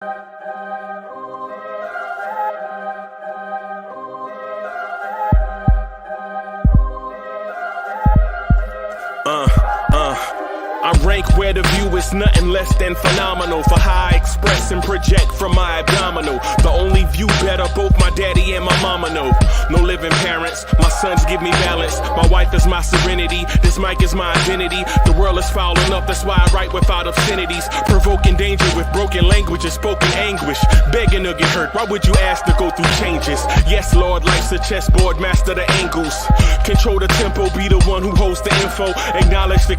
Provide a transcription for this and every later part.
I rank where the view is nothing less than phenomenal for how I express and project from my abdominal. The only view better, both my daddy and my mama know. No living parents, my sons give me balance. My wife is my serenity, this mic is my identity. The world is foul enough, that's why I write without obscenities. Provoking danger with broken language and spoken anguish. Begging to get hurt, why would you ask to go through changes? Yes, Lord, life's a chessboard, master the angles. Control the tempo, be the one who holds the info. Acknowledge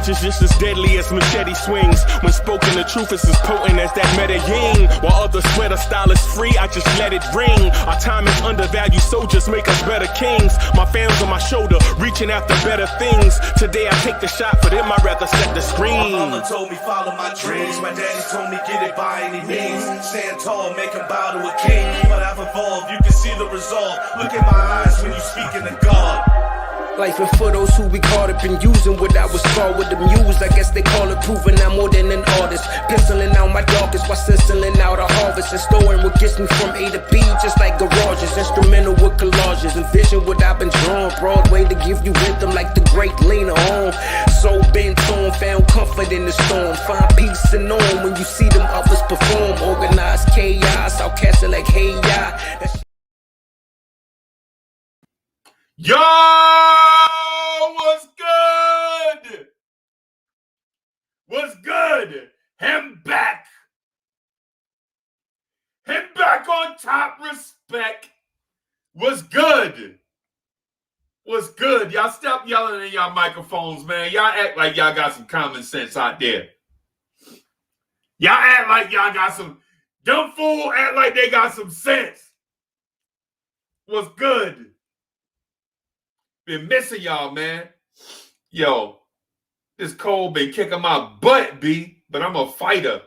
is just as deadly as machete swings. When spoken, the truth is as potent as that Medellin. While others swear the style is free, I just let it ring. Our time is undervalued, soldiers make us better kings. My fam's on my shoulder, reaching after better things. Today I take the shot, for them I'd rather set the screen. My mama told me follow my dreams. My daddy told me get it by any means. Stand tall, make him bow to a king. But I've evolved, you can see the resolve. Look in my eyes when you speaking to God. Life and for those who we caught up in using what I was taught with the muse. I guess they call it proving I'm more than an artist. Penciling out my darkest while sizzling out a harvest. And storing what gets me from A to B, just like garages. Instrumental with collages. Envision what I've been drawing. Broadway to give you rhythm like the great Lena Horne. So bent on, found comfort in the storm. Find peace and on when you see them others perform. Organized chaos, I'll catch it like hey ya. Yo, what's good? What's good? Him back. Him back on top. Respect. What's good? What's good? Y'all stop yelling in y'all microphones, man. Y'all act like y'all got some common sense out there. Y'all act like y'all got some dumb fool act like they got some sense. What's good? Been missing y'all, man. Yo, this cold been kicking my butt, B, but I'm a fighter.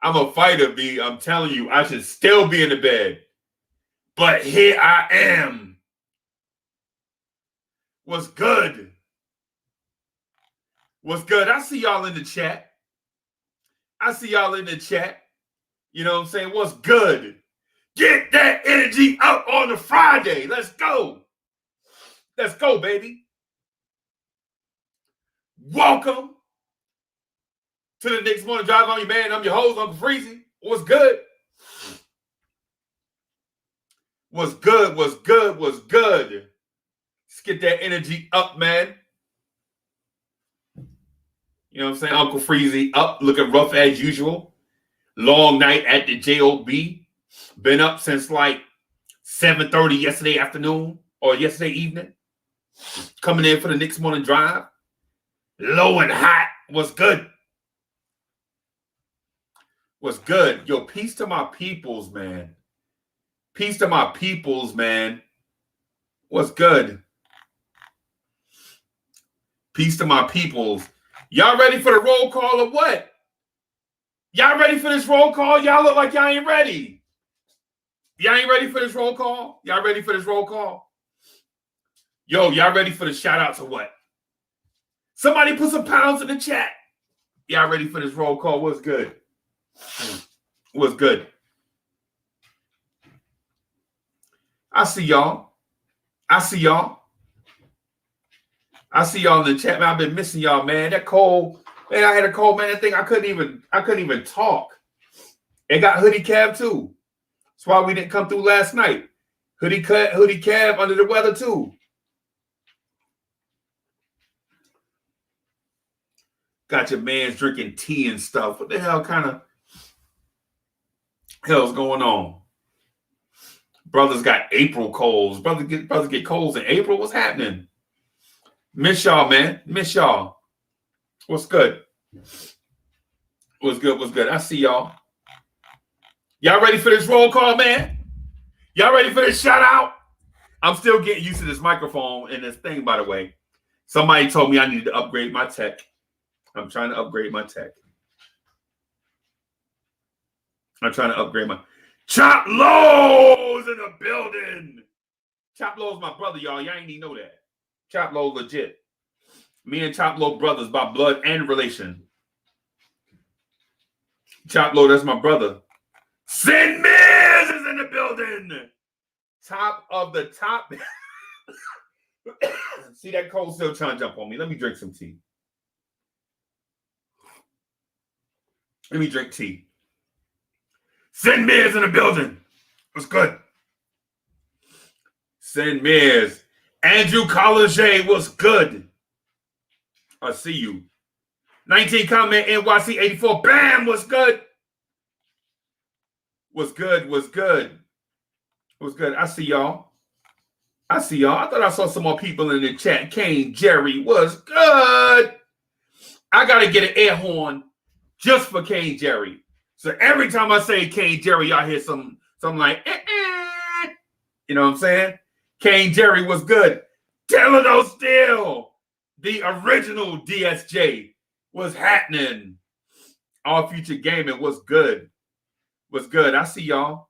I'm a fighter, B. I'm telling you, I should still be in the bed. But here I am. What's good? What's good? I see y'all in the chat. I see y'all in the chat. You know what I'm saying? What's good? Get that energy up on a Friday. Let's go. Let's go, baby. Welcome to the Knicks Morning Drive. I'm your man. I'm your host, Uncle Freezy. What's good? What's good? What's good? What's good? Let's get that energy up, man. You know what I'm saying? Uncle Freezy up, looking rough as usual. Long night at the JOB. Been up since like 7:30 yesterday afternoon or yesterday evening. Coming in for the Knicks Morning Drive. Low and hot. What's good? What's good? Yo, peace to my peoples, man. Peace to my peoples, man. What's good? Peace to my peoples. Y'all ready for the roll call or what? Y'all ready for this roll call? Y'all look like y'all ain't ready. Y'all ain't ready for this roll call? Y'all ready for this roll call? Yo, y'all ready for the shout outs or what? Somebody put some pounds in the chat. Y'all ready for this roll call? What's good? What's good? I see y'all. I see y'all. I see y'all in the chat, man. I've been missing y'all, man. That cold, man. I had a cold, man. That thing I couldn't even talk. It got hoodie cab too. That's why we didn't come through last night. Hoodie cab under the weather too. Got your man's drinking tea and stuff. What the hell kind of hell's going on? Brothers got April colds. Brothers get colds in April. What's happening? Miss y'all, man. Miss y'all. What's good? What's good? What's good? I see y'all. Y'all ready for this roll call, man? Y'all ready for this shout out? I'm still getting used to this microphone and this thing, by the way. Somebody told me I needed to upgrade my tech. I'm trying to upgrade my tech. I'm trying to upgrade my... Chop Low's in the building. Chop Low's my brother, y'all. Y'all ain't even know that. Chop Low legit. Me and Chop Low brothers by blood and relation. Chop Low, that's my brother. Sin Miz is in the building. Top of the top. See that cold still trying to jump on me. Let me drink some tea. Let me drink tea. Sin Miz in the building. What's good? Sin Miz. Andrew Collier was good. I see you. 19 comment NYC 84. Bam, what's good? What's good? What's good? What's good? I see y'all. I see y'all. I thought I saw some more people in the chat. Kane Jerry was good. I got to get an air horn just for Kane Jerry. So every time I say Kane Jerry, y'all hear some like, You know what I'm saying? Kane Jerry was good. Delano Steele, the original DSJ, was happening. All Future Gaming was good. Was good. I see y'all.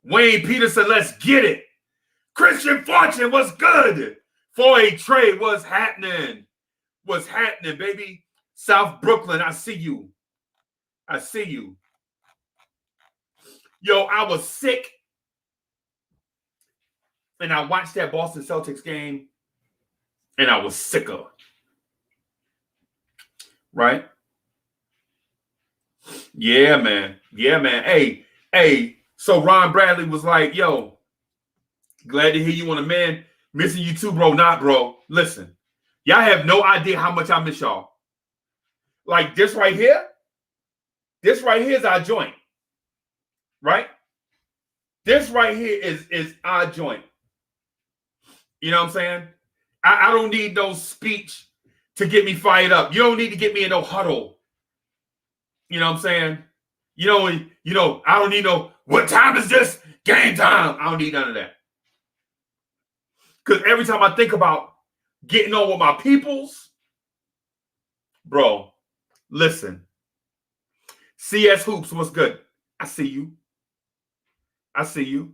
Wayne Peterson, let's get it. Christian Fortune was good. For a trade was happening. Was happening, baby. South Brooklyn, I see you. I see you. Yo, I was sick. And I watched that Boston Celtics game. And I was sicker. Right? Yeah, man. Yeah, man. Hey. So Ron Bradley was like, yo, glad to hear you on the man. Missing you too, bro. Not, bro. Listen, y'all have no idea how much I miss y'all. Like this right here. This right here is our joint. Right? This right here is our joint. You know what I'm saying? I don't need no speech to get me fired up. You don't need to get me in no huddle. You know what I'm saying? You know, I don't need no, what time is this? Game time. I don't need none of that. Because every time I think about getting on with my peoples, bro, listen. CS Hoops was good. I see you. I see you.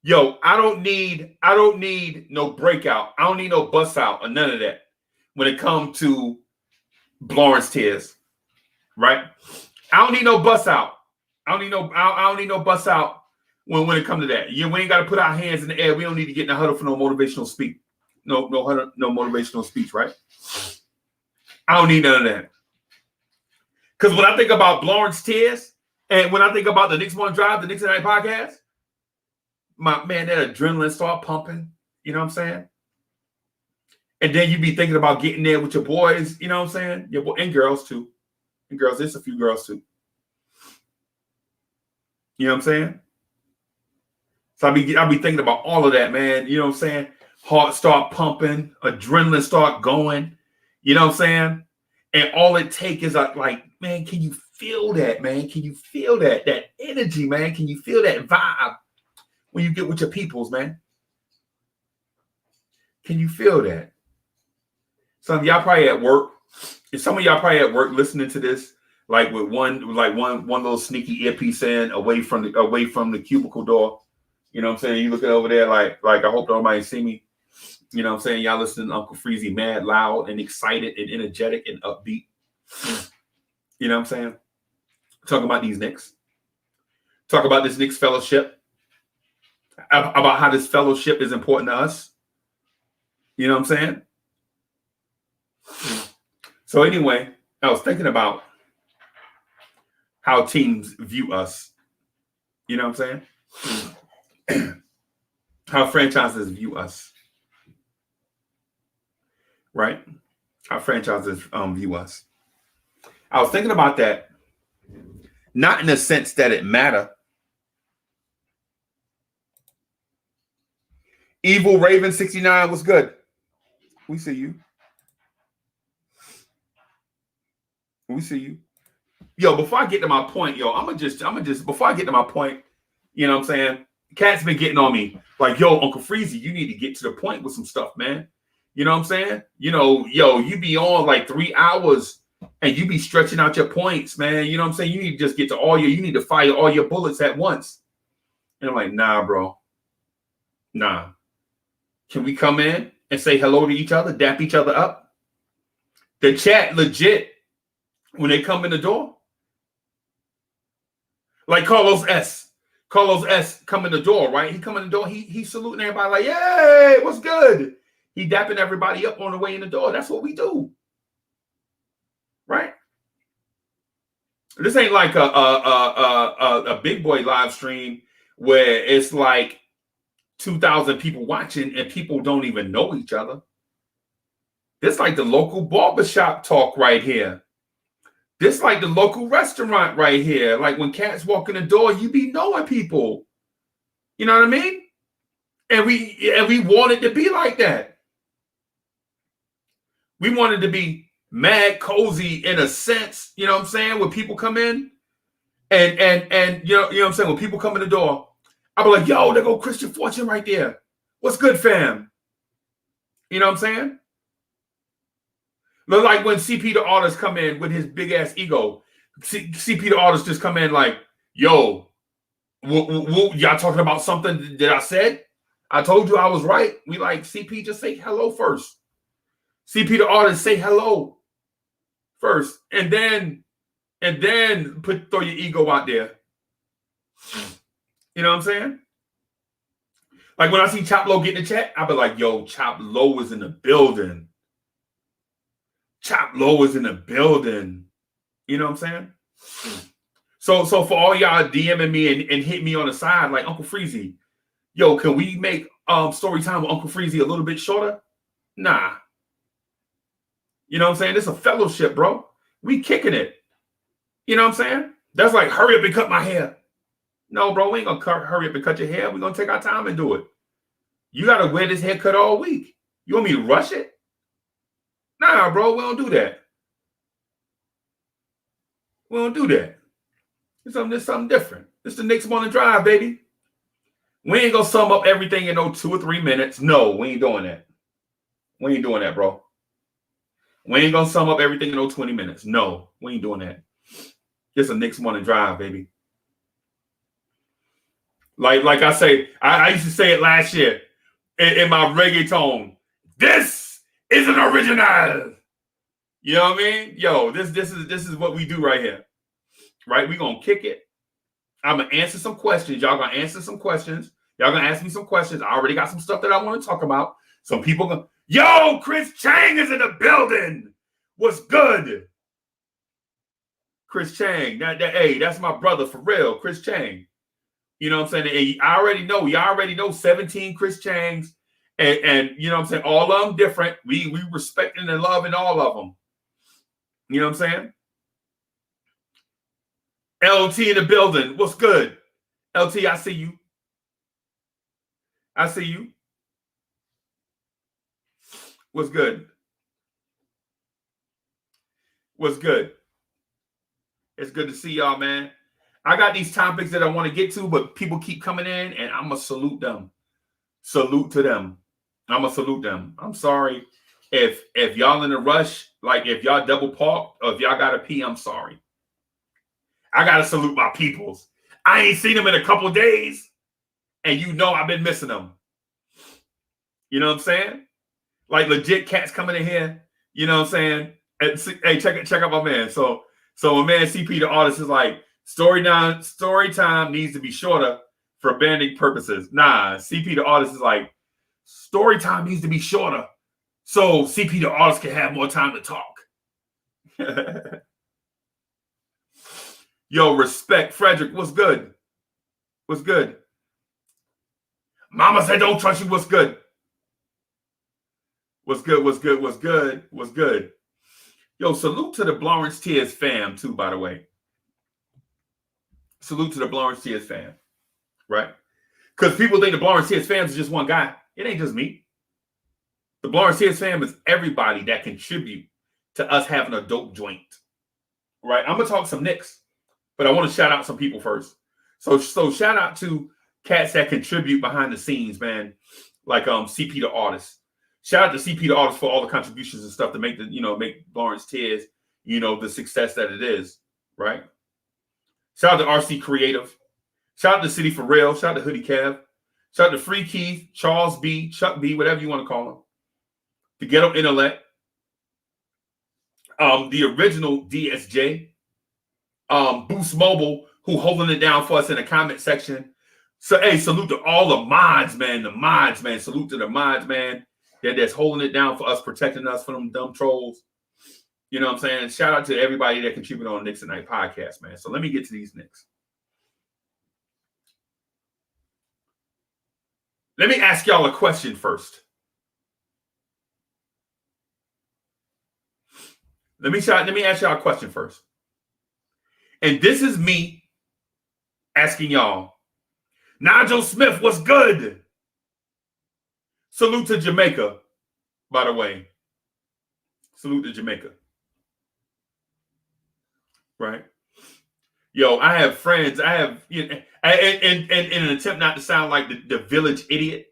Yo, I don't need no breakout. I don't need no bust out or none of that when it comes to Blorange tears. Right? I don't need no bust out. I don't need no bust out when it comes to that. We ain't got to put our hands in the air. We don't need to get in the huddle for no motivational speech. No motivational speech, right? I don't need none of that. Because when I think about Blorange tears, and when I think about the Knicks One Drive, the Knicks Tonight podcast, my man, that adrenaline start pumping. You know what I'm saying? And then you be thinking about getting there with your boys. You know what I'm saying? Your boy, and girls too. And girls, there's a few girls too. You know what I'm saying? So I'll be thinking about all of that, man. You know what I'm saying? Heart start pumping, adrenaline start going. You know what I'm saying? And all it takes is like, man, can you feel that, man? Can you feel that energy, man? Can you feel that vibe when you get with your peoples, man? Can you feel that? Some of y'all probably at work. And some of y'all probably at work listening to this, like with one little sneaky earpiece in away from the cubicle door. You know what I'm saying? You looking over there like I hope nobody see me. You know what I'm saying? Y'all listening to Uncle Freezy mad, loud, and excited and energetic and upbeat. You know what I'm saying? Talking about these Knicks. Talk about this Knicks fellowship. About how this fellowship is important to us. You know what I'm saying? So anyway, I was thinking about how teams view us. You know what I'm saying? How franchises view us. Right? How franchises view us. I was thinking about that, not in the sense that it matter. Evil Raven 69 was good. We see you. We see you. Yo, before I get to my point, I'm gonna just before I get to my point, you know what I'm saying? Cat's been getting on me. Like, yo, Uncle Freezy, you need to get to the point with some stuff, man. You know what I'm saying? You know, yo, you be on like 3 hours and you be stretching out your points, man. You know what I'm saying? You need to just get to you need to fire all your bullets at once. And I'm like, nah, bro. Nah. Can we come in and say hello to each other, dap each other up? The chat legit when they come in the door. Like Carlos S. Carlos S. come in the door, right? He come in the door. He saluting everybody like, "Yay, what's good?" He dapping everybody up on the way in the door. That's what we do, right? This ain't like a big boy live stream where it's like 2,000 people watching and people don't even know each other. This like the local barbershop talk right here. This like the local restaurant right here. Like when cats walk in the door, you be knowing people. You know what I mean? And we wanted to be like that. We wanted to be mad cozy in a sense, you know what I'm saying? When people come in and you know what I'm saying? When people come in the door, I'll be like, yo, there go Christian Fortune right there. What's good, fam? You know what I'm saying? Look like when CP the artist come in with his big ass ego. CP the artist just come in like, yo, y'all talking about something that I said? I told you I was right. We like, CP, just say hello first. CP the artist, say hello first. And then throw your ego out there. You know what I'm saying? Like when I see Chop Low get in the chat, I'll be like, yo, Chop Low is in the building. Chop Low is in the building. You know what I'm saying? So for all y'all DMing me and hit me on the side like Uncle Freezy, yo, can we make story time with Uncle Freezy a little bit shorter? Nah. You know what I'm saying? It's a fellowship, bro. We kicking it. You know what I'm saying? That's like, hurry up and cut my hair. No, bro, we ain't gonna hurry up and cut your hair. We're gonna take our time and do it. You gotta wear this haircut all week. You want me to rush it? Nah, bro, we don't do that. We don't do that. It's something different. It's the Knicks Morning Drive, baby. We ain't gonna sum up everything in no 2 or 3 minutes. No, we ain't doing that. We ain't doing that, bro. We ain't gonna sum up everything in no 20 minutes. No, we ain't doing that. It's a Knicks Morning Drive, baby. Like I say, I used to say it last year in my reggaeton. This is an original. You know what I mean? Yo, this is what we do right here. Right? We gonna kick it. I'm gonna answer some questions. Y'all gonna answer some questions. Y'all gonna ask me some questions. I already got some stuff that I want to talk about. Some people gonna, yo, Chris Chang is in the building. What's good? Chris Chang. Hey, that's my brother for real, Chris Chang. You know what I'm saying? And I already know, you already know 17 Chris Changs. And you know what I'm saying? All of them different. We respecting and loving all of them. You know what I'm saying? LT in the building. What's good? LT, I see you. I see you. What's good? What's good? It's good to see y'all, man. I got these topics that I want to get to, but people keep coming in, and I'm going to salute them. Salute to them. I'm going to salute them. I'm sorry if y'all in a rush, like if y'all double parked or if y'all got to pee, I'm sorry. I got to salute my peoples. I ain't seen them in a couple of days, and you know I've been missing them. You know what I'm saying? Like legit cats coming in here. You know what I'm saying? Hey, check out my man. So my man CP the artist is like, story time needs to be shorter for banding purposes. Nah, CP the artist is like, story time needs to be shorter so CP the artist can have more time to talk. Yo, respect. Frederick, what's good? What's good? Mama said don't trust you. What's good? What's good? What's good? What's good? What's good? Yo, salute to the Blorange Tears fam too, by the way. Salute to the Blorange Tears fam, right? Because people think the Blorange Tears fam is just one guy. It ain't just me. The Blorange Tears fam is everybody that contribute to us having a dope joint, right? I'm gonna talk some Knicks, but I want to shout out some people first. So shout out to cats that contribute behind the scenes, man. Like CP the artist. Shout out to CP the artist for all the contributions and stuff to make make Blorange Tears, the success that it is, right? Shout out to RC Creative. Shout out to City for Real. Shout out to Hoodie Kev. Shout out to Free Keith, Charles B, Chuck B, whatever you want to call him. The Ghetto Intellect. the original DSJ, Boost Mobile, who holding it down for us in the comment section. So, hey, salute to all the mods, man. The mods, man. Salute to the mods, man. That's holding it down for us, protecting us from them dumb trolls. You know what I'm saying? Shout out to everybody that contributed on Knicks at Night podcast, man. So let me get to these Knicks. Let me ask y'all a question first. Let me ask y'all a question first. And this is me asking y'all. Nigel Smith, what's good? Salute to Jamaica, by the way. Salute to Jamaica. Right? Yo, I have friends. I have, in an attempt not to sound like the village idiot,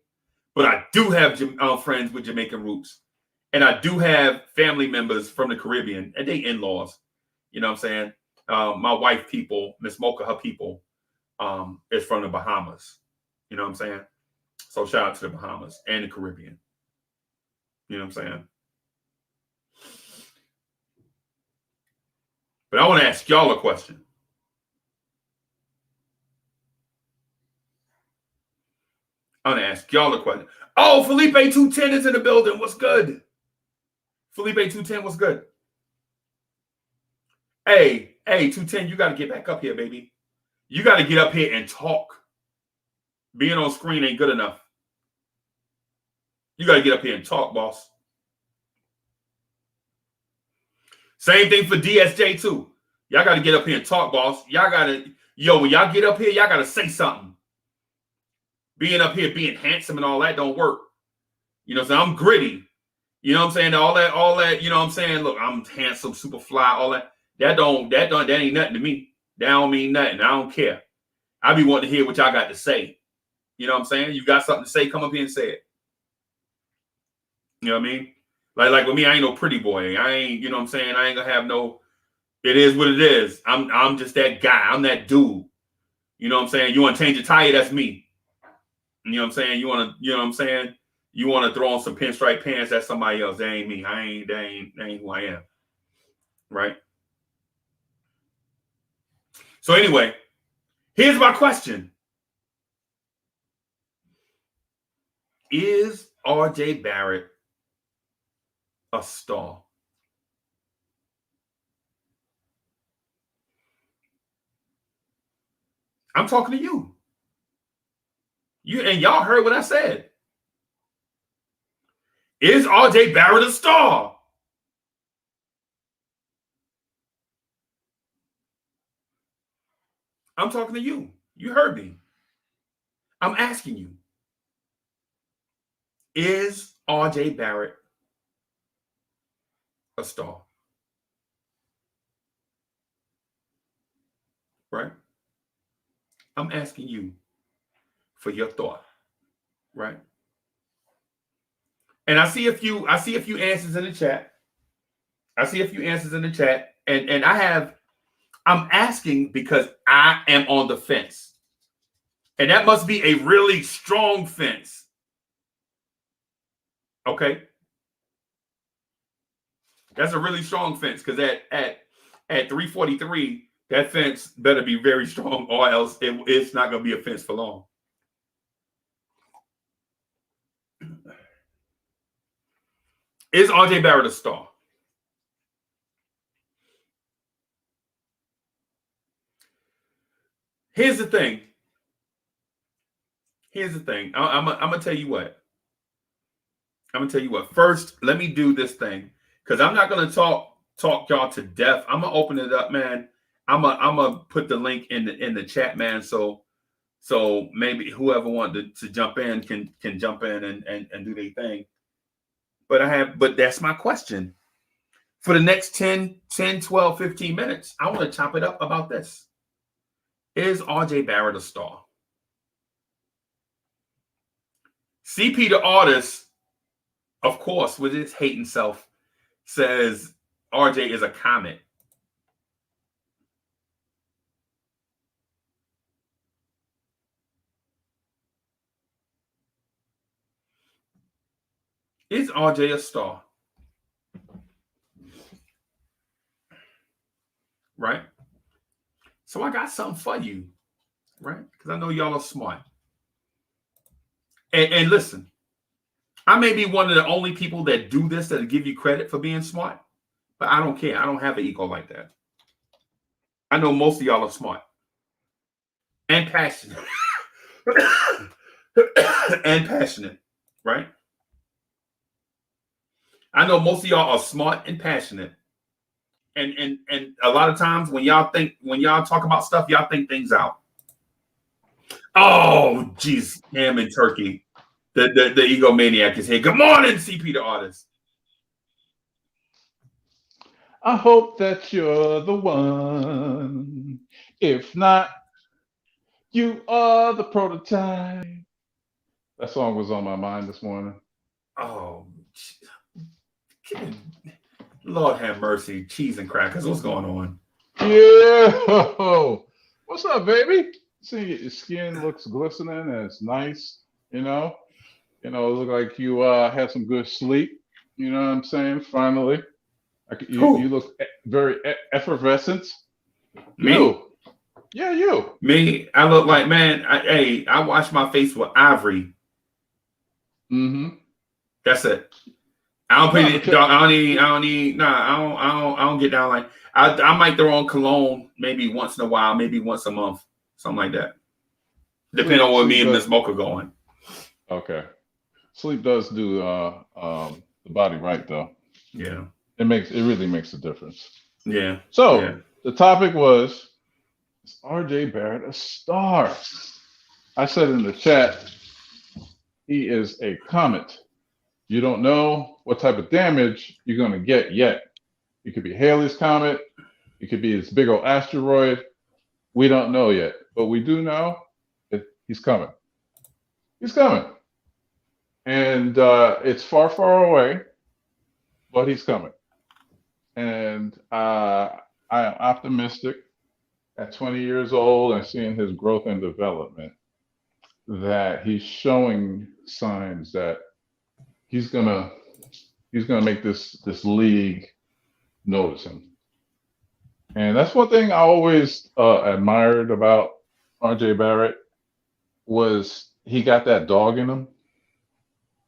but I do have friends with Jamaican roots. And I do have family members from the Caribbean, and they in-laws. You know what I'm saying? My wife people, Miss Mocha, her people, is from the Bahamas. You know what I'm saying? So shout out to the Bahamas and the Caribbean. You know what I'm saying? But I want to ask y'all a question. I'm going to ask y'all a question. Oh, Felipe 210 is in the building. What's good? Felipe 210, what's good? Hey, 210, you got to get back up here, baby. You got to get up here and talk. Being on screen ain't good enough. You got to get up here and talk, boss. Same thing for DSJ, too. Y'all got to get up here and talk, boss. Y'all got to, when y'all get up here, y'all got to say something. Being up here, being handsome and all that don't work. You know what I'm saying? I'm gritty. You know what I'm saying? All that, you know what I'm saying? Look, I'm handsome, super fly, all that. That ain't nothing to me. That don't mean nothing. I don't care. I be wanting to hear what y'all got to say. You know what I'm saying? You got something to say, come up here and say it. You know what I mean? Like with me, I ain't no pretty boy. I ain't, you know what I'm saying? I ain't gonna have no, it is what it is. I'm just that guy. I'm that dude. You know what I'm saying? You want to change your tire, that's me. You know what I'm saying? You know what I'm saying? You want to throw on some pinstripe pants, that's somebody else. That ain't me. That ain't who I am. Right? So anyway, here's my question. Is RJ Barrett a star? I'm talking to you. And y'all heard what I said. Is RJ Barrett a star? I'm talking to you. You heard me. I'm asking you. Is RJ Barrett a star? Right? I'm asking you for your thought. Right? And I see a few answers in the chat. And I'm asking because I am on the fence. And that must be a really strong fence. Okay? That's a really strong fence because at 343, that fence better be very strong or else it's not going to be a fence for long. Is RJ Barrett a star? Here's the thing. I'm going to tell you what. First, let me do this thing because I'm not going to talk y'all to death. I'm going to open it up, man. I'm going to put the link in the chat, man. So maybe whoever wanted to jump in can jump in and do their thing. But that's my question. For the next 10, 12, 15 minutes, I want to chop it up about this. Is RJ Barrett a star? CP the artist, of course, with his hating self, says RJ is a comet. Is RJ a star? right? So I got something for you, right? Because I know y'all are smart. And listen, I may be one of the only people that do this that give you credit for being smart, but I don't care. I don't have an ego like that. I know most of y'all are smart and passionate. And passionate, right? I know most of y'all are smart and passionate. And a lot of times when y'all talk about stuff, y'all think things out. Oh, geez, ham and turkey. The egomaniac is here. Good morning, CP the artist. I hope that you're the one. If not, you are the prototype. That song was on my mind this morning. Oh, Lord have mercy. Cheese and crackers. What's going on? Yeah. What's up, baby? See, your skin looks glistening and it's nice. You know, it look like you had some good sleep. You know what I'm saying? Finally, you look very effervescent. Me? You. Yeah, you. Me? I look like, man. I wash my face with ivory. Mm-hmm. That's it. I don't get down like I might throw on cologne maybe once in a while, maybe once a month, something like that. Depending on where me and Miss Mocha going. Okay. Sleep does do the body right though. Yeah. It really makes a difference. Yeah. So the topic was, is RJ Barrett a star? I said in the chat, he is a comet. You don't know what type of damage you're going to get yet. It could be Halley's Comet. It could be this big old asteroid. We don't know yet. But we do know that he's coming. He's coming. And it's far, far away, but he's coming. And I am optimistic at 20 years old and seeing his growth and development that he's showing signs that he's gonna make this league notice him. And that's one thing I always admired about RJ Barrett was he got that dog in him.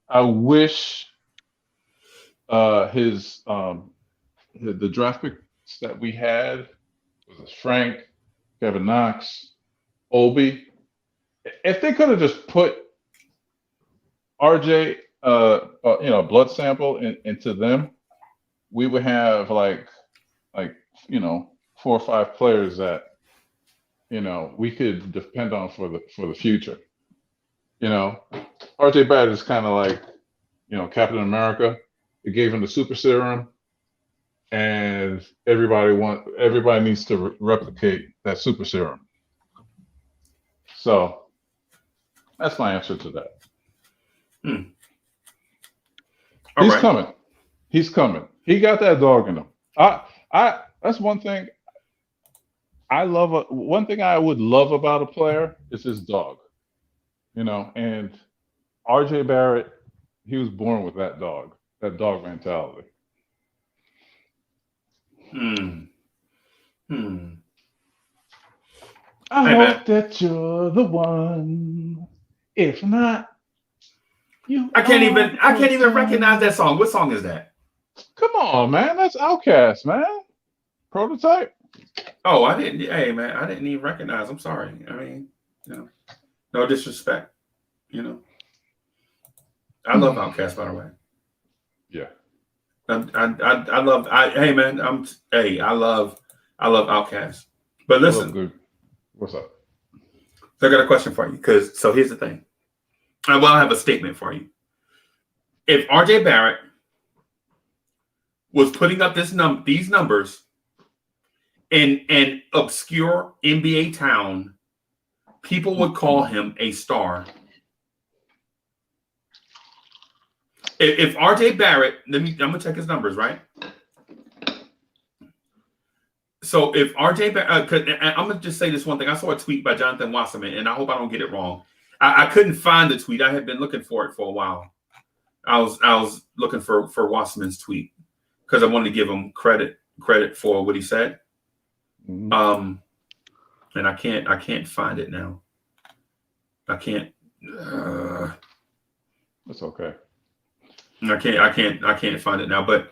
I wish the draft picks that we had was Frank, Kevin Knox, Obi. If they could have just put RJ blood sample into them, we would have like 4 or 5 players that we could depend on for the future. RJ Barrett is kind of like Captain America. They gave him the super serum, and everybody needs to replicate that super serum. So that's my answer to that. He's coming. He got that dog in him. That's one thing I love. One thing I would love about a player is his dog. And RJ Barrett, he was born with that dog mentality. I hope that you're the one. If not, I can't even recognize that song. What song is that? Come on, man. That's Outkast, man. Prototype. Oh, I didn't. Hey, man, I didn't even recognize. I'm sorry. I mean, no disrespect. I love Outkast, by the way. Yeah. I love. I love Outkast. But listen. What's up? So I got a question for you. So here's the thing. I have a statement for you. If RJ Barrett was putting up these numbers in an obscure NBA town, people would call him a star. If RJ Barrett, I'm gonna check his numbers, right? So if RJ Barrett, I'm gonna just say this one thing. I saw a tweet by Jonathan Wasserman, and I hope I don't get it wrong. I couldn't find the tweet. I had been looking for it for a while. I was looking for Wasserman's tweet because I wanted to give him credit for what he said. Mhm. And I can't find it now. I can't. That's okay. I can't find it now. But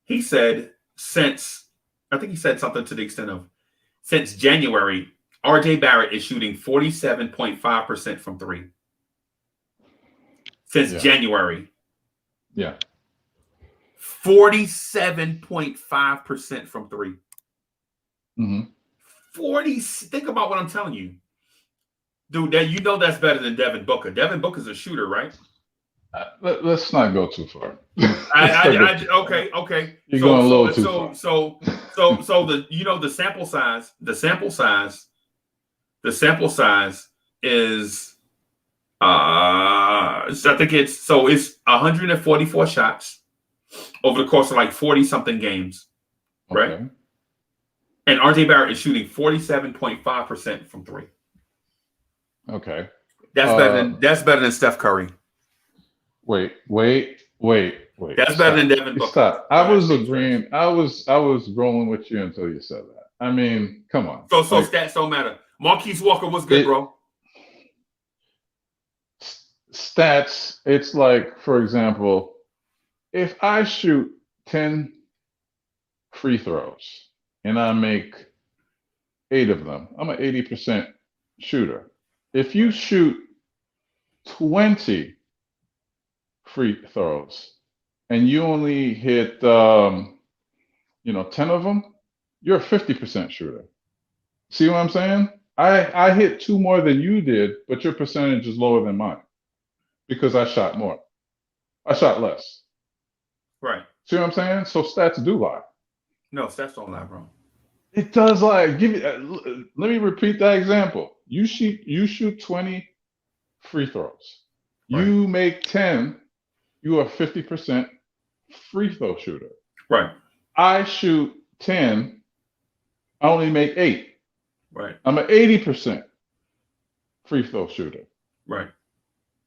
he said I think he said something to the extent of since January, RJ Barrett is shooting 47.5% from three. Since January. Yeah. 47.5% from three. Mm-hmm. 40. Think about what I'm telling you. Dude, that's better than Devin Booker. Devin Booker's a shooter, right? Let's not go too far. Okay. You're going a little too far. So the sample size is I think it's 144 shots over the course of like 40 something games, right? Okay. And RJ Barrett is shooting 47.5% from three. Okay. That's better than Steph Curry. Wait. That's better than Devin Booker. Stop. I was agreeing. I was rolling with you until you said that. I mean, come on. So stats don't matter. Marquise Walker was good, bro. Stats, it's like, for example, if I shoot 10 free throws and I make 8 of them, I'm an 80% shooter. If you shoot 20 free throws and you only hit 10 of them, you're a 50% shooter. See what I'm saying? I hit 2 more than you did, but your percentage is lower than mine because I shot more. I shot less. Right. See what I'm saying? So stats do lie. No, stats don't lie, bro. It does lie. Let me repeat that example. You shoot 20 free throws. Right. You make 10. You are 50% free throw shooter. Right. I shoot 10. I only make 8. Right. I'm an 80% free throw shooter. Right.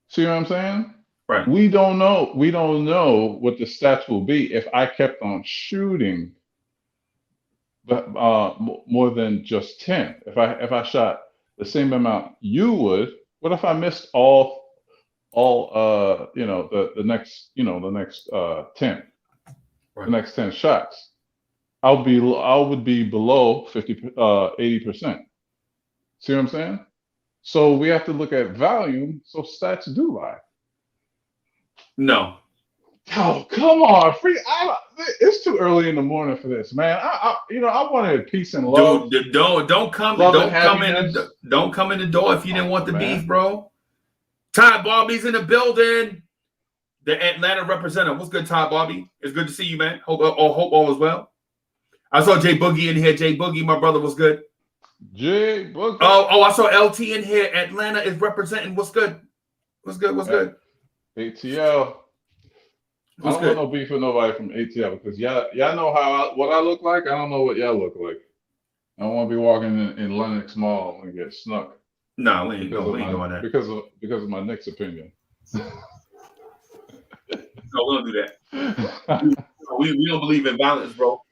See what I'm saying? Right. We don't know what the stats will be if I kept on shooting more than just 10. If I shot the same amount you would, what if I missed all the next 10, right. the next 10 shots? I would be below 80%. See what I'm saying? So we have to look at volume. So stats do lie. No. Oh, come on, it's too early in the morning for this, man. I wanted peace and love. Dude, don't come in the door if you didn't want the beef, bro. Todd Bobby's in the building. The Atlanta representative. What's good, Todd Bobby? It's good to see you, man. Hope all is well. I saw Jay Boogie in here. Jay Boogie, my brother, was good. Jay Boogie. Oh, I saw LT in here. Atlanta is representing. What's good? What's good? ATL. I don't want no beef with nobody from ATL because y'all know what I look like. I don't know what y'all look like. I don't want to be walking in Lenox Mall and get snuck. No, we ain't doing that. Because of my Knicks opinion. No, we don't do that. we don't believe in violence, bro.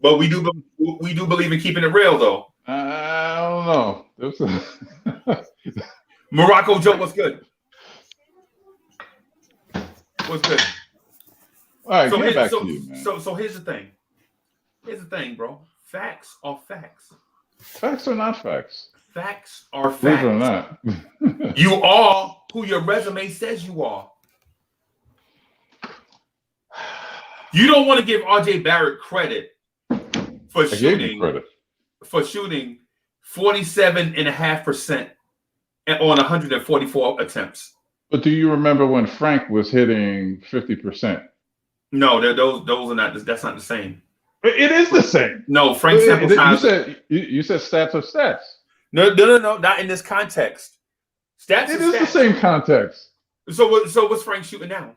But we do believe in keeping it real, though. I don't know. Morocco Joe, what's good? What's good? All right, get back to you, man. So here's the thing. Here's the thing, bro. Facts are facts. Facts are not facts. Facts are facts. Believe it or not. You are who your resume says you are. You don't want to give RJ Barrett credit for shooting 47.5% on 144 attempts. But do you remember when Frank was hitting 50%? No, those are not. That's not the same. It is the same. No, Frank sample size. You said stats are stats. No, not in this context. Stats. It is the same context. So what's Frank shooting now?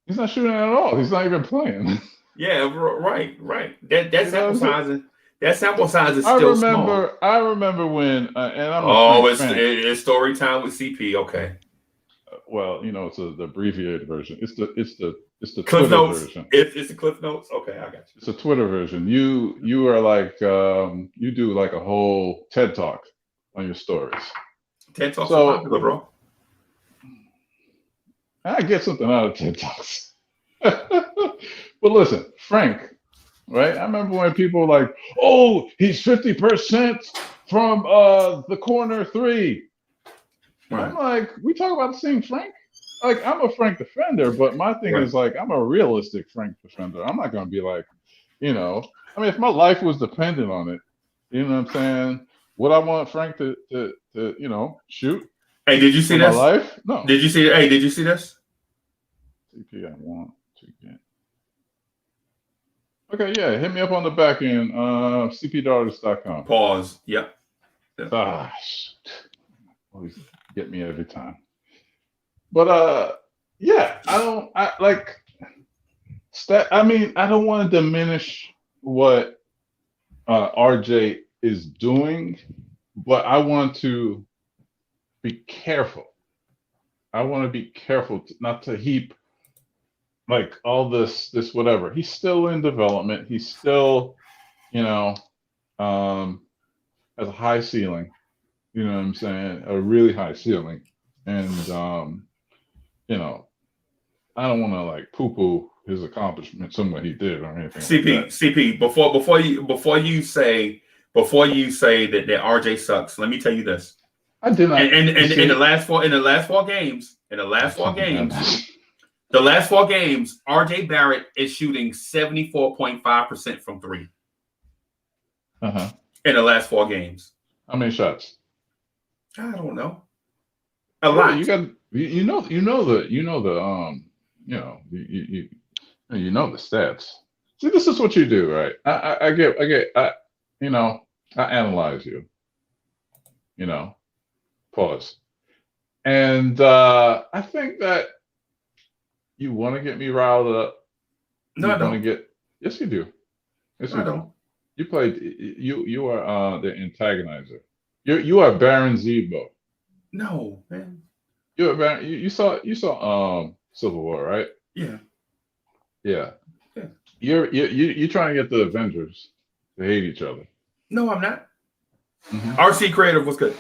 He's not shooting at all. He's not even playing. Yeah, right. That sample size is still small. I remember when, and I'm it's story time with CP. Okay. Well, it's the abbreviated version. It's the It's the Cliff Twitter Notes. version. It's the Cliff Notes. Okay, I got you. It's a Twitter version. You are like you do like a whole TED talk on your stories. TED Talks So- are popular, bro. I get something out of TED talks. But listen, Frank, right? I remember when people were like, "Oh, he's 50% from the corner 3." Right. I'm like, we talk about the same Frank. Like, I'm a Frank defender, but my thing Right. is like, I'm a realistic Frank defender. I'm not gonna be like, I mean, if my life was dependent on it, you know what I'm saying? Would I want Frank to shoot Hey, did you see for my this? life? No. Did you see? Hey, did you see this? CP, I want to get. Okay, yeah, hit me up on the back end, cpdaughters.com. Pause. Yep. Ah, shit. Always get me every time. But yeah, I don't want to diminish what RJ is doing, but I want to be careful. I want to be careful not to heap like all this whatever. He's still in development. He's still, has a high ceiling. You know what I'm saying? A really high ceiling. And I don't want to like poo-poo his accomplishments and what he did or anything. CP, before you say that RJ sucks, let me tell you this. I did not. In the last four games, RJ Barrett is shooting 74.5% from 3. Uh-huh. In the last 4 games. How many shots? I don't know. A lot. You know the stats. See, this is what you do, right? I analyze you. Pause. And I think that you want to get me riled up. No, I don't. Yes, you do. Yes, No, you I don't. You played. You are the antagonizer. You are Baron Zebo. No, man. You are Baron. You saw Civil War, right? Yeah. Yeah. Yeah. You're trying to get the Avengers to hate each other. No, I'm not. Mm-hmm. RC Creative was good.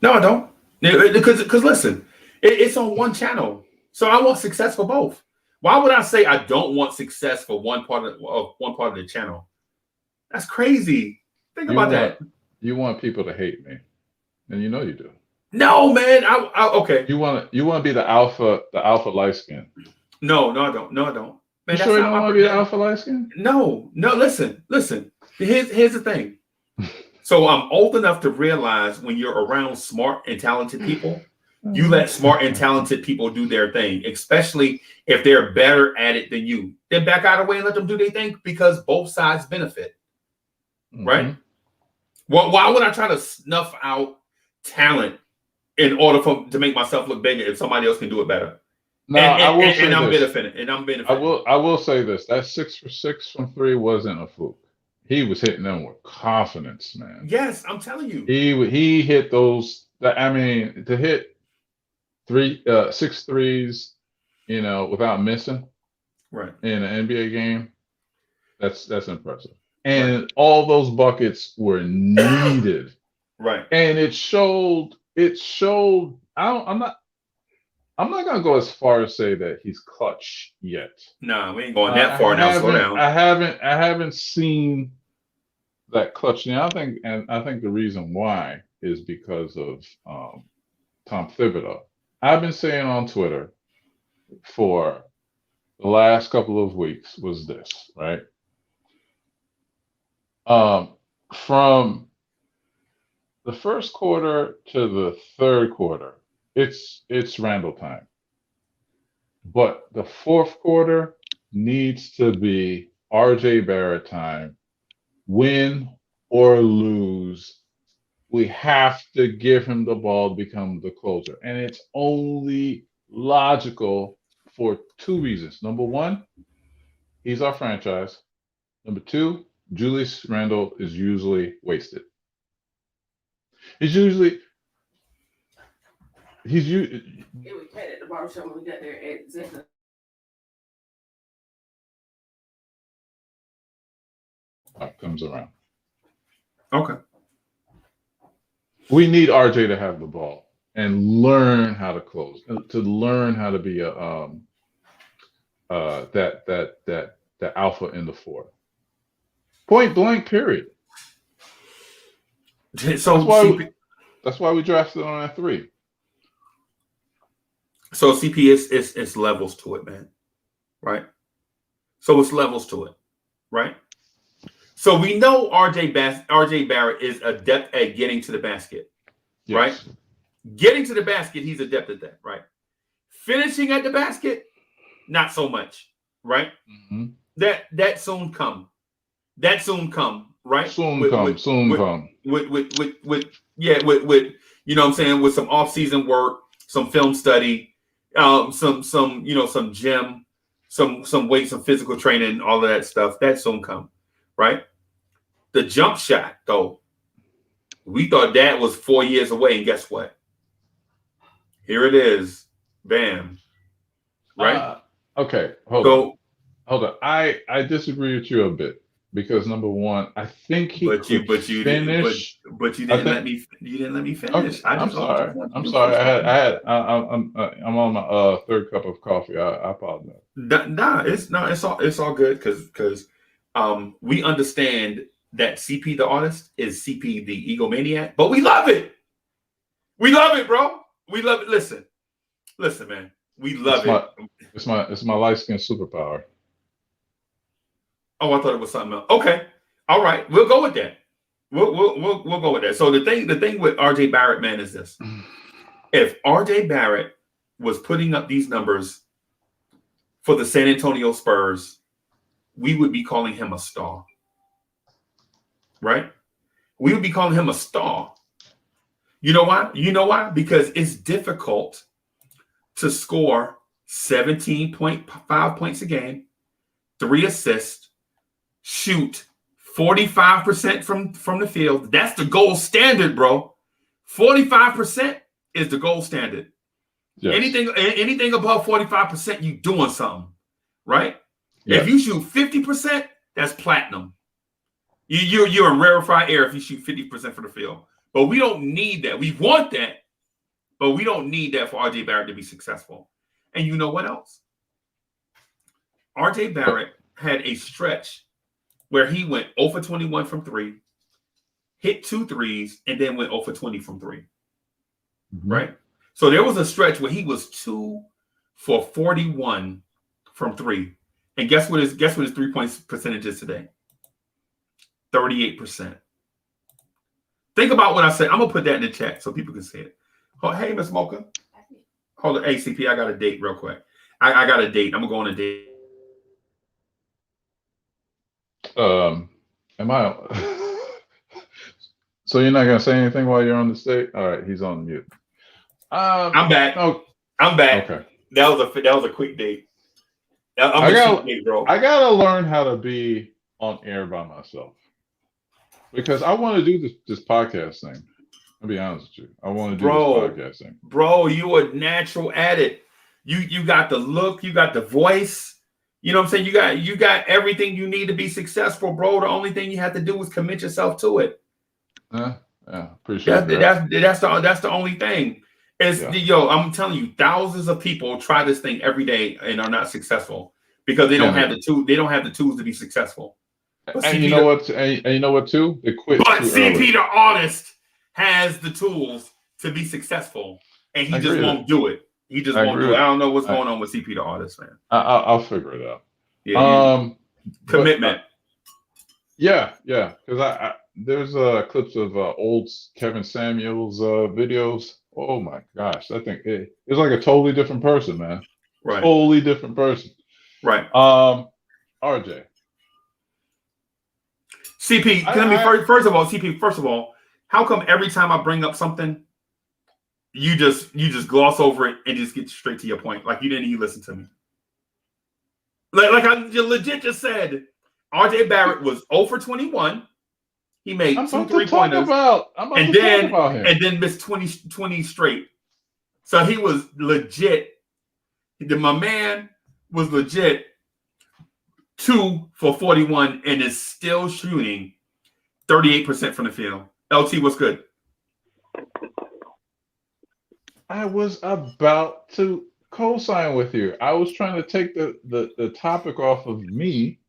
No, I don't. Because listen, it's on one channel, so I want success for both. Why would I say I don't want success for one part of the channel? That's crazy. Think about that. You want people to hate me, and you know you do. No, man. Okay. You want to be the alpha light skin. No, I don't. Man, You that's sure you not don't want to be the alpha light skin? No. Listen. Here's the thing. So I'm old enough to realize when you're around smart and talented people, you let smart and talented people do their thing, especially if they're better at it than you. Then back out of the way and let them do their thing because both sides benefit. Mm-hmm. Right? Well, why would I try to snuff out talent in order to make myself look bigger if somebody else can do it better? No, I'm benefiting. I will say this. That 6 for 6 from 3 wasn't a fluke. He was hitting them with confidence, man. Yes, I'm telling you. He hit those. To hit 6 threes, without missing, right, in an NBA game, that's impressive. And all those buckets were needed. Right. And it showed. I'm not gonna go as far as say that he's clutch yet. No, we ain't going that far now. Slow down. I haven't seen that clutch now. I think the reason why is because of Tom Thibodeau. I've been saying on Twitter for the last couple of weeks was this, right? From the first quarter to the third quarter, it's Randall time. But the fourth quarter needs to be RJ Barrett time. Win or lose, we have to give him the ball to become the closer. And it's only logical for 2 reasons. Number one, he's our franchise. Number two, Julius Randle is usually wasted. He's usually It was cat at the barbershop when we got there at comes around. Okay. We need RJ to have the ball and learn how to close, to learn how to be a that alpha in the four. Point blank. Period. So that's why we drafted on at 3. So CP is levels to it, man. Right? So it's levels to it, right? So we know RJ Barrett is adept at getting to the basket, Yes. right? Getting to the basket, he's adept at that, right? Finishing at the basket, not so much, right? Mm-hmm. That soon come. That soon come, right? Soon come. With you know what I'm saying, with some off-season work, some film study, some gym, some weight, some physical training, all of that stuff. That soon come, right? The jump shot, though, we thought that was 4 years away, and guess what? Here it is. Bam. Right? Okay, hold on. I disagree with you a bit because number one, I think he but you finish. You didn't let me finish. Okay, I'm sorry. I'm on my third cup of coffee. I apologize. It's all good because we understand that CP the artist is CP the egomaniac, but we love it. We love it, bro. We love it. Listen, man. We love it. It's my light skin superpower. Oh, I thought it was something else. Okay, all right, we'll go with that. We'll go with that. So the thing with RJ Barrett, man, is this: if RJ Barrett was putting up these numbers for the San Antonio Spurs, we would be calling him a star, right? We would be calling him a star. You know why? Because it's difficult to score 17.5 points a game, 3 assists, shoot 45% from the field. That's the gold standard, bro. 45% is the gold standard. Yes. Anything above 45%, you doing something, right? Yes. If you shoot 50%, that's platinum. You're in rarefied air if you shoot 50% from the field. But we don't need that. We want that, but we don't need that for RJ Barrett to be successful. And you know what else? RJ Barrett had a stretch where he went 0 for 21 from 3, hit 2 threes, and then went 0 for 20 from 3. Mm-hmm. Right? So there was a stretch where he was 2 for 41 from 3. And guess what his 3-point percentage is today? 38%. Think about what I said. I'm gonna put that in the chat so people can see it. Oh, hey, Miss Mocha. Hold on, ACP. I got a date real quick. I got a date. I'm gonna go on a date. Am I? So you're not gonna say anything while you're on the stage? All right, he's on mute. I'm back. Oh, I'm back. Okay. That was a quick date. I gotta learn how to be on air by myself because I want to do this podcast thing. I'll be honest with you. I want to do this podcast thing. Bro, you are natural at it. You got the look, you got the voice. You know what I'm saying? You got everything you need to be successful, bro. The only thing you have to do is commit yourself to it. Yeah, appreciate that. That's the only thing. I'm telling you, thousands of people try this thing every day and are not successful because they don't have the tools. They don't have the tools to be successful. And you know what? And you know what too? They quit. But CP the artist has the tools to be successful, and he just won't do it. He just won't do it. I don't know what's going on with CP the artist, man. I'll figure it out. Yeah. Commitment. Yeah. Because there's clips of old Kevin Samuels videos. Oh my gosh, I think it's like a totally different person, man. Right. Totally different person. Right. RJ. CP, first of all, how come every time I bring up something, you just gloss over it and just get straight to your point? Like you didn't even listen to me. Like I legit just said, RJ Barrett was 0 for 21. He made 2 3-pointers. And then missed 20 straight. So he was legit. My man was legit 2 for 41 and is still shooting 38% from the field. LT, what's good? I was about to co-sign with you. I was trying to take the topic off of me,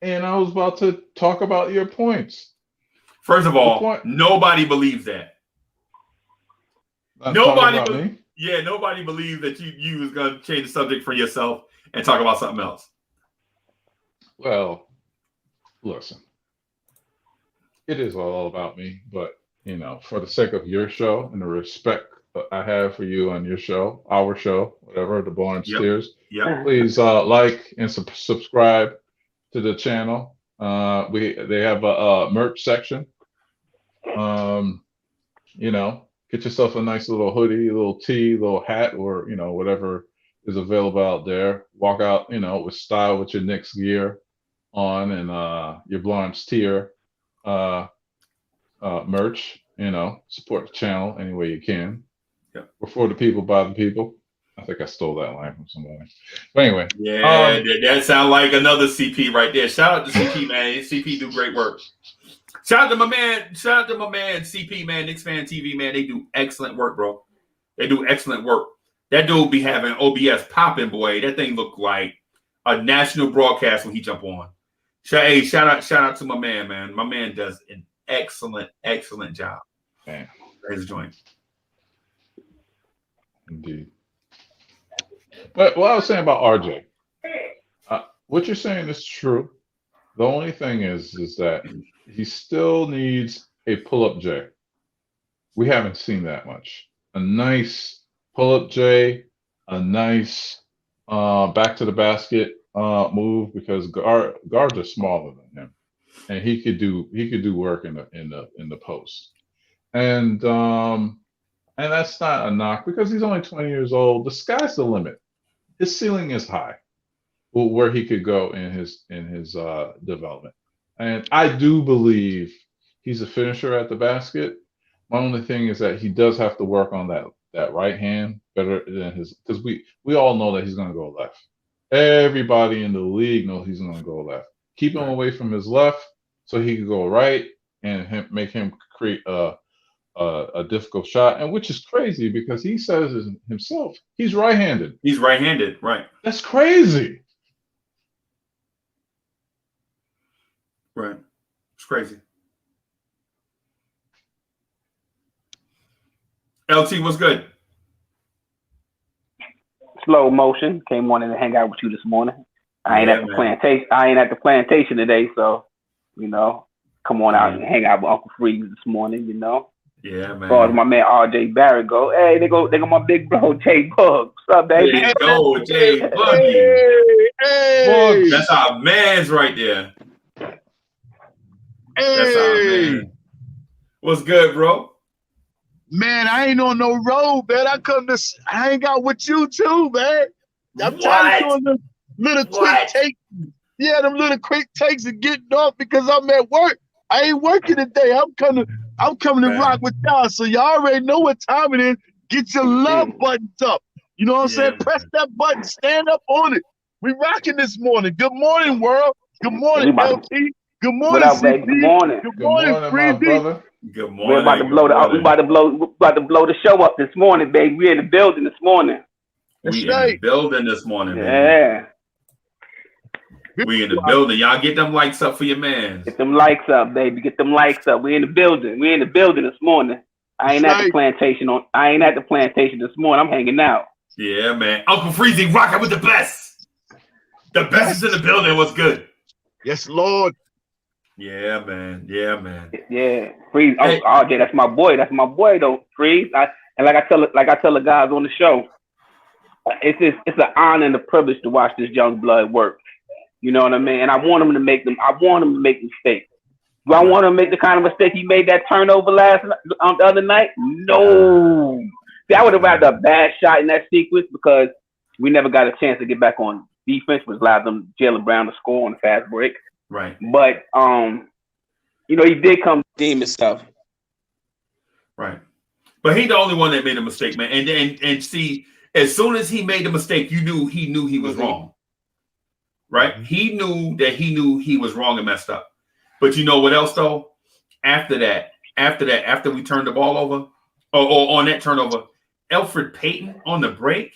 and I was about to talk about your points. First of all, nobody believes that. Nobody believes that you was gonna change the subject for yourself and talk about something else. Well, listen, it is all about me, but for the sake of your show and the respect I have for you on your show, our show, whatever, the Blorange Tears. Yep. Please like and subscribe to the channel. They have a merch section. Get yourself a nice little hoodie, a little tee, a little hat, or whatever is available out there. Walk out, with style with your Knicks gear on and your Blorange Tier merch. Support the channel any way you can. Yep. We're for the people, by the people. I think I stole that line from somebody. But anyway. Yeah, that sounds like another CP right there. Shout out to CP, man. CP do great work. Shout out to my man CP, man, Knicks Fan TV, man. They do excellent work, bro. They do excellent work. That dude be having OBS popping, boy. That thing look like a national broadcast when he jump on. Shout out to my man. My man does an excellent job. Man. His joint. Indeed. But what I was saying about RJ, what you're saying is true. The only thing is that he still needs a pull-up J. We haven't seen that much. A nice pull-up J, a nice back to the basket move, because guards are smaller than him, and he could do work in the post. And that's not a knock, because he's only 20 years old. The sky's the limit. His ceiling is high, where he could go in his development. And I do believe he's a finisher at the basket. My only thing is that he does have to work on that right hand better than because we all know that he's going to go left. Everybody in the league knows he's going to go left. Keep him away from his left so he can go right and make him create a difficult shot, and which is crazy because he says himself he's right-handed. He's right-handed, right? That's crazy. Right, it's crazy. LT, what's good? Slow motion. Came on in to hang out with you this morning. I ain't at the plantation. I ain't at the plantation today, so come on out and hang out with Uncle Freeze this morning. Yeah, man. As far as my man RJ Barrett go, hey, they go my big bro J Bug. What's up, baby? There you go, J Buggy. Hey. That's our man's right there. Hey. That's our man. What's good, bro? Man, I ain't on no road, man. I hang out with you too, man. I'm trying to do a little quick take. Yeah, them little quick takes and getting off because I'm at work. I ain't working today. I'm coming to rock with y'all. So y'all already know what time it is. Get your love buttons up. You know what I'm saying? Press that button. Stand up on it. We rocking this morning. Good morning, world. Good morning, LT. Good morning, what up, CP. baby? Good morning. Good morning, my brother. Good morning. We're about to blow the show up this morning, baby. We in the building this morning. We in the building this morning, man. Yeah. We in the building. Y'all get them likes up for your man. Get them likes up, baby. Get them likes up. We in the building. We in the building this morning. I ain't at the plantation this morning. I'm hanging out. Yeah, man. Uncle Freezy rocking with the best. The best is in the building. What's good? Yes, Lord. Yeah, man. Yeah, man. Yeah. Freeze. Hey. Oh, RJ, that's my boy. That's my boy though. Freeze. And like I tell the guys on the show, it's an honor and a privilege to watch this young blood work. You know what I mean? And I want him to make mistakes. Do I want him to make the kind of mistake he made that turnover the other night? No. See, I would have rather a bad shot in that sequence because we never got a chance to get back on defense, which allowed them Jaylen Brown to score on the fast break. Right. But he did come to redeem himself. Right. But he the only one that made a mistake, man. And see, as soon as he made the mistake, he knew he was wrong. right? He knew he was wrong and messed up. But you know what else though? After we turned the ball over, or on that turnover, Elfrid Payton on the break,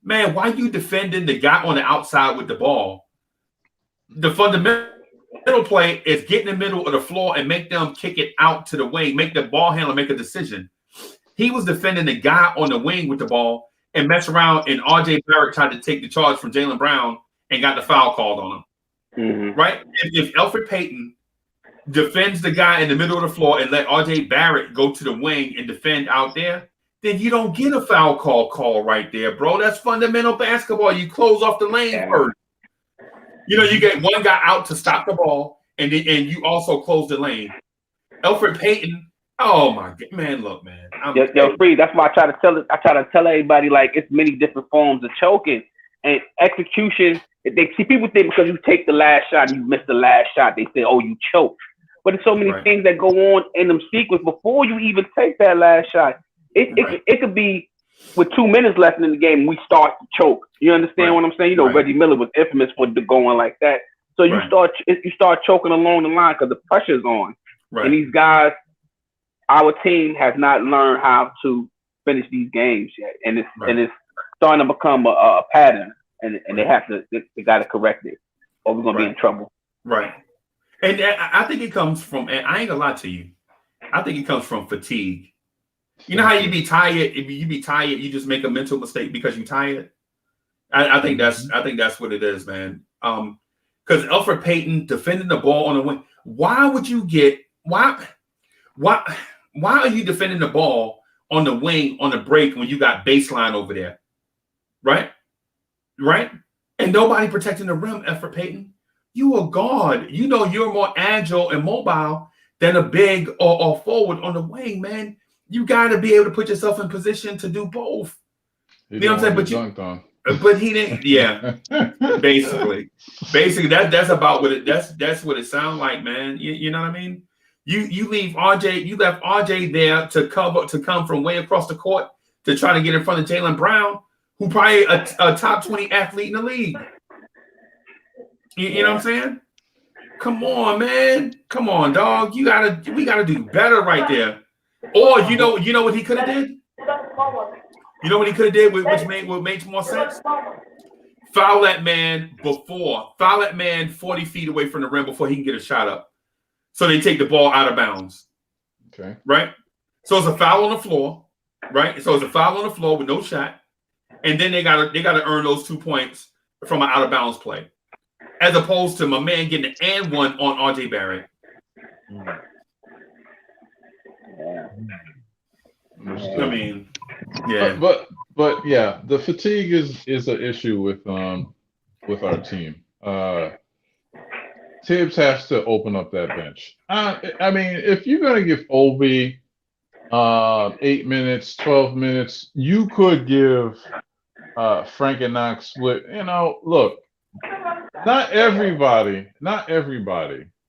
man, why you defending the guy on the outside with the ball? The fundamental play is get in the middle of the floor and make them kick it out to the wing, make the ball handler make a decision. He was defending the guy on the wing with the ball and mess around, and RJ Barrett tried to take the charge from Jaylen Brown and got the foul called on him. Mm-hmm. Right? If Elfrid Payton defends the guy in the middle of the floor and let RJ Barrett go to the wing and defend out there, then you don't get a foul call right there, bro. That's fundamental basketball. You close off the lane first. You know, you get one guy out to stop the ball, and you also close the lane. Elfrid Payton, oh my god, man! Look, man, yo, Free. That's why I try to tell everybody, like, it's many different forms of choking and execution. They see people think because you take the last shot, you miss the last shot, they say, oh, you choked. But there's so many things that go on in them sequence before you even take that last shot. It could be with 2 minutes left in the game, we start to choke. You understand what I'm saying? You know, Reggie Miller was infamous for going like that. So you start choking along the line because the pressure's on. Right. And these guys, our team has not learned how to finish these games yet, and it's starting to become a pattern. And they got to correct it, or we're gonna be in trouble. Right. And I think it comes from, and I ain't gonna lie to you, I think it comes from fatigue. You know how you be tired? If you be tired, you just make a mental mistake because you're tired. I think that's what it is, man. Because Elfrid Payton defending the ball on the wing. Why are you defending the ball on the wing on the break when you got baseline over there? Right? And nobody protecting the rim, Elfrid Payton. You a guard. You know you're more agile and mobile than a big or forward on the wing, man. You got to be able to put yourself in position to do both. You know what I'm saying? But he didn't. Yeah, basically, that's about what it. That's what it sounds like, man. You know what I mean? You leave RJ. You left RJ there to come from way across the court to try to get in front of Jaylen Brown, who probably a top 20 athlete in the league. You know what I'm saying? Come on, man. Come on, dog. We gotta do better right there. Or you know what he could have did? You know what he could have did, which made more sense? Foul that man 40 feet away from the rim before he can get a shot up. So they take the ball out of bounds. Okay. Right? So it's a foul on the floor, right? So it's a foul on the floor with no shot. And then they gotta earn those 2 points from an out of bounds play. As opposed to my man getting an and one on RJ Barrett. I mean, yeah. But yeah, the fatigue is an issue with our team. Tibbs has to open up that bench. I mean, if you're gonna give Obi 8 minutes, 12 minutes, you could give Frank and Knox with, look, not everybody,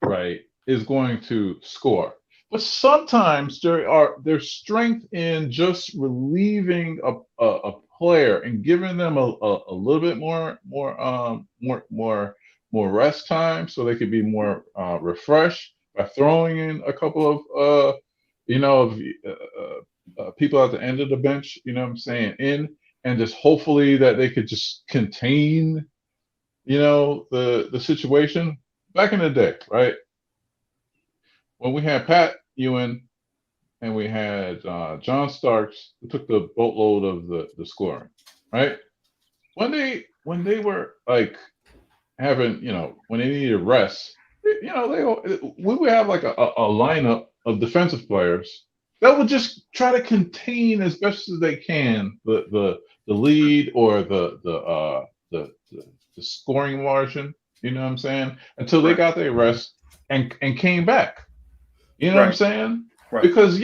right, is going to score. But sometimes there's strength in just relieving a player and giving them a little bit more rest time so they could be more refreshed by throwing in a couple of people at the end of the bench, you know what I'm saying, and just hopefully that they could just contain, the situation. Back in the day, right? When we had Pat Ewing and we had John Starks, who took the boatload of the scoring, right? When they were like having, when they needed rest, we would have like a lineup of defensive players that would just try to contain as best as they can the lead or the scoring margin, you know what I'm saying, until they got their rest and came back. You know what I'm saying? Right. Because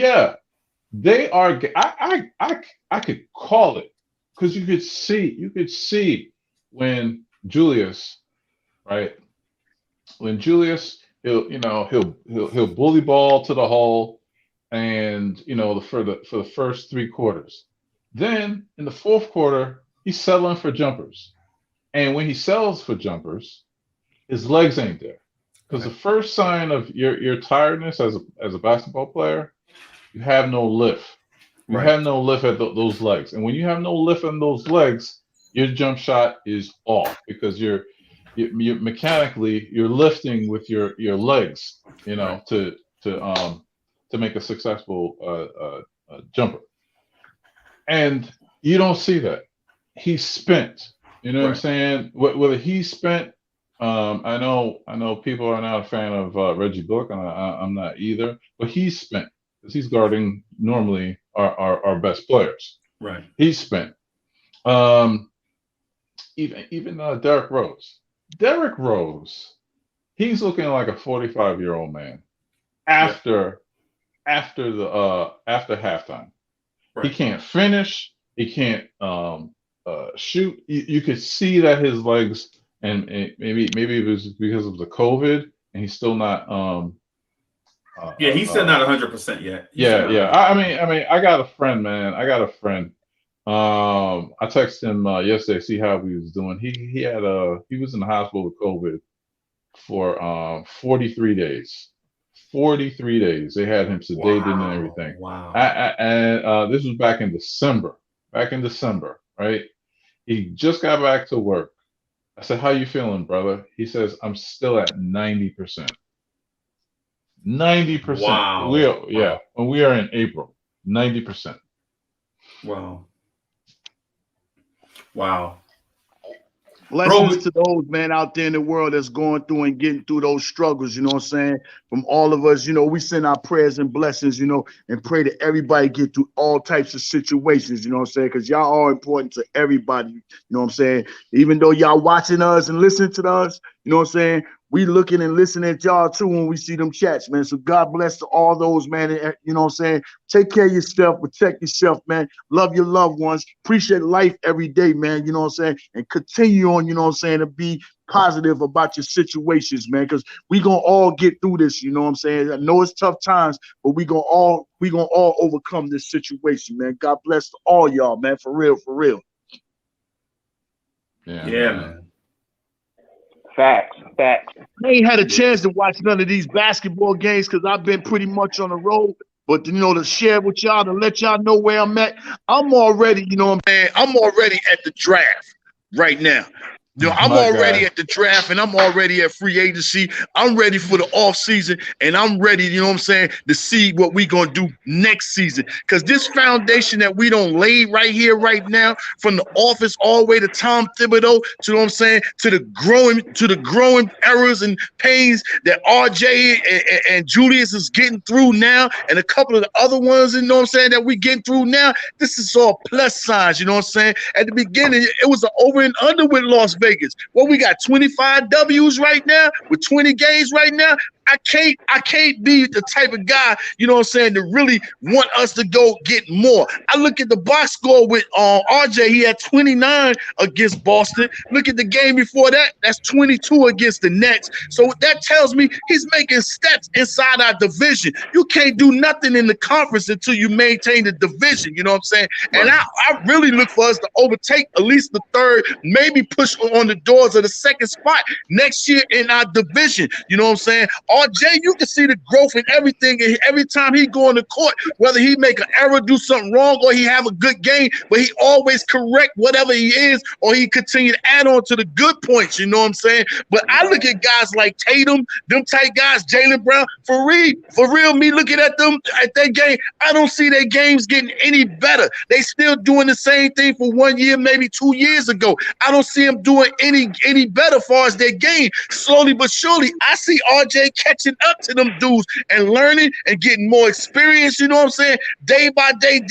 they are. I could call it because you could see when Julius, right? When Julius, he'll bully ball to the hole, and for the first 3 quarters. Then in the fourth quarter, he's settling for jumpers. And when he sells for jumpers, his legs ain't there. Because the first sign of your tiredness as a basketball player, you have no lift. You have no lift at those legs. And when you have no lift on those legs, your jump shot is off because you're mechanically you're lifting with your legs, you know, to make a successful jumper. And you don't see that. He's spent. You know what I'm saying? Whether he's spent, I know people are not a fan of Reggie Bullock, and I'm not either. But he's spent because he's guarding normally our best players. Right. He's spent. Even Derrick Rose. Derrick Rose, he's looking like a 45-year-old man after halftime. Right. He can't finish. He can't shoot. You could see that his legs, and maybe it was because of the COVID, and he's still not. He's still not 100% yet. I mean, I got a friend, man. I texted him yesterday, see how he was doing. He was in the hospital with COVID for 43 days. 43 days. They had him sedated and everything. Wow. And this was back in December. Right? He just got back to work. I said, "How you feeling, brother?" He says, "I'm still at 90%." 90%. Wow. When we are in April, 90%. Wow. Blessings to those, man, out there in the world that's going through and getting through those struggles, you know what I'm saying? From all of us, you know, we send our prayers and blessings, you know, and pray that everybody get through all types of situations, you know what I'm saying? Because y'all are important to everybody, you know what I'm saying? Even though y'all watching us and listening to us, you know what I'm saying? We looking and listening at y'all too when we see them chats, man. So God bless to all those, man. You know what I'm saying? Take care of yourself, protect yourself, man. Love your loved ones. Appreciate life every day, man. You know what I'm saying? And continue on, you know what I'm saying, to be positive about your situations, man. Because we gonna all get through this, you know what I'm saying? I know it's tough times, but we gonna all overcome this situation, man. God bless to all y'all, man. For real, for real. Yeah, man. Facts. I ain't had a chance to watch none of these basketball games because I've been pretty much on the road. But, you know, to share with y'all, to let y'all know where I'm at, I'm already, you know what I'm saying? I'm already at the draft right now. You know, I'm already at the draft and I'm already at free agency. I'm ready for the off season and I'm ready, you know what I'm saying, to see what we gonna do next season. Because this foundation that we don't lay right here, right now, from the office all the way to Tom Thibodeau, to, you know what I'm saying, to the growing errors and pains that RJ and Julius is getting through now, and a couple of the other ones, you know what I'm saying, that we getting through now. This is all plus signs, you know what I'm saying? At the beginning, it was an over and under with Las Vegas. Well, we got 25 W's right now with 20 games right now. I can't be the type of guy, you know what I'm saying, to really want us to go get more. I look at the box score with RJ. He had 29 against Boston. Look at the game before that. That's 22 against the Nets. So that tells me he's making steps inside our division. You can't do nothing in the conference until you maintain the division, you know what I'm saying? And I really look for us to overtake at least the third, maybe push on the doors of the second spot next year in our division, you know what I'm saying? RJ, you can see the growth in everything. And every time he go on the court, whether he make an error, do something wrong, or he have a good game, but he always correct whatever he is, or he continue to add on to the good points, you know what I'm saying? But I look at guys like Tatum, them type guys, Jaylen Brown, for real, me looking at them at that game, I don't see their games getting any better. They still doing the same thing for 1 year, maybe 2 years ago. I don't see them doing any better as far as their game. Slowly but surely, I see RJ catching up to them dudes and learning and getting more experience, you know what I'm saying, day by day.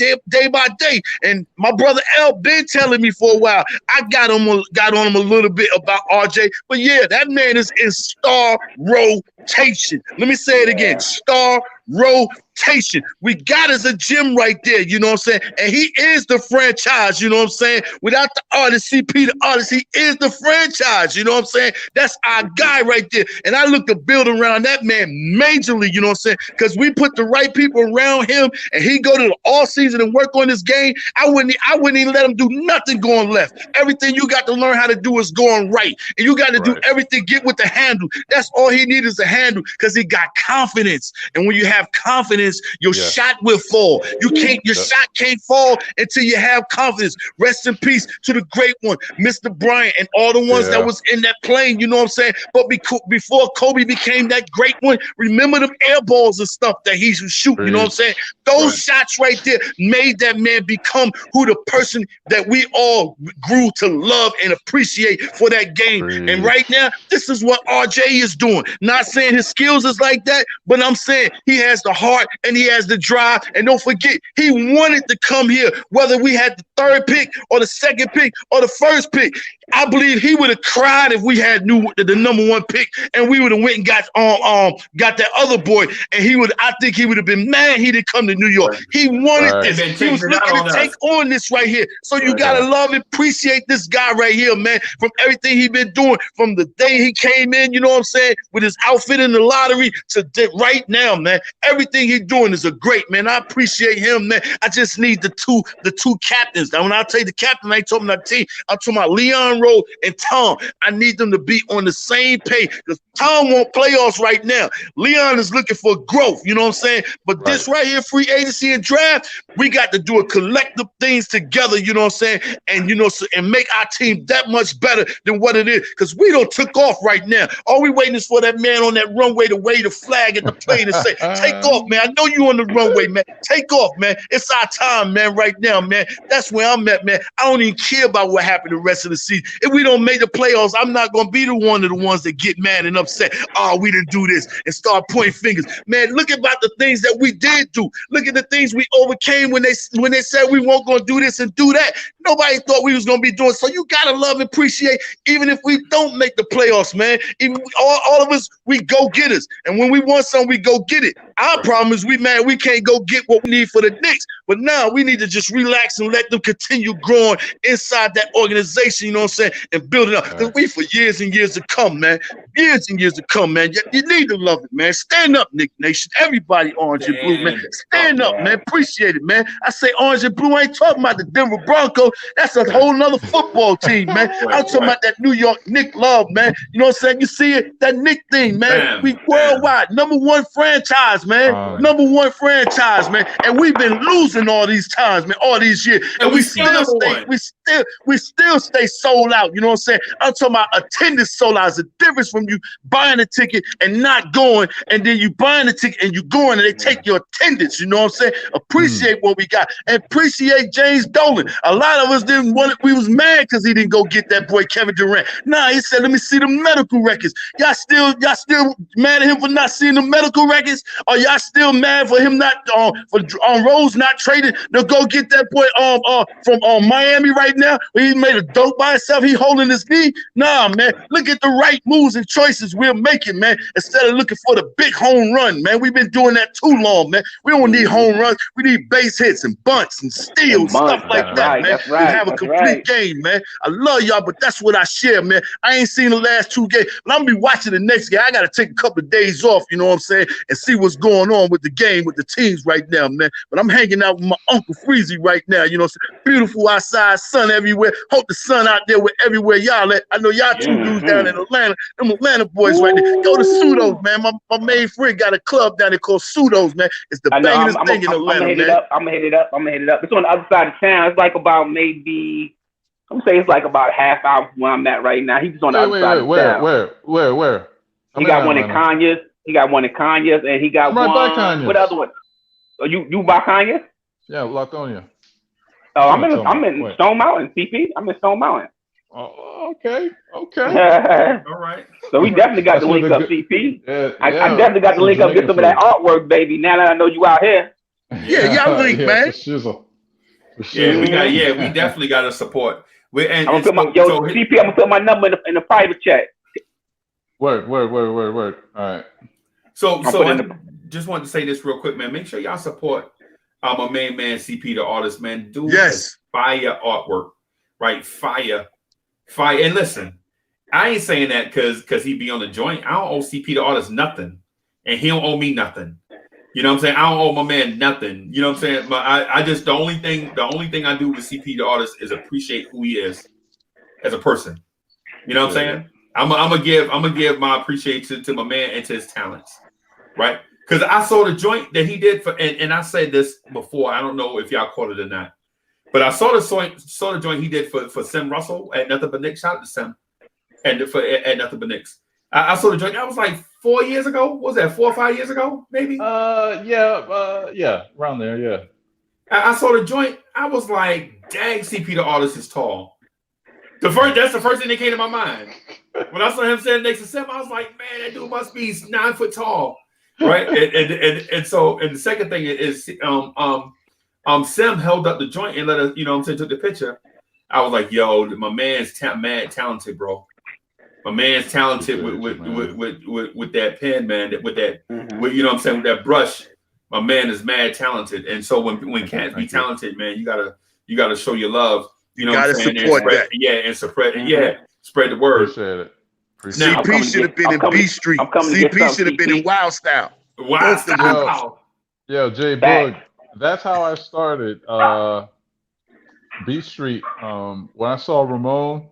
And my brother L been telling me for a while. I got on him a little bit about RJ, but yeah, that man is in star rotation. Let me say it again, star rotation. We got us a gym right there, you know what I'm saying? And he is the franchise, you know what I'm saying? Without the artist, CP, the artist, he is the franchise, you know what I'm saying? That's our guy right there. And I look to build around that man majorly, you know what I'm saying? Because we put the right people around him and he go to the all season and work on this game. I wouldn't even let him do nothing going left. Everything you got to learn how to do is going right. And you got to do everything, get with the handle. That's all he needs is a handle because he got confidence. And when you have confidence, your shot will fall. Your shot can't fall until you have confidence. Rest in peace to the great one, Mr. Bryant, and all the ones that was in that plane, you know what I'm saying? But before Kobe became that great one, remember them air balls and stuff that he was shooting, you know what I'm saying? Those shots right there made that man become who the person that we all grew to love and appreciate for that game. And right now, this is what RJ is doing. Not saying his skills is like that, but I'm saying he has the heart and he has the drive. And don't forget, he wanted to come here, whether we had the third pick or the second pick or the first pick. I believe he would have cried if we had the number one pick and we would have went and got that other boy. And I think he would have been mad he didn't come to New York. He wanted this. He was looking to take on this right here. So you gotta love and appreciate this guy right here, man. From everything he been doing, from the day he came in, you know what I'm saying, with his outfit in the lottery to right now, man. Everything he's doing is a great, man. I appreciate him, man. I just need the two captains. Now, when I tell you the captain, I ain't talking about the team. I'm talking about Leon Rose and Tom. I need them to be on the same page because Tom won't playoffs right now. Leon is looking for growth, you know what I'm saying? But this right here, free agency and draft, we got to do a collective things together, you know what I'm saying? And, and make our team that much better than what it is because we don't took off right now. All we waiting is for that man on that runway to wave the flag at the plane and say, take off, man. I know you on the runway, man. Take off, man. It's our time, man, right now, man. That's where I'm at, man. I don't even care about what happened the rest of the season. If we don't make the playoffs, I'm not going to be one of the ones that get mad and upset. Oh, we didn't do this and start pointing fingers. Man, look about the things that we did do. Look at the things we overcame when they said we weren't going to do this and do that. Nobody thought we was going to be doing. So you got to love and appreciate, even if we don't make the playoffs, man. Even all of us, we go getters. And when we want something, we go get it. Our problem is we can't go get what we need for the Knicks. But now we need to just relax and let them continue growing inside that organization, you know what I'm saying, and build it up. Because we for years and years to come, man. Years and years to come, man. You need to love it, man. Stand up, Knick Nation. Everybody orange and blue, man. Stand up, man. Appreciate it, man. I say orange and blue. I ain't talking about the Denver Broncos. That's a whole nother football team, man. I'm talking about that New York Knick love, man. You know what I'm saying? You see it? That Knick thing, man. We worldwide. Number one franchise, man. Number one franchise, man. And we've been losing all these times, man, all these years. And we still stay sold out. You know what I'm saying? I'm talking about attendance sold out. It's a difference from you buying a ticket and not going, and then you buying a ticket and you going and they take your attendance. You know what I'm saying? Appreciate what we got. And appreciate James Dolan. A lot of us didn't want it. We was mad because he didn't go get that boy Kevin Durant. Nah, he said, let me see the medical records. Y'all still mad at him for not seeing the medical records? Or y'all still mad for him not for Rose not traded to go get that boy from Miami right now? He made a dope by himself. He holding his knee. Nah, man. Look at the right moves and choices we're making, man. Instead of looking for the big home run, man. We've been doing that too long, man. We don't need home runs. We need base hits and bunts and steals, stuff like that, man. We have a complete game, man. I love y'all, but that's what I share, man. I ain't seen the last two games, but I'm gonna be watching the next game. I gotta take a couple of days off, you know what I'm saying, and see what's going on with the game, with the teams right now, man. But I'm hanging out with my Uncle Freezy right now, you know what I'm saying? Beautiful outside, sun everywhere. Hope the sun out there with everywhere y'all at. I know y'all two dudes down in Atlanta. Them Atlanta boys right there. Go to Pseudos, man. My main friend got a club down there called Pseudos, man. It's the bangest thing in Atlanta, man. I'm gonna hit it up. It's on the other side of town. It's like about maybe, I'm gonna say it's like about half hour from where I'm at right now. He's on the other side of town. Where? He got one in Kanye's. He got one in Kanye's, and he got one. What other one? Oh, you by Kanye's? Yeah, Latonia. Oh, I'm in Stone Mountain, CP. I'm in Stone Mountain. Oh, okay. All right. So we definitely got the link up, CP. I definitely got the link up. Get some of that artwork, baby. Now that I know you out here. Yeah, y'all link, man. For sure. Yeah, we definitely got to support. I'm gonna put CP. I'm gonna put my number in the private chat. Word. All right. So just wanted to say this real quick, man. Make sure y'all support my main man CP the artist, man. Dude, Yes. fire artwork, right? Fire. And listen, I ain't saying that because he be on the joint. I don't owe CP the artist nothing, and he don't owe me nothing. You know what I'm saying? I don't owe my man nothing. You know what I'm saying? But I just the only thing I do with CP the artist is appreciate who he is as a person. You know what I'm saying? I'm gonna give my appreciation to my man and to his talents, right? Because I saw the joint that he did for, and I said this before. I don't know if y'all caught it or not, but I saw the joint he did for Sim Russell at Nothing But Knicks. Shout out to Sim and at Nothing But Knicks. I saw the joint. That was like 4 years ago. What was that 4 or 5 years ago? Maybe. Yeah, around there. Yeah. I saw the joint. I was like, dang, CP the artist is tall. That's the first thing that came to my mind. When I saw him standing next to Sim, I was like, man, that dude must be 9 foot tall. Right. and the second thing is Sim held up the joint and let us, you know what I'm saying, took the picture. I was like, yo, my man's mad talented, bro. My man's talented with that pen, man. With that, with, you know what I'm saying, with that brush. My man is mad talented. And so when cats be talented, man, you gotta show your love. You know what I'm saying? Support that. And spread the word. Appreciate it. CP should have been in B Street. CP should have been in Wild Style. Wild Style. Yo, Jay Boog, that's how I started B Street. When I saw Ramon,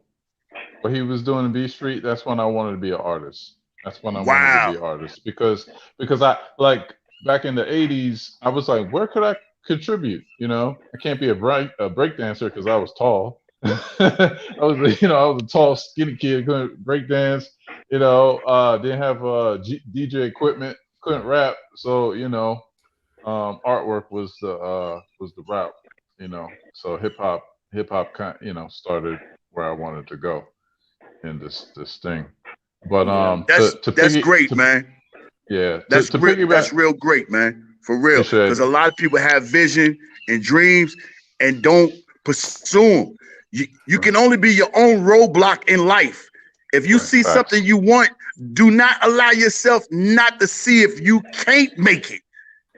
what he was doing in B Street, that's when I wanted to be an artist. That's when I wanted to be an artist because I like back in the 80s, I was like, where could I contribute? You know, I can't be a break dancer because I was tall. I was a tall, skinny kid, couldn't break dance. You know, didn't have DJ equipment, couldn't rap. So you know, artwork was the route. You know, so hip hop started where I wanted to go in this thing. But that's great, man. Yeah, that's real great, man. For real, because a lot of people have vision and dreams and don't pursue them. You can only be your own roadblock in life. If you see something you want, do not allow yourself not to see if you can't make it.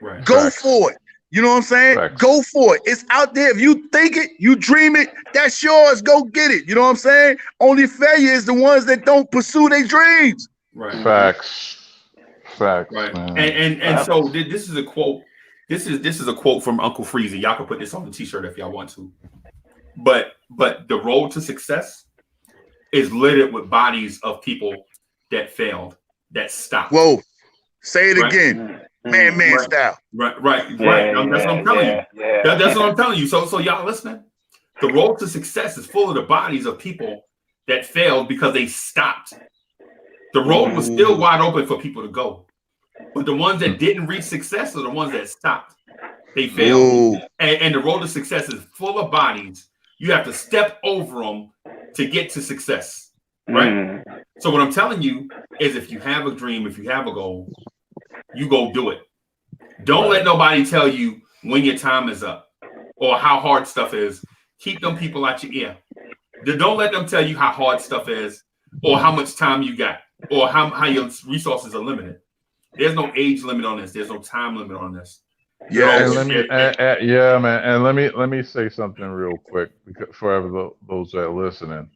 Right. Go for it. You know what I'm saying? Go for it. It's out there. If you think it, you dream it, that's yours. Go get it. You know what I'm saying? Only failure is the ones that don't pursue their dreams. Right. Facts. Right. Man. And so this is a quote. This is a quote from Uncle Freezy. Y'all can put this on the t-shirt if y'all want to. But the road to success is littered with bodies of people that failed, that stopped. Whoa. Say it again. Man style. Right. That's what I'm telling you. That's what I'm telling you. So y'all listening? The road to success is full of the bodies of people that failed because they stopped. The road was still wide open for people to go. But the ones that didn't reach success are the ones that stopped. They failed. And the road to success is full of bodies. You have to step over them to get to success. Right? So what I'm telling you is if you have a dream, if you have a goal, you go do it. Don't let nobody tell you when your time is up or how hard stuff is. Keep them people out your ear. Don't let them tell you how hard stuff is or how much time you got or how your resources are limited. There's no age limit on this. There's no time limit on this. Man. And let me say something real quick for those that are listening.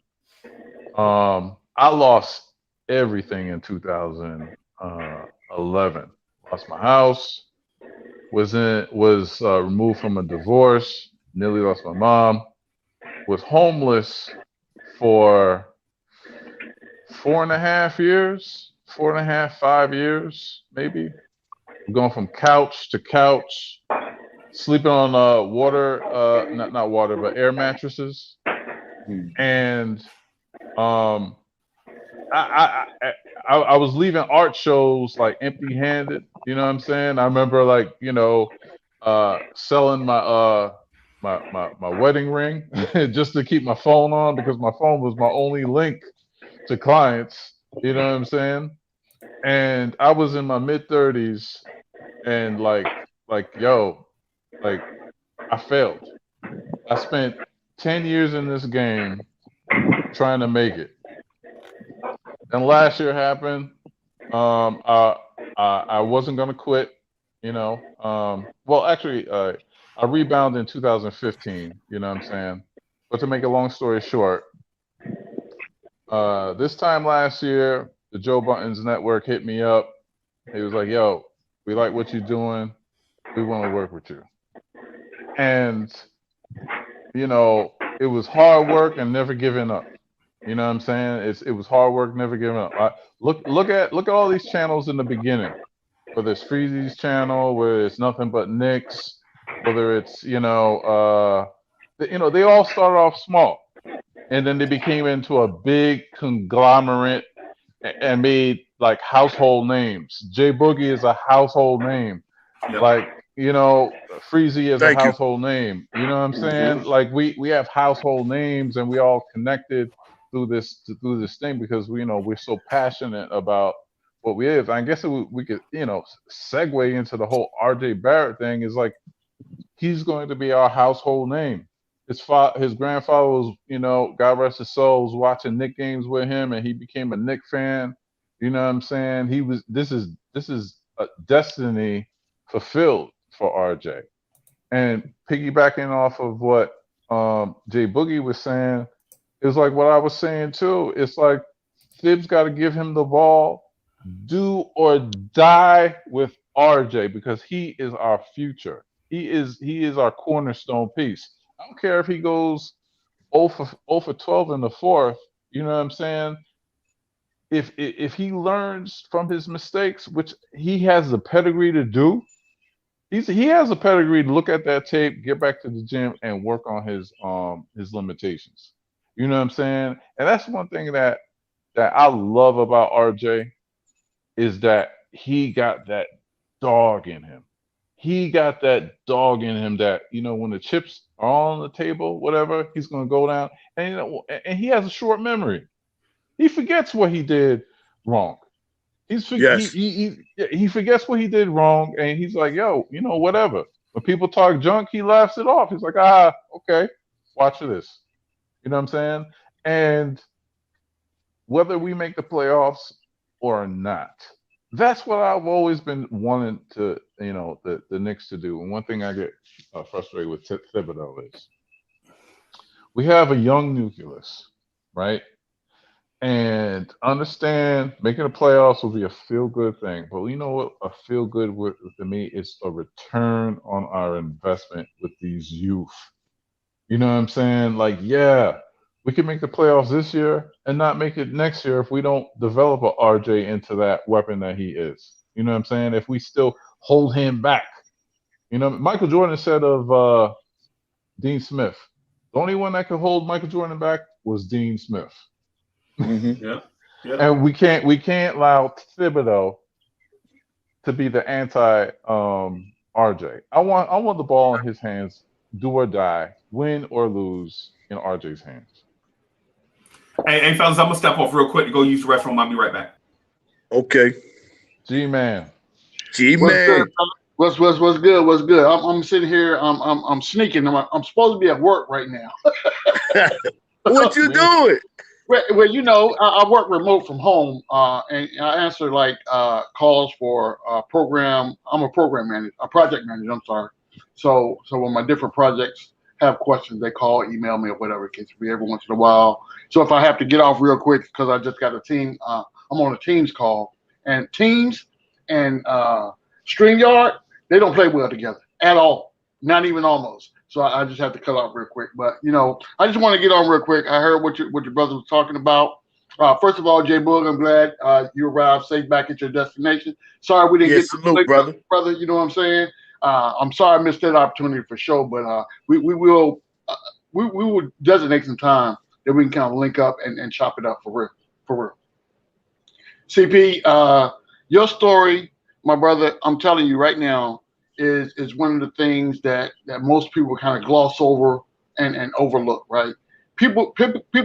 I lost everything in 2011. Lost my house. Was removed from a divorce. Nearly lost my mom. Was homeless for 4.5 years. 5 years, maybe. Going from couch to couch, sleeping on not water, but air mattresses. And I was leaving art shows like empty-handed. You know what I'm saying? I remember selling my wedding ring just to keep my phone on because my phone was my only link to clients. You know what I'm saying? And I was in my mid-30s and I failed. I spent 10 years in this game trying to make it. And last year happened. I wasn't gonna quit. You know, well, actually, I rebounded in 2015. You know what I'm saying? But to make a long story short, this time last year, the Joe Buttons Network hit me up. He was like, "Yo, we like what you're doing. We want to work with you." And you know, it was hard work and never giving up. You know what I'm saying? It was hard work, never giving up. Look at all these channels in the beginning. Whether it's Freezy's channel, whether it's nothing but Knicks, whether it's they all started off small, and then they became into a big conglomerate and made like household names. J Boogie is a household name. Yep. Like, Freezy is a Thank you. household name. You know what I'm saying? Like we have household names and we all connected through this thing because we're so passionate about what we is. I guess we could segue into the whole RJ Barrett thing. Is like he's going to be our household name. His grandfather was, God rest his soul, was watching Knicks games with him, and he became a Knicks fan. You know what I'm saying? This is a destiny fulfilled for RJ. And piggybacking off of what Jay Boogie was saying, is like what I was saying too. It's like Thibs got to give him the ball, do or die with RJ because he is our future. He is our cornerstone piece. I don't care if he goes 0 for 12 in the fourth. You know what I'm saying? If he learns from his mistakes, which he has the pedigree to do, he has a pedigree to look at that tape, get back to the gym, and work on his limitations. You know what I'm saying? And that's one thing that I love about RJ is that he got that dog in him. He got that dog in him that, when the chips are on the table, whatever, he's going to go down. And he has a short memory. He forgets what he did wrong. Yes. He forgets what he did wrong, and he's like, yo, whatever. When people talk junk, he laughs it off. He's like, okay, watch this. You know what I'm saying? And whether we make the playoffs or not, that's what I've always been wanting to, the Knicks to do. And one thing I get frustrated with Thibodeau is we have a young nucleus, right? And understand making the playoffs will be a feel-good thing. But you know what? A feel-good to me is a return on our investment with these youth. You know what I'm saying? Like, yeah, we can make the playoffs this year and not make it next year if we don't develop a RJ into that weapon that he is. You know what I'm saying? If we still hold him back. Michael Jordan said of Dean Smith, the only one that could hold Michael Jordan back was Dean Smith. Mm-hmm. Yeah. And we can't allow Thibodeau to be the anti RJ. I want the ball in his hands, do or die, win or lose, in RJ's hands. Hey, fellas, I'm gonna step off real quick to go use the restroom. I'll be right back. Okay. G-Man. G-Man. What's good? What's good? I'm sitting here. I'm sneaking. I'm supposed to be at work right now. What you doing? Well, I work remote from home, and I answer calls for program. I'm a program manager, a project manager. I'm sorry. So when my different projects have questions, they call, email me, or whatever it can be every once in a while. So if I have to get off real quick because I just got a team, I'm on a Teams call, and Teams and StreamYard, they don't play well together at all, not even almost. So I just have to cut off real quick. But, I just want to get on real quick. I heard what your brother was talking about. First of all, Jay Boog, I'm glad you arrived safe back at your destination. Sorry we didn't get to salute, brother. You know what I'm saying? I'm sorry I missed that opportunity for sure, but we will designate some time that we can kind of link up and chop it up for real. CP, your story, my brother, I'm telling you right now, is one of the things that most people kind of gloss over and overlook, right? People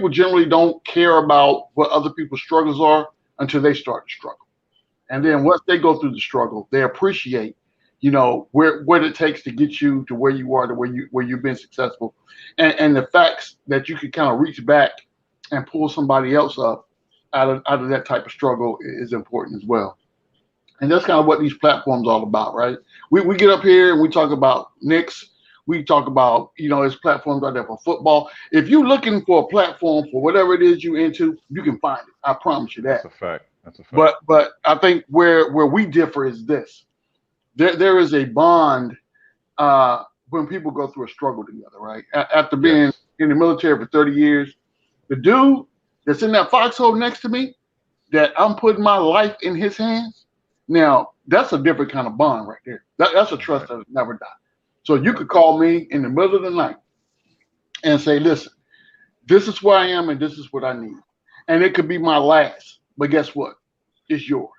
generally don't care about what other people's struggles are until they start to struggle. And then once they go through the struggle, they appreciate, what it takes to get you to where you are, to where you've been successful. And the facts that you can kind of reach back and pull somebody else up out of that type of struggle is important as well. And that's kind of what these platforms are all about, right? We get up here and we talk about Knicks. We talk about, there's platforms out there for football. If you're looking for a platform for whatever it is you're into, you can find it. I promise you that. That's a fact. That's a fact. But I think where we differ is this. There is a bond when people go through a struggle together, right? After being in the military for 30 years, the dude that's in that foxhole next to me, that I'm putting my life in his hands, now that's a different kind of bond right there. That's a trust that never dies. So you could call me in the middle of the night and say, listen, this is where I am and this is what I need. And it could be my last, but guess what? It's yours.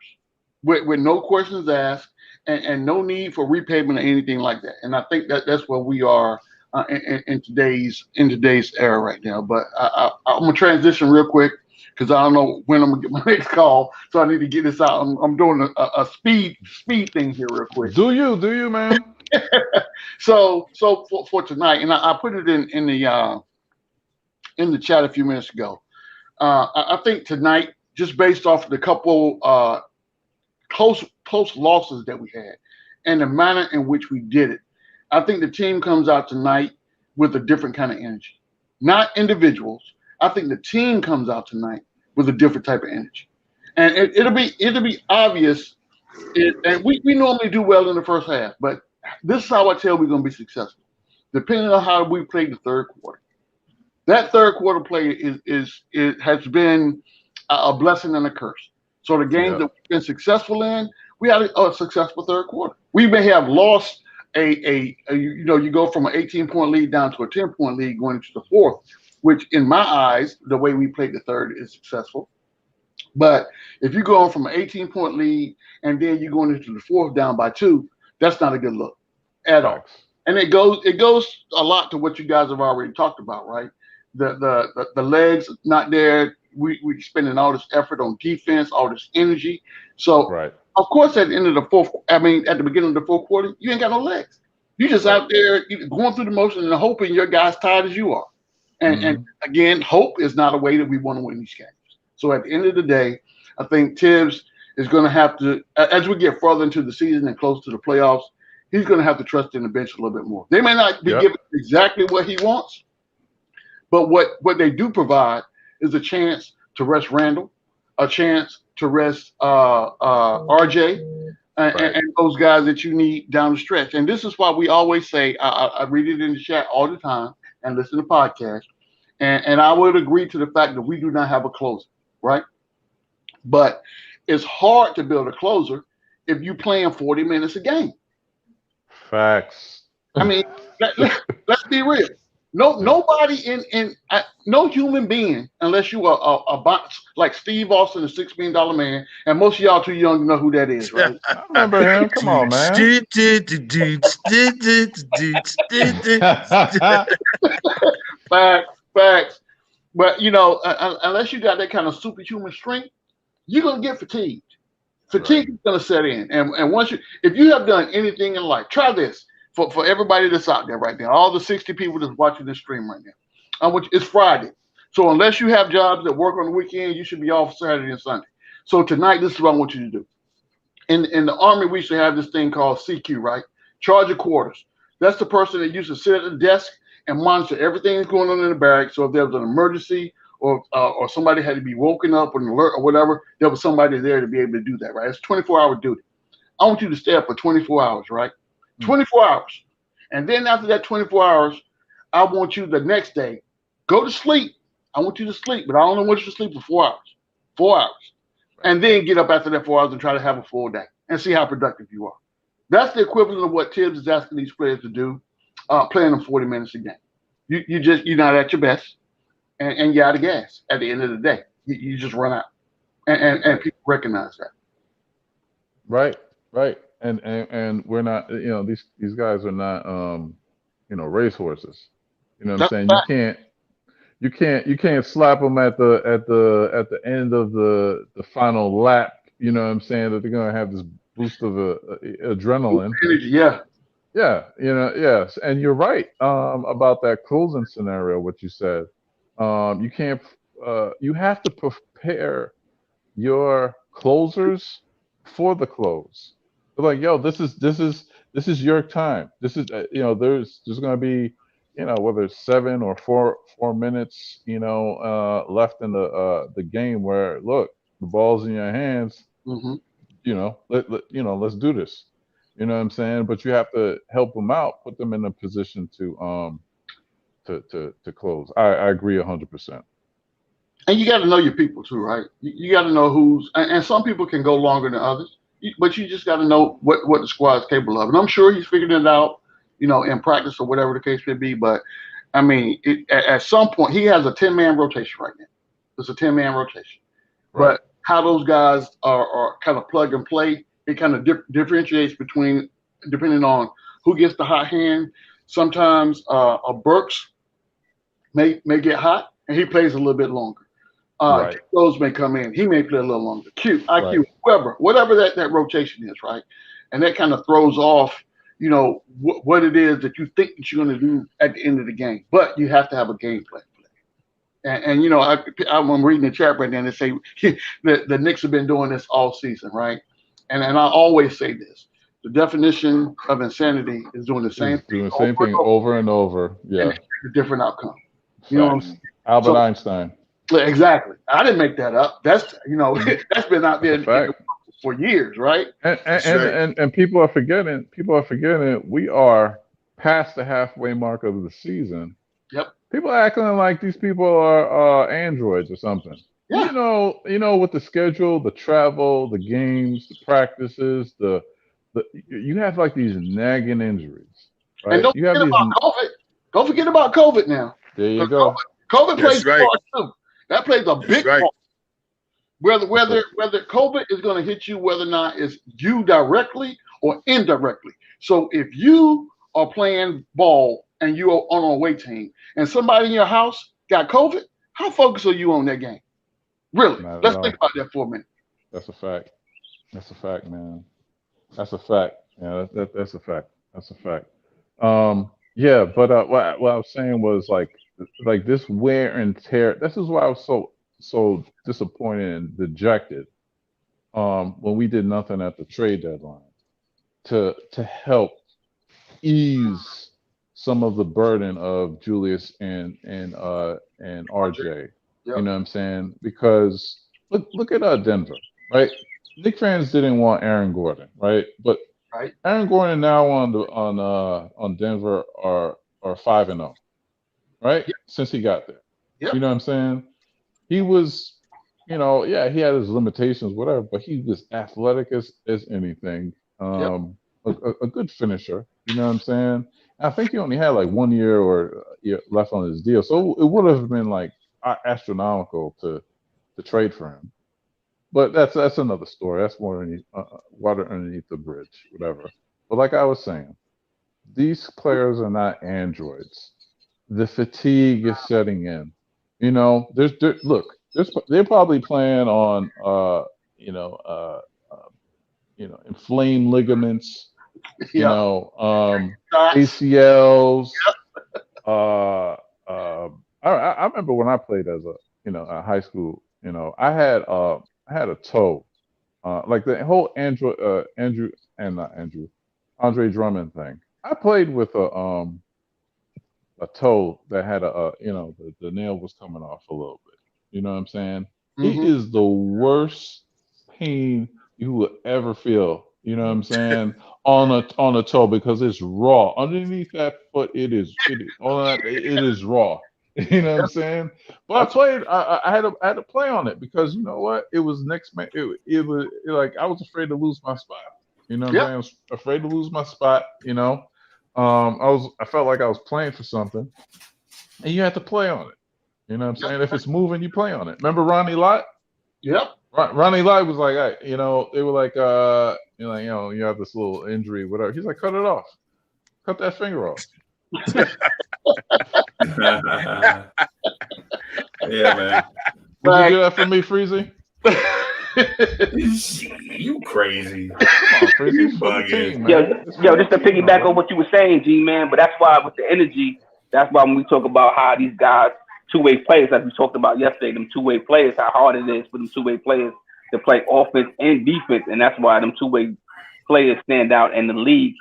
With no questions asked and no need for repayment or anything like that. And I think that's where we are in today's era right now. But I'm going to transition real quick because I don't know when I'm going to get my next call. So I need to get this out. I'm doing a speed thing here real quick. Do you, man? So for tonight, and I put it in the chat a few minutes ago. I think tonight, just based off of the couple close losses that we had and the manner in which we did it, I think the team comes out tonight with a different kind of energy. Not individuals. I think the team comes out tonight with a different type of energy, and it'll be obvious. And we normally do well in the first half, but this is how I tell we're going to be successful, depending on how we play the third quarter. That third quarter play has been a blessing and a curse. So the games that we've been successful in, we had a successful third quarter. We may have lost you go from an 18-point lead down to a 10-point lead going into the fourth, which in my eyes, the way we played the third is successful. But if you go on from an 18-point lead and then you're going into the fourth down by 2, that's not a good look at all. And it goes a lot to what you guys have already talked about, right? The legs not there. We spending all this effort on defense, all this energy. So of course at the end of the at the beginning of the fourth quarter, you ain't got no legs. You just out there going through the motion and hoping your guy's tired as you are. And again, hope is not a way that we want to win these games. So at the end of the day, I think Tibbs is going to have to, as we get further into the season and close to the playoffs, he's going to have to trust in the bench a little bit more. They may not be giving exactly what he wants, but what they do provide is a chance to rest Randall, a chance to rest RJ, and those guys that you need down the stretch. And this is why we always say, I read it in the chat all the time and listen to podcasts, and I would agree to the fact that we do not have a closer, right? But it's hard to build a closer if you're playing 40 minutes a game. Facts. I mean, let's be real. Nobody no human being, unless you are a box like Steve Austin, the $6 million man, and most of y'all too young to know who that is, right? I remember him. Come on, man. Facts. But unless you got that kind of superhuman strength, you're gonna get fatigued. Fatigue is gonna set in, and once if you have done anything in life, try this. For everybody that's out there right now, all the 60 people that's watching this stream right now, it's Friday. So unless you have jobs that work on the weekend, you should be off Saturday and Sunday. So tonight, this is what I want you to do. In the Army, we used to have this thing called CQ, right? Charge of quarters. That's the person that used to sit at the desk and monitor everything that's going on in the barracks. So if there was an emergency or somebody had to be woken up or an alert or whatever, there was somebody there to be able to do that, right? It's 24-hour duty. I want you to stay up for 24 hours, right? 24 hours. And then after that 24 hours, I want you the next day, go to sleep. I want you to sleep, but I only want you to sleep for 4 hours. 4 hours. And then get up after that 4 hours and try to have a full day and see how productive you are. That's the equivalent of what Tibbs is asking these players to do, playing them 40 minutes a game. You're not at your best, and you're out of gas at the end of the day. You just run out. And people recognize that. Right. And we're not, these guys are not, racehorses. You know what I'm saying? You can't slap them at the end of the final lap. You know what I'm saying? That they're gonna have this boost of adrenaline. Yeah. Yeah. Yes. And you're right about that closing scenario. What you said. You can't. You have to prepare your closers for the close. They're like, yo, this is your time. This is there's gonna be whether it's 7 or 4 minutes left in the game where look, the ball's in your hands. Mm-hmm. Let's do this. You know what I'm saying? But you have to help them out, put them in a position to close. I agree 100%. And you got to know your people too, right? You got to know and some people can go longer than others, but you just got to know what the squad is capable of. And I'm sure he's figured it out, in practice or whatever the case may be. But I mean, at some point, he has a 10-man rotation right now. It's a 10-man rotation. Right. But how those guys are kind of plug and play, it kind of differentiates depending on who gets the hot hand. Sometimes a Burks may get hot and he plays a little bit longer. Right. Those may come in. He may play a little longer. IQ, Right. whatever that rotation is, right? And that kind of throws off, what it is that you think that you're going to do at the end of the game. But you have to have a game plan. And I'm reading the chat right now and they say the Knicks have been doing this all season, right? And I always say this. The definition of insanity is doing the same thing over and over. Yeah. And a different outcome. You know what I'm saying? Albert Einstein. Exactly. I didn't make that up. That's that's been out there for years, right? And people are forgetting. We are past the halfway mark of the season. Yep. People are acting like these people are androids or something. Yeah. With the schedule, the travel, the games, the practices, you have like these nagging injuries, right? And don't forget about COVID. Don't forget about COVID now. There you go. COVID plays a part too. That plays a big part. Whether COVID is going to hit you, whether or not it's you directly or indirectly. So if you are playing ball and you are on a away team and somebody in your house got COVID, how focused are you on that game? Really? Let's think about that for a minute. That's a fact. That's a fact, man. That's a fact. Yeah, that's a fact. That's a fact. Yeah, but what I was saying was like this wear and tear. This is why I was so disappointed and dejected when we did nothing at the trade deadline to help ease some of the burden of Julius and RJ. Yep. You know what I'm saying? Because look at Denver, right? Knicks fans didn't want Aaron Gordon, right? But Aaron Gordon now on Denver are 5-0, right? Yep. Since he got there. Yep. You know what I'm saying? He was, he had his limitations, whatever, but he was athletic as anything. A good finisher, you know what I'm saying? I think he only had like 1 year left on his deal, so it would have been like astronomical to trade for him. But that's another story. That's water underneath the bridge, whatever. But like I was saying, these players are not androids. The fatigue is setting in. They're probably playing on inflamed ligaments, ACLs. I remember when I played as a high school, I had a toe, like the whole Andre Drummond thing. I played with a toe that had the nail was coming off a little bit. You know what I'm saying? Mm-hmm. It is the worst pain you will ever feel. You know what I'm saying? on a toe, because it's raw. Underneath that foot, it is raw. You know what I'm saying? But I played. I had to play on it because you know what? It was next man. It was like I was afraid to lose my spot. You know what I'm saying? I was afraid to lose my spot. I felt like I was playing for something, and you had to play on it. You know what I'm saying? If it's moving, you play on it. Remember Ronnie Lott? Yep. Ronnie Lott was like, hey, they were like, you have this little injury, whatever. He's like, cut it off. Cut that finger off. Yeah, man. Would you do that for me, Freezy? You crazy. Come on, Freezy. Yo, just to piggyback on what you were saying, G, man, but that's why with the energy, that's why when we talk about how these guys, two-way players, like we talked about yesterday, them two-way players, how hard it is for them two-way players to play offense and defense, and that's why them two-way players stand out in the league.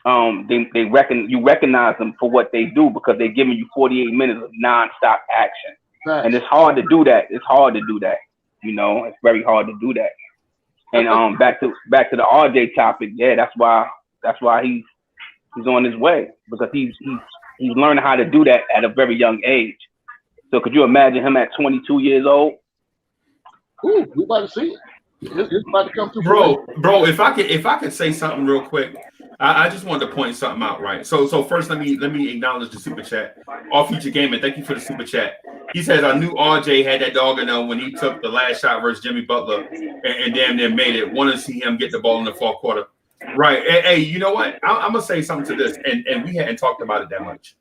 You recognize them for what they do because they're giving you 48 minutes of nonstop action, and it's hard to do that. It's hard to do that. You know, it's very hard to do that. And back to the RJ topic. Yeah, that's why he's on his way because he's learning how to do that at a very young age. So could you imagine him at 22 years old? Ooh, we about to see it. It's about to come through. Bro, if I could say something real quick, I just wanted to point something out, right? So first let me acknowledge the super chat. All Future Gaming, thank you for the super chat. He says I knew RJ had that dog in him when he took the last shot versus Jimmy Butler and damn near made it. Want to see him get the ball in the fourth quarter. Right. Hey, you know what? I'm gonna say something to this, and we hadn't talked about it that much.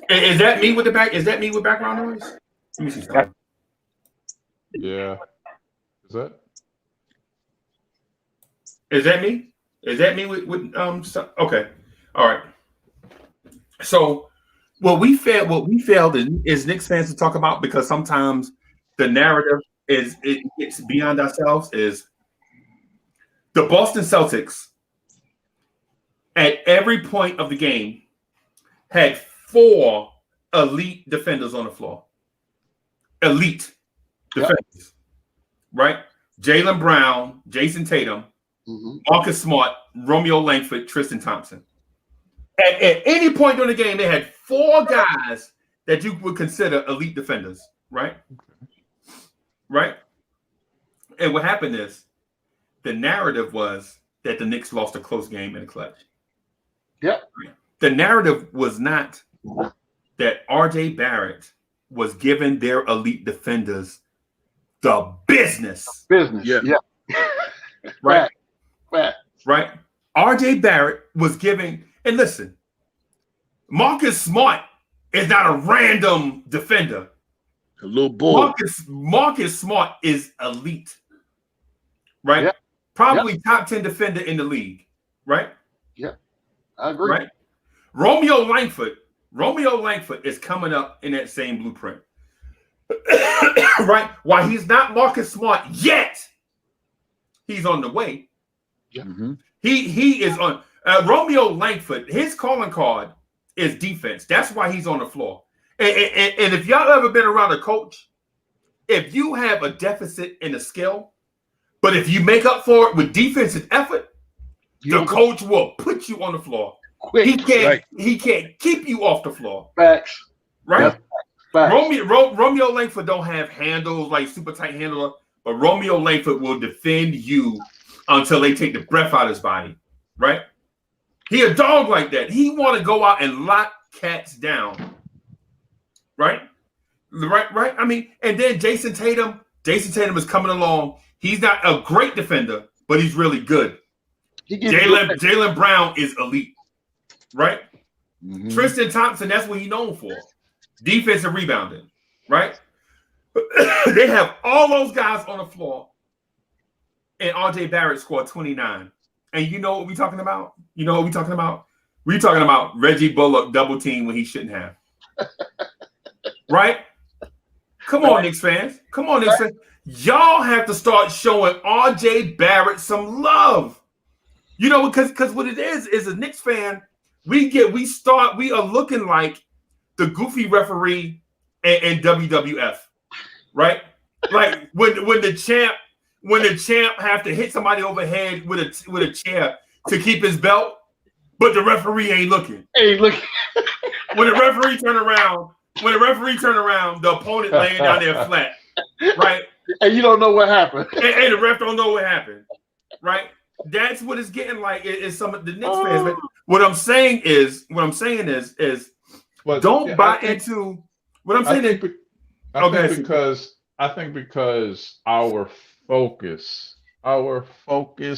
Is that me with background noise? Let me see something. Yeah. Is that me? Is that me with okay. All right. So what we failed is Knicks fans to talk about, because sometimes the narrative it's beyond ourselves, is the Boston Celtics at every point of the game had 4 elite defenders on the floor. Elite defenders. Right? Jaylen Brown, Jason Tatum, Marcus Smart, Romeo Langford, Tristan Thompson. At any point during the game, they had 4 guys that you would consider elite defenders, right? Right? And what happened is the narrative was that the Knicks lost a close game in the clutch. Yep. The narrative was not that RJ Barrett was giving their elite defenders the business. Yeah. Right? Right. RJ Barrett was giving, and listen, Marcus Smart is not a random defender. A little boy. Marcus Smart is elite. Right? Yep. Probably top 10 defender in the league. Right? Yeah. I agree. Right? Romeo Langford is coming up in that same blueprint. Right? While he's not Marcus Smart yet, he's on the way. Yeah. Mm-hmm. He is on Romeo Langford. His calling card is defense. That's why he's on the floor. And if y'all ever been around a coach, if you have a deficit in a skill, but if you make up for it with defensive effort, the coach will put you on the floor. Quick. He can't keep you off the floor. Facts. Right? Yep. Facts. Romeo Langford don't have handles, like super tight handler, but Romeo Langford will defend you until they take the breath out of his body. Right? He a dog like that. He want to go out and lock cats down. Right? Right? I mean, and then Jason Tatum is coming along. He's not a great defender, but he's really good. Jaylen Brown is elite. Right? Mm-hmm. Tristan Thompson, that's what he's known for. Defensive rebounding. Right? They have all those guys on the floor, and RJ Barrett scored 29. And you know what we're talking about? We're talking about Reggie Bullock double team when he shouldn't have. Right? Come on, Knicks fans. Y'all have to start showing RJ Barrett some love. You know, because what it is a Knicks fan, we are looking like the goofy referee in WWF, right? Like when the champ have to hit somebody overhead with a chair to keep his belt, but the referee ain't looking. When the referee turn around, the opponent laying down there flat, right? And you don't know what happened. And the ref don't know what happened, right? That's what it's getting like. Is some of the Knicks fans. But what I'm saying is, But, don't buy into what I'm saying. I think because our focus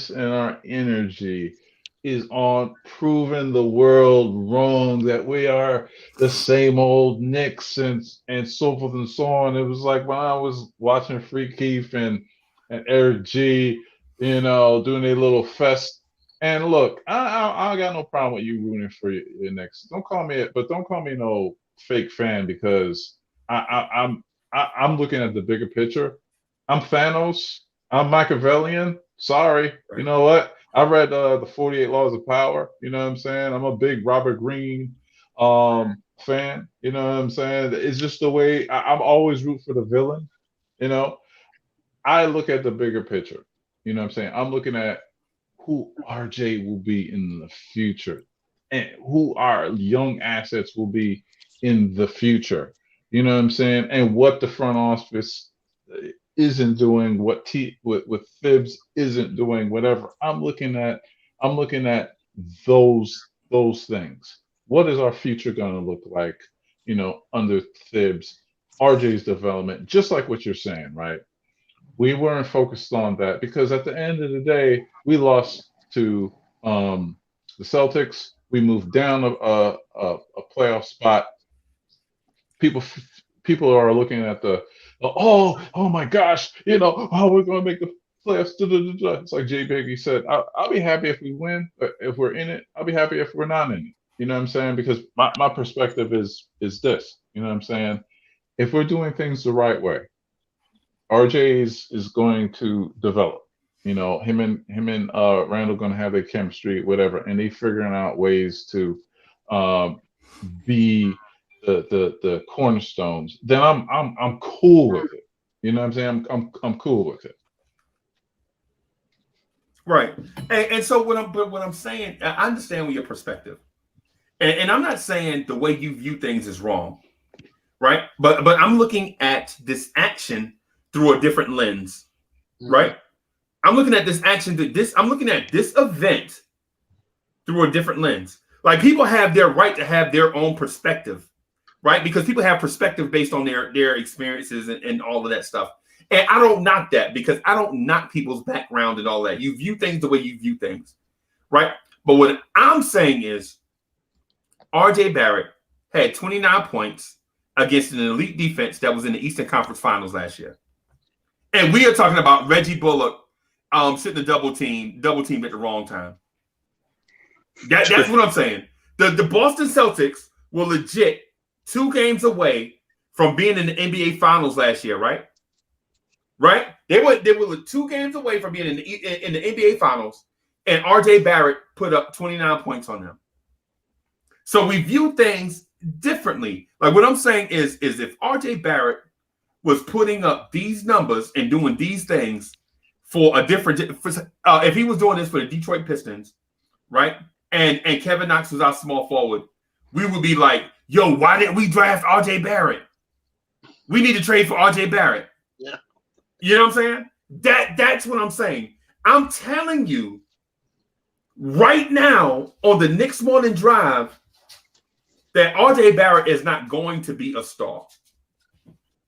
and our energy is on proving the world wrong, that we are the same old Knicks and so forth and so on. It was like when I was watching Free Keith and Eric G, doing their little fest. And look, I got no problem with you rooting for your Knicks. Don't call me no fake fan, because I'm looking at the bigger picture. I'm Thanos. I'm Machiavellian. Sorry. You know what? I read the 48 Laws of Power. You know what I'm saying? I'm a big Robert Greene fan. You know what I'm saying? It's just the way I'm always root for the villain. You know, I look at the bigger picture. You know what I'm saying? I'm looking at who RJ will be in the future and who our young assets will be in the future. You know what I'm saying? And what the front office isn't doing, what Thibs isn't doing, whatever. I'm looking at those things. What is our future going to look like, you know, under Thibs, RJ's development, just like what you're saying, right? We weren't focused on that because at the end of the day, we lost to the Celtics. We moved down a playoff spot. People are looking at oh my gosh, you know, we're going to make the playoffs. It's like Jay Biggie said, I'll be happy if we win, but if we're in it, I'll be happy if we're not in it. You know what I'm saying? Because my perspective is this. You know what I'm saying? If we're doing things the right way, RJ is going to develop. You know, him and Randall going to have their chemistry, whatever, and they figuring out ways to be the cornerstones. Then I'm cool with it. You know what I'm saying? I'm cool with it. Right. And so what I'm saying, I understand your perspective, and I'm not saying the way you view things is wrong, right? But I'm looking at this action through a different lens, right? I'm looking at this action I'm looking at this event through a different lens. Like, people have their right to have their own perspective, right? Because people have perspective based on their experiences and all of that stuff. And I don't knock that, because I don't knock people's background and all that. You view things the way you view things, right? But what I'm saying is RJ Barrett had 29 points against an elite defense that was in the Eastern Conference Finals last year. And we are talking about Reggie Bullock sitting a double team at the wrong time. That's what I'm saying. The Boston Celtics were legit 2 games away from being in the NBA Finals last year, right? Right? They were 2 games away from being in the NBA Finals, and RJ Barrett put up 29 points on them. So we view things differently. Like, what I'm saying is if RJ Barrett was putting up these numbers and doing these things for a different, if he was doing this for the Detroit Pistons, right? And Kevin Knox was our small forward, we would be like, yo, why didn't we draft RJ Barrett? We need to trade for RJ Barrett. Yeah. You know what I'm saying? That's what I'm saying. I'm telling you right now on the Knicks Morning Drive that RJ Barrett is not going to be a star.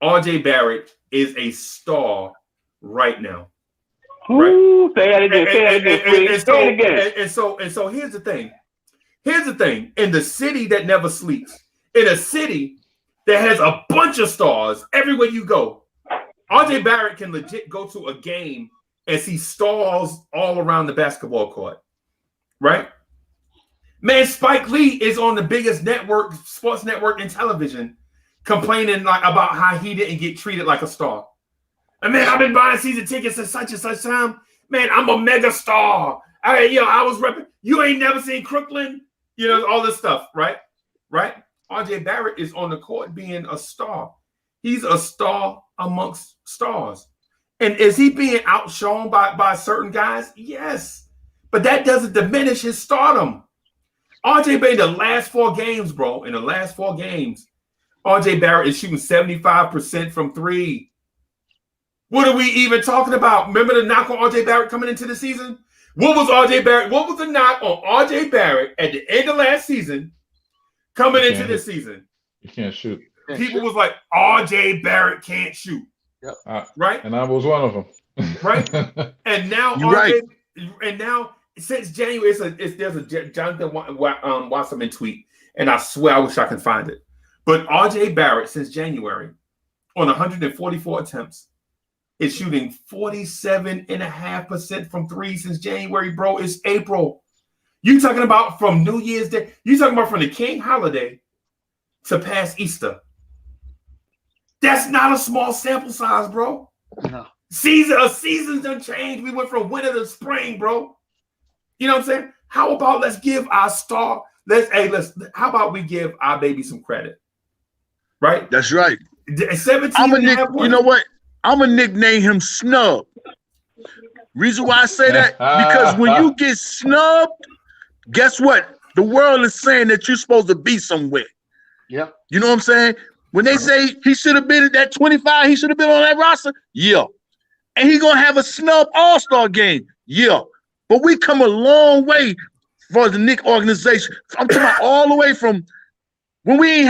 RJ Barrett is a star right now. Ooh, say that again. Say it again. And so here's the thing. Here's the thing. In the city that never sleeps, in a city that has a bunch of stars everywhere you go, RJ Barrett can legit go to a game and see stars all around the basketball court, right? Man, Spike Lee is on the biggest network, sports network in television, complaining about how he didn't get treated like a star. And man, I've been buying season tickets at such and such time. Man, I'm a mega star. I was repping. You ain't never seen Crooklyn. You know, all this stuff, right? Right? RJ Barrett is on the court being a star. He's a star amongst stars. And is he being outshone by certain guys? Yes. But that doesn't diminish his stardom. RJ Barrett, in the last 4 games, bro, RJ Barrett is shooting 75% from 3. What are we even talking about? Remember the knock on RJ Barrett coming into the season? What was the knock on RJ Barrett at the end of last season coming into this season? You can't shoot. People was like, RJ Barrett can't shoot. Yep. Right? And I was one of them. Right? And now since January, there's a Jonathan Wasserman tweet, and I swear I wish I could find it. But RJ Barrett, since January, on 144 attempts, is shooting 47.5% from 3 since January, bro. It's April. You talking about from New Year's Day? You talking about from the King holiday to past Easter? That's not a small sample size, bro. No. Seasons done changed. We went from winter to spring, bro. You know what I'm saying? How about let's give our star, how about we give our baby some credit? Right? That's right. 17. You know what? I'm gonna nickname him Snub. Reason why I say that, because when you get snubbed, guess what? The world is saying that you're supposed to be somewhere. Yeah. You know what I'm saying? When they say he should have been at that 25, he should have been on that roster. Yeah. And he gonna have a snub all-star game. Yeah. But we come a long way for the Knicks organization. I'm talking about all the way from when we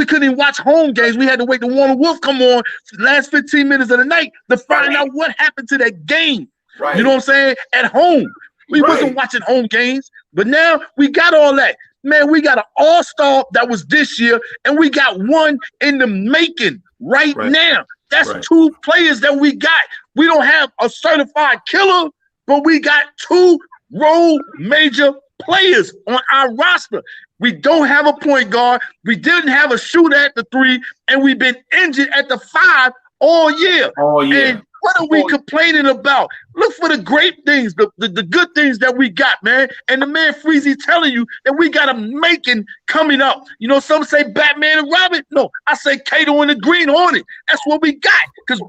couldn't even watch home games. We had to wait to Warner Wolf come on the last 15 minutes of the night to find out what happened to that game. Right. You know what I'm saying? At home. We wasn't watching home games. But now we got all that. Man, we got an all-star that was this year, and we got one in the making right now. That's two players that we got. We don't have a certified killer, but we got two role major players on our roster. We don't have a point guard. We didn't have a shooter at the 3, and we've been injured at the 5 all year. And what are we complaining about? Look for the great things, the good things that we got, man. And the man Freezy telling you that we got a making coming up. You know, some say Batman and Robin. No, I say Kato and the Green Hornet. That's what we got. Because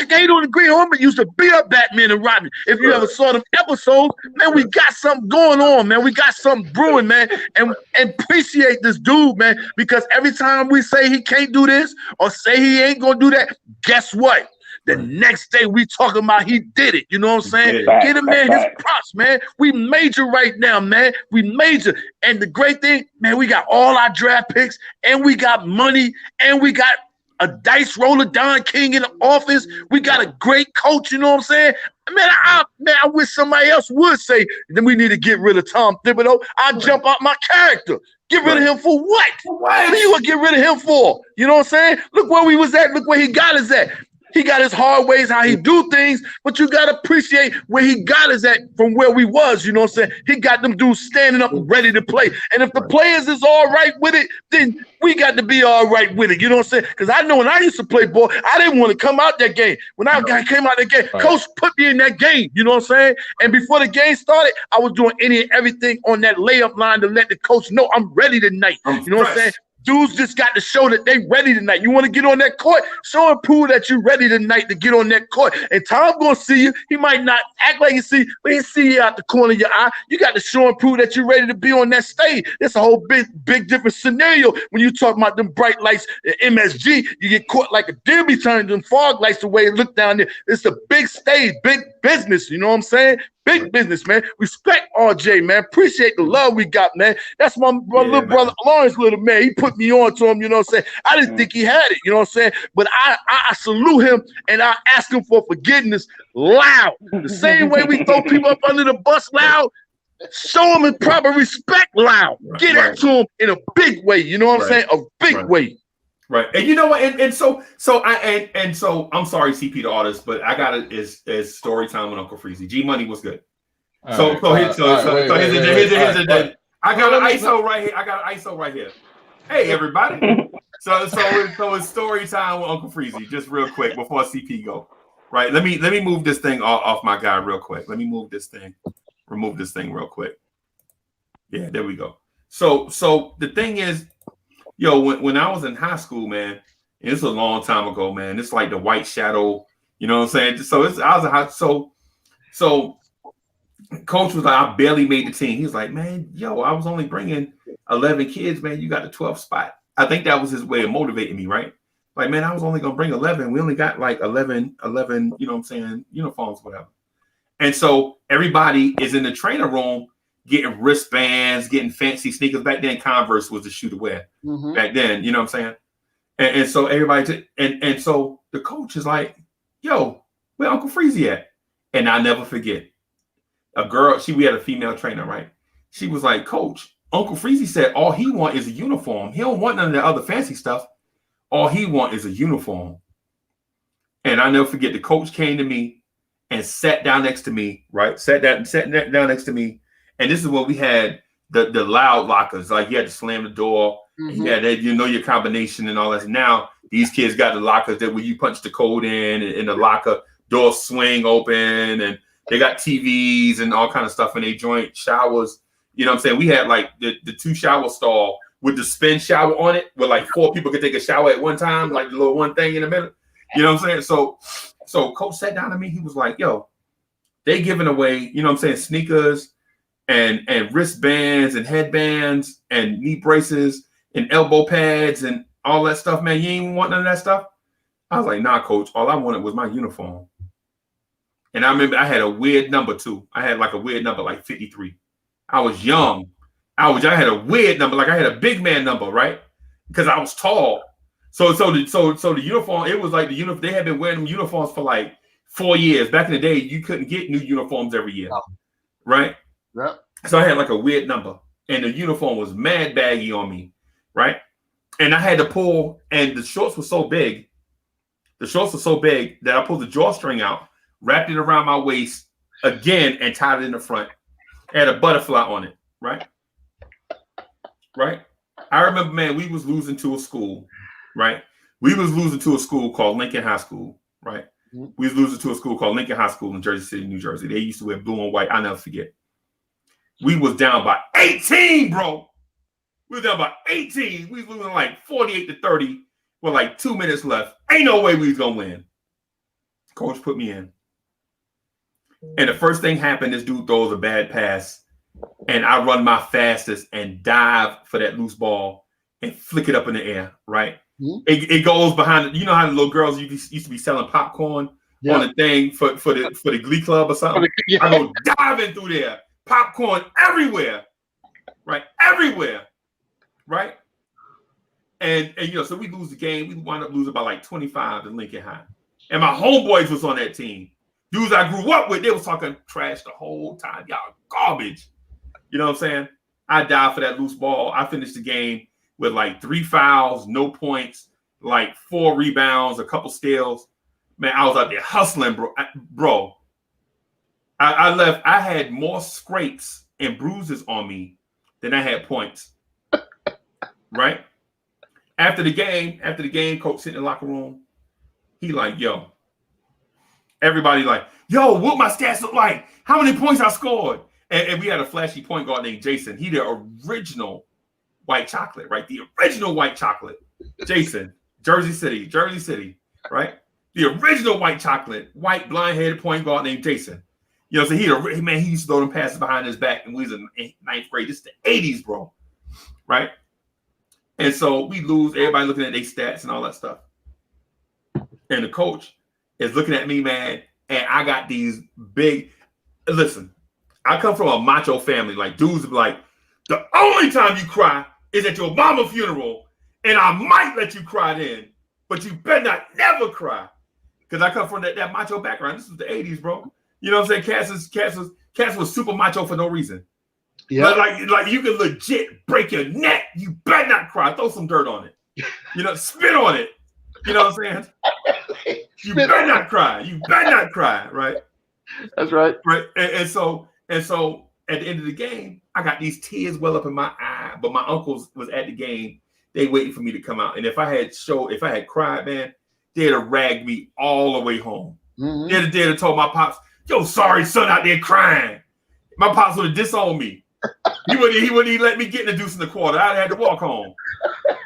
Kato and the Green Hornet used to beat up Batman and Robin. If you ever saw them episodes, man, we got something going on, man. We got something brewing, man. And appreciate this dude, man. Because every time we say he can't do this or say he ain't going to do that, guess what? The next day we talking about he did it. You know what I'm saying? Get a man his props, man. We major right now, man. We major. And the great thing, man, we got all our draft picks and we got money and we got a dice roller, Don King in the office. We got a great coach, you know what I'm saying? Man, I wish somebody else would say, then we need to get rid of Tom Thibodeau. I'll jump out my character. Get rid of him for what? What are you gonna get rid of him for? You know what I'm saying? Look where we was at. Look where he got us at. He got his hard ways, how he do things, but you got to appreciate where he got us at from where we was, you know what I'm saying? He got them dudes standing up and ready to play. And if the players is all right with it, then we got to be all right with it, you know what I'm saying? Because I know when I used to play ball, I didn't want to come out that game. When I came out that game, coach put me in that game, you know what I'm saying? And before the game started, I was doing any and everything on that layup line to let the coach know I'm ready tonight, you know what I'm saying? Dudes just got to show that they ready tonight. You want to get on that court? Show and prove that you're ready tonight to get on that court. And Tom gonna see you. He might not act like he see, but he see you out the corner of your eye. You got to show and prove that you're ready to be on that stage. It's a whole big different scenario when you talk about them bright lights at MSG. You get caught like a deer be turning them fog lights the way it look down there. It's a big stage, big business. You know what I'm saying? Big business, man. Respect RJ, man. Appreciate the love we got, man. That's my little brother, Lawrence, little man. He put me on to him, you know what I'm saying? I didn't think he had it, you know what I'm saying? But I salute him and I ask him for forgiveness loud. The same way we throw people up under the bus loud, show him in proper respect loud. Get it to him in a big way, you know what I'm saying? A big way. Right. And you know what? And so I'm sorry, CP the artist, but I got it is story time with Uncle Freezy. G Money was good. I got an ISO right here. I got an ISO right here. Hey everybody. So it's story time with Uncle Freezy, just real quick before CP go. Right. Let me move this thing off my guy real quick. Let me remove this thing real quick. Yeah, there we go. So the thing is, yo, when I was in high school, man, and it's a long time ago, man. It's like the white shadow, you know what I'm saying? So coach was like, I barely made the team. He was like, man, yo, I was only bringing 11 kids, man. You got the 12th spot. I think that was his way of motivating me, right? Like, man, I was only gonna bring 11. We only got like 11, you know what I'm saying, uniforms, whatever. And so everybody is in the trainer room getting wristbands, getting fancy sneakers. Back then, Converse was the shoe to wear. Back then, you know what I'm saying? And so everybody, and so the coach is like, yo, where Uncle Freezy at? And I never forget. A girl, we had a female trainer, right? She was like, Coach, Uncle Freezy said all he want is a uniform. He don't want none of the other fancy stuff. All he want is a uniform. And I never forget, the coach came to me and sat down next to me, right? Sat down next to me. And this is what we had, the loud lockers. Like you had to slam the door. You had that, you know, your combination and all that. Now these kids got the lockers that when you punch the code in the locker, doors swing open, and they got TVs and all kind of stuff in their joint, showers. You know what I'm saying? We had like the 2 shower stall with the spin shower on it, where like 4 people could take a shower at one time, like the little one thing in the middle. You know what I'm saying? So coach sat down to me. He was like, yo, they giving away, you know what I'm saying, sneakers and wristbands and headbands and knee braces and elbow pads and all that stuff, man. You ain't want none of that stuff? I was like, nah, coach. All I wanted was my uniform. And I remember I had a weird number too. I had like a weird number, like 53. I was young. I had a weird number, like I had a big man number, right? Because I was tall. So the uniform, it was like the uniform. They had been wearing them uniforms for like 4 years. Back in the day, you couldn't get new uniforms every year, right? Yeah. So I had like a weird number, and the uniform was mad baggy on me, right? And I had to pull, and the shorts were so big. The shorts were so big that I pulled the drawstring out, wrapped it around my waist again, and tied it in the front. Had a butterfly on it, right? Right? I remember, man, we was losing to a school, right? We was losing to a school called Lincoln High School, right? We was losing to a school called Lincoln High School in Jersey City, New Jersey. They used to wear blue and white. I'll never forget. We was down by 18, bro. We was down by 18. We was losing like 48-30 with like 2 minutes left. Ain't no way we was going to win. Coach put me in. And the first thing happened, this dude throws a bad pass, and I run my fastest and dive for that loose ball and flick it up in the air, right? It goes behind, you know how the little girls used to be selling popcorn on the thing for the Glee Club or something? I go diving through there, popcorn everywhere, right? Everywhere, right? And you know, so we lose the game. We wind up losing by like 25 to Lincoln High. And my homeboys was on that team. Dudes I grew up with, they was talking trash the whole time. Y'all garbage. You know what I'm saying? I died for that loose ball. I finished the game with like 3 fouls, no points, like 4 rebounds, a couple steals. Man, I was out there hustling, bro. I left. I had more scrapes and bruises on me than I had points. Right? After the game, coach sitting in the locker room. He like, yo. Everybody like, yo, what my stats look like? How many points I scored? And we had a flashy point guard named Jason. He the original white chocolate, right? The original white chocolate. Jason, Jersey City, right? The original white chocolate, white blind-headed point guard named Jason. You know, so he used to throw them passes behind his back, and we was in 9th grade. This is the 80s, bro. Right? And so we lose, everybody looking at their stats and all that stuff. And the coach is looking at me, man, and I got these big, listen, I come from a macho family. Like, dudes be like, the only time you cry is at your mama funeral, and I might let you cry then, but you better not never cry. Because I come from that macho background. This was the 80s, bro. You know what I'm saying? Cass was super macho for no reason. Yeah. Like you can legit break your neck. You better not cry. Throw some dirt on it. You know, spit on it. You know what I'm saying? You better not cry. You better not cry, right? That's right. Right. And so at the end of the game, I got these tears well up in my eye. But my uncles was at the game. They waiting for me to come out. And if I had cried, man, they'd have ragged me all the way home. Mm-hmm. They'd have told my pops, yo, sorry son out there crying. My pops would have disowned me. He wouldn't even let me get in the deuce in the quarter. I'd have had to walk home.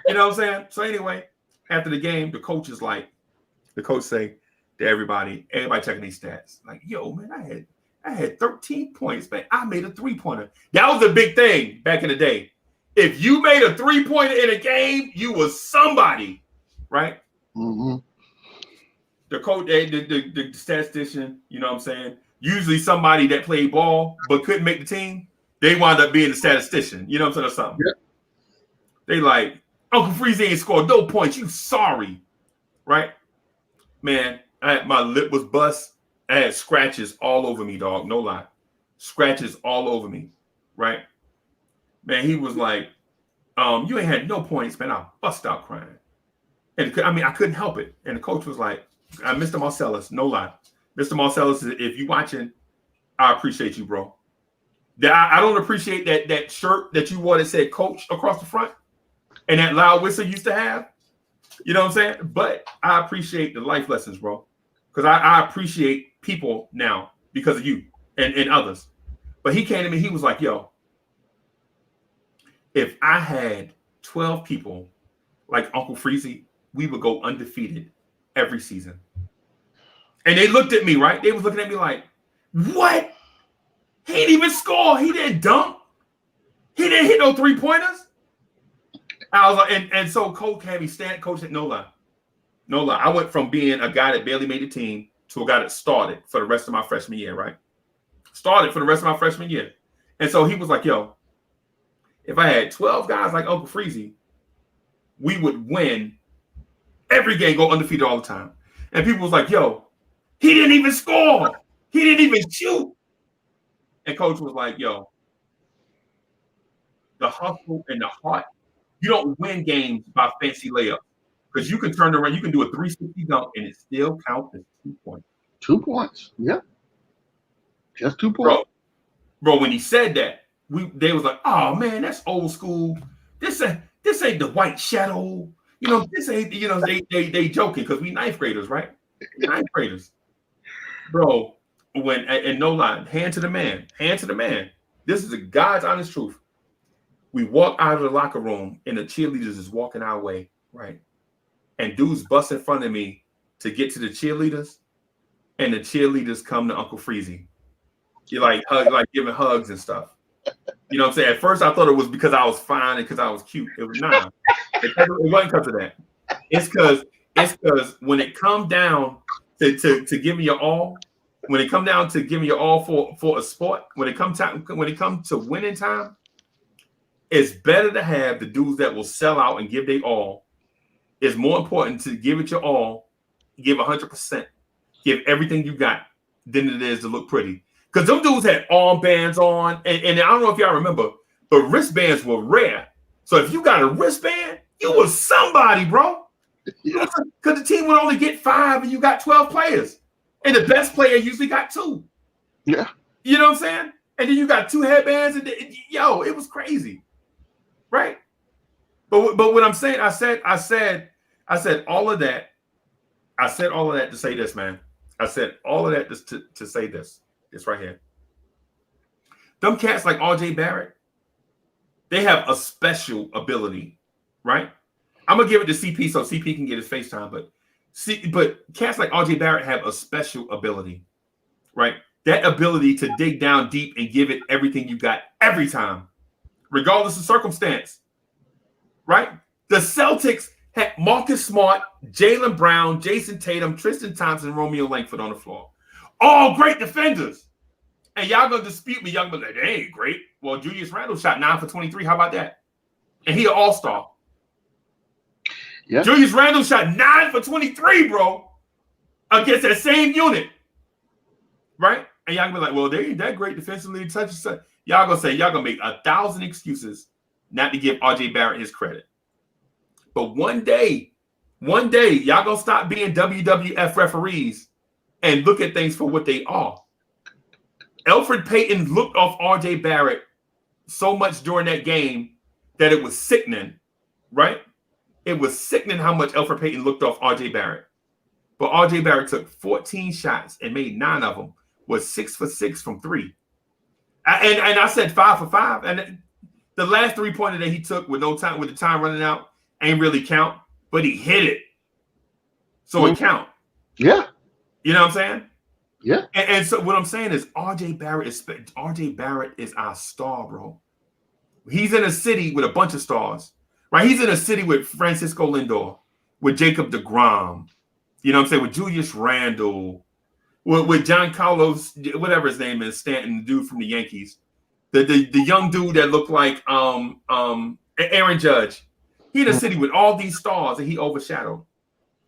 You know what I'm saying? So anyway, after the game, the coach say to everybody checking these stats, like, yo, man, I had 13 points, man. I made a 3-pointer. That was a big thing back in the day. If you made a 3-pointer in a game, you was somebody, right? Mm-hmm. The coach, the statistician, you know what I'm saying? Usually somebody that played ball but couldn't make the team, they wound up being the statistician. You know what I'm saying? Or something. Yeah. They like, Uncle Freeze ain't scored no points. You sorry, right? Man, my lip was bust. I had scratches all over me, dog. No lie. Scratches all over me, right? Man, he was like, you ain't had no points, man. I bust out crying. And I couldn't help it. And the coach was like, Mr. Marcellus, no lie. Mr. Marcellus, if you watching, I appreciate you, bro. I don't appreciate that shirt that you wore that said coach across the front and that loud whistle you used to have. You know what I'm saying? But I appreciate the life lessons, bro. because I appreciate people now because of you and others. But he came to me, he was like, yo, if I had 12 people like Uncle Freezy, we would go undefeated every season. And they looked at me, right? They was looking at me like, what? He didn't even score. He didn't dunk. He didn't hit no 3-pointers. I was like, and so Coach had me stand, Coach said, no lie. No lie. I went from being a guy that barely made the team to a guy that started for the rest of my freshman year, right? Started for the rest of my freshman year. And so he was like, yo, if I had 12 guys like Uncle Freezy, we would win every game, go undefeated all the time. And people was like, yo, he didn't even score. He didn't even shoot. And Coach was like, yo, the hustle and the heart, you don't win games by fancy layups. Because you can turn around, you can do a 360 dunk and it still counts as 2 points. 2 points. Yeah. Just 2 points. Bro, when he said that, they was like, oh man, that's old school. This ain't the White Shadow. You know, this ain't, you know, they joking because we ninth graders, right? Ninth graders. Bro, and no lie, hand to the man. This is the God's honest truth. We walk out of the locker room and the cheerleaders is walking our way, right? And dudes bust in front of me to get to the cheerleaders, and the cheerleaders come to Uncle Freezy. You're like giving hugs and stuff. You know what I'm saying? At first I thought it was because I was fine and because I was cute. It was not. It wasn't because of that. It's because when it comes down to give me your all, when it come down to giving your all for a sport, when it comes to winning time, it's better to have the dudes that will sell out and give their all. It's more important to give it your all, give 100%, give everything you got than it is to look pretty. Because them dudes had armbands on, and I don't know if y'all remember, but wristbands were rare. So if you got a wristband, you was somebody, bro. Because the team would only get 5 and you got 12 players. And the best player usually got 2. Yeah. You know what I'm saying? And then you got 2 headbands, and it was crazy. Right? But what I'm saying, I said all of that. I said all of that to say this, man. I said all of that to say this. This right here. Them cats like RJ Barrett, they have a special ability, right? I'm gonna give it to CP so CP can get his FaceTime, but cats like RJ Barrett have a special ability, right? That ability to dig down deep and give it everything you got every time, regardless of circumstance, right? The Celtics had Marcus Smart, Jaylen Brown, Jason Tatum, Tristan Thompson, Romeo Langford on the floor. All great defenders. And y'all gonna dispute me. Y'all gonna be like, they ain't great. Well, Julius Randle shot 9 for 23. How about that? And he an all-star. Yeah. Julius Randle shot 9 for 23, bro, against that same unit. Right? And y'all gonna be like, well, they ain't that great defensively. Y'all gonna make 1,000 excuses not to give RJ Barrett his credit. But one day, y'all gonna stop being WWF referees and look at things for what they are. Elfrid Payton looked off RJ Barrett so much during that game that it was sickening, right? It was sickening how much Elfrid Payton looked off RJ Barrett. But RJ Barrett took 14 shots and made 9 of them, was 6 for 6 from 3. And I said 5 for 5. And the last 3-pointer that he took with the time running out ain't really count, but he hit it. So it count. Yeah. You know what I'm saying? Yeah. And so what I'm saying is RJ Barrett is our star, bro. He's in a city with a bunch of stars, right? He's in a city with Francisco Lindor, with Jacob deGrom, you know what I'm saying, with Julius Randle, with John Carlos, whatever his name is, Stanton, the dude from the Yankees, the young dude that looked like Aaron Judge. He in a city with all these stars that he overshadowed.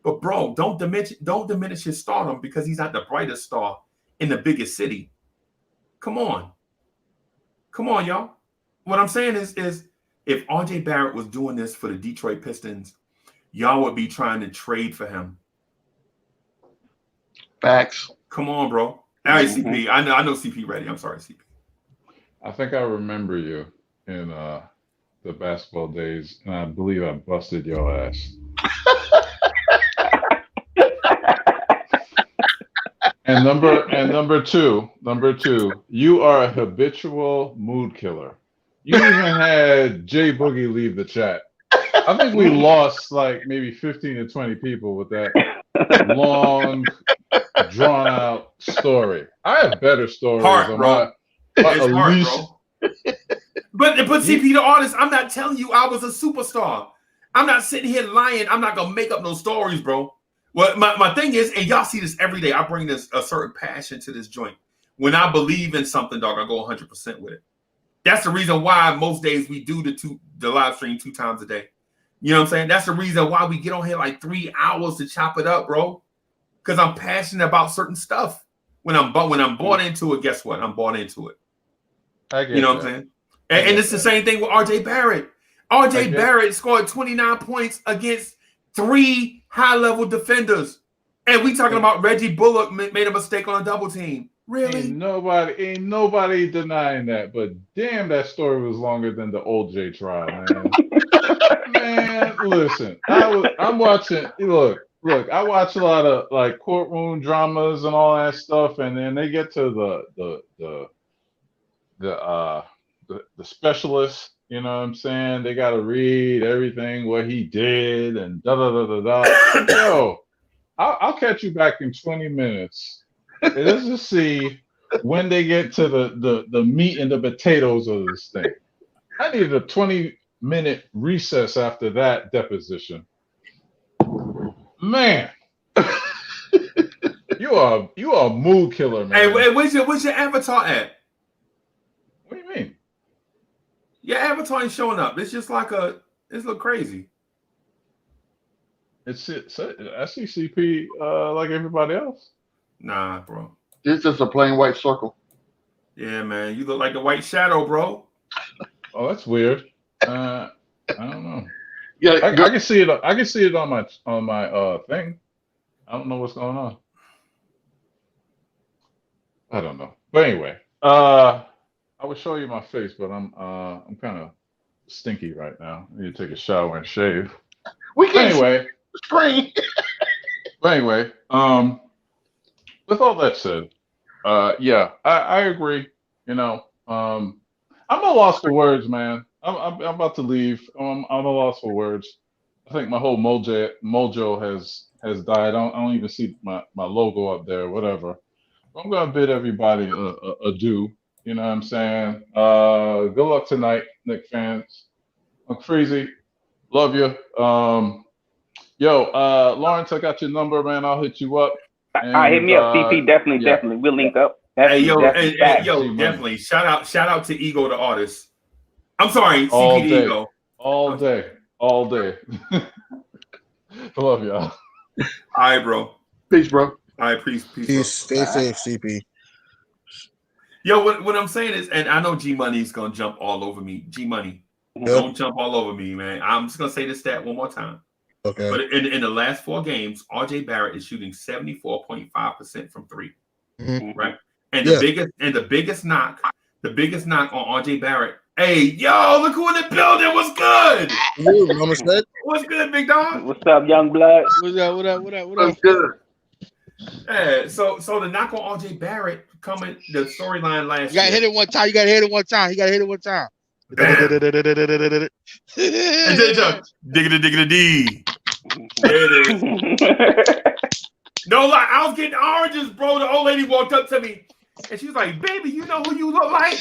But bro, don't diminish his stardom because he's not the brightest star in the biggest city. Come on, y'all. What I'm saying is if RJ Barrett was doing this for the Detroit Pistons, y'all would be trying to trade for him. Facts. Come on, bro. All right, CP. I know CP ready. I'm sorry, CP. I think I remember you in the basketball days, and I believe I busted your ass. And number two, you are a habitual mood killer. You even had Jay Boogie leave the chat. I think we lost like maybe 15 to 20 people with that long, drawn out story. I have better stories on bro. my It's hard, Alicia. bro. But CP the artist, I'm not telling you I was a superstar. I'm not sitting here lying. I'm not gonna make up no stories, bro. Well, my thing is, and y'all see this every day. I bring this a certain passion to this joint. When I believe in something, dog, I go 100% with it. That's the reason why most days we do the live stream 2 times a day. You know what I'm saying? That's the reason why we get on here like 3 hours to chop it up, bro. Because I'm passionate about certain stuff. When I'm bought into it, guess what? I'm bought into it. You know what I'm saying? And it's the same thing with RJ Barrett. RJ Barrett scored 29 points against 3 high-level defenders. And we talking about Reggie Bullock made a mistake on a double team. Really? Ain't nobody denying that. But damn, that story was longer than the OJ trial, man. Man, listen, I'm watching. Look, I watch a lot of like courtroom dramas and all that stuff, and then they get to the specialist. You know what I'm saying? They got to read everything what he did and da da da da da. Yo, I'll catch you back in 20 minutes. Let's just see when they get to the meat and the potatoes of this thing. I needed a 20-minute recess after that deposition. Man, you are a mood killer, man. Hey, where's your avatar at? What do you mean? Your avatar ain't showing up. It's just like it's look crazy. I see CP like everybody else. Nah, bro. It's just a plain white circle. Yeah, man. You look like the White Shadow, bro. Oh, that's weird. I don't know. Yeah, I can see it. I can see it on my thing. I don't know what's going on. I don't know. But anyway, I would show you my face, but I'm kind of stinky right now. I need to take a shower and shave. We can't anyway. Spring. But anyway, with all that said, yeah, I agree. You know, I'm at a loss for words, man. I'm about to leave. I'm at a loss for words. I think my whole mojo has died. I don't even see my logo up there, whatever. I'm gonna bid everybody adieu. You know what I'm saying? Good luck tonight, Knicks fans. I'm crazy. Love you. Lawrence, I got your number, man. I'll hit you up. Hit me up, CP. Definitely. We'll link up. Definitely. Shout out to Ego the artist. I'm sorry, all CP day. Ego. All day. I love y'all. All right, bro. Peace, bro. All right, peace. Stay safe, CP. Yo, what I'm saying is, and I know G Money's gonna jump all over me. G Money, don't jump all over me, man. I'm just gonna say this stat one more time. Okay. But in the last 4 games, RJ Barrett is shooting 74.5% from 3. Mm-hmm. Right? And the biggest knock on RJ Barrett. Hey, yo, look who in the building. What's good? Mama said. What's good, big dog? What's up, young blood? What up? What's good? Yeah, so the knock on RJ Barrett coming the storyline last year. You gotta hit it one time. He gotta hit it one time. Diggity D. There it is. No lie, I was getting oranges, bro. The old lady walked up to me and she was like, "Baby, you know who you look like?"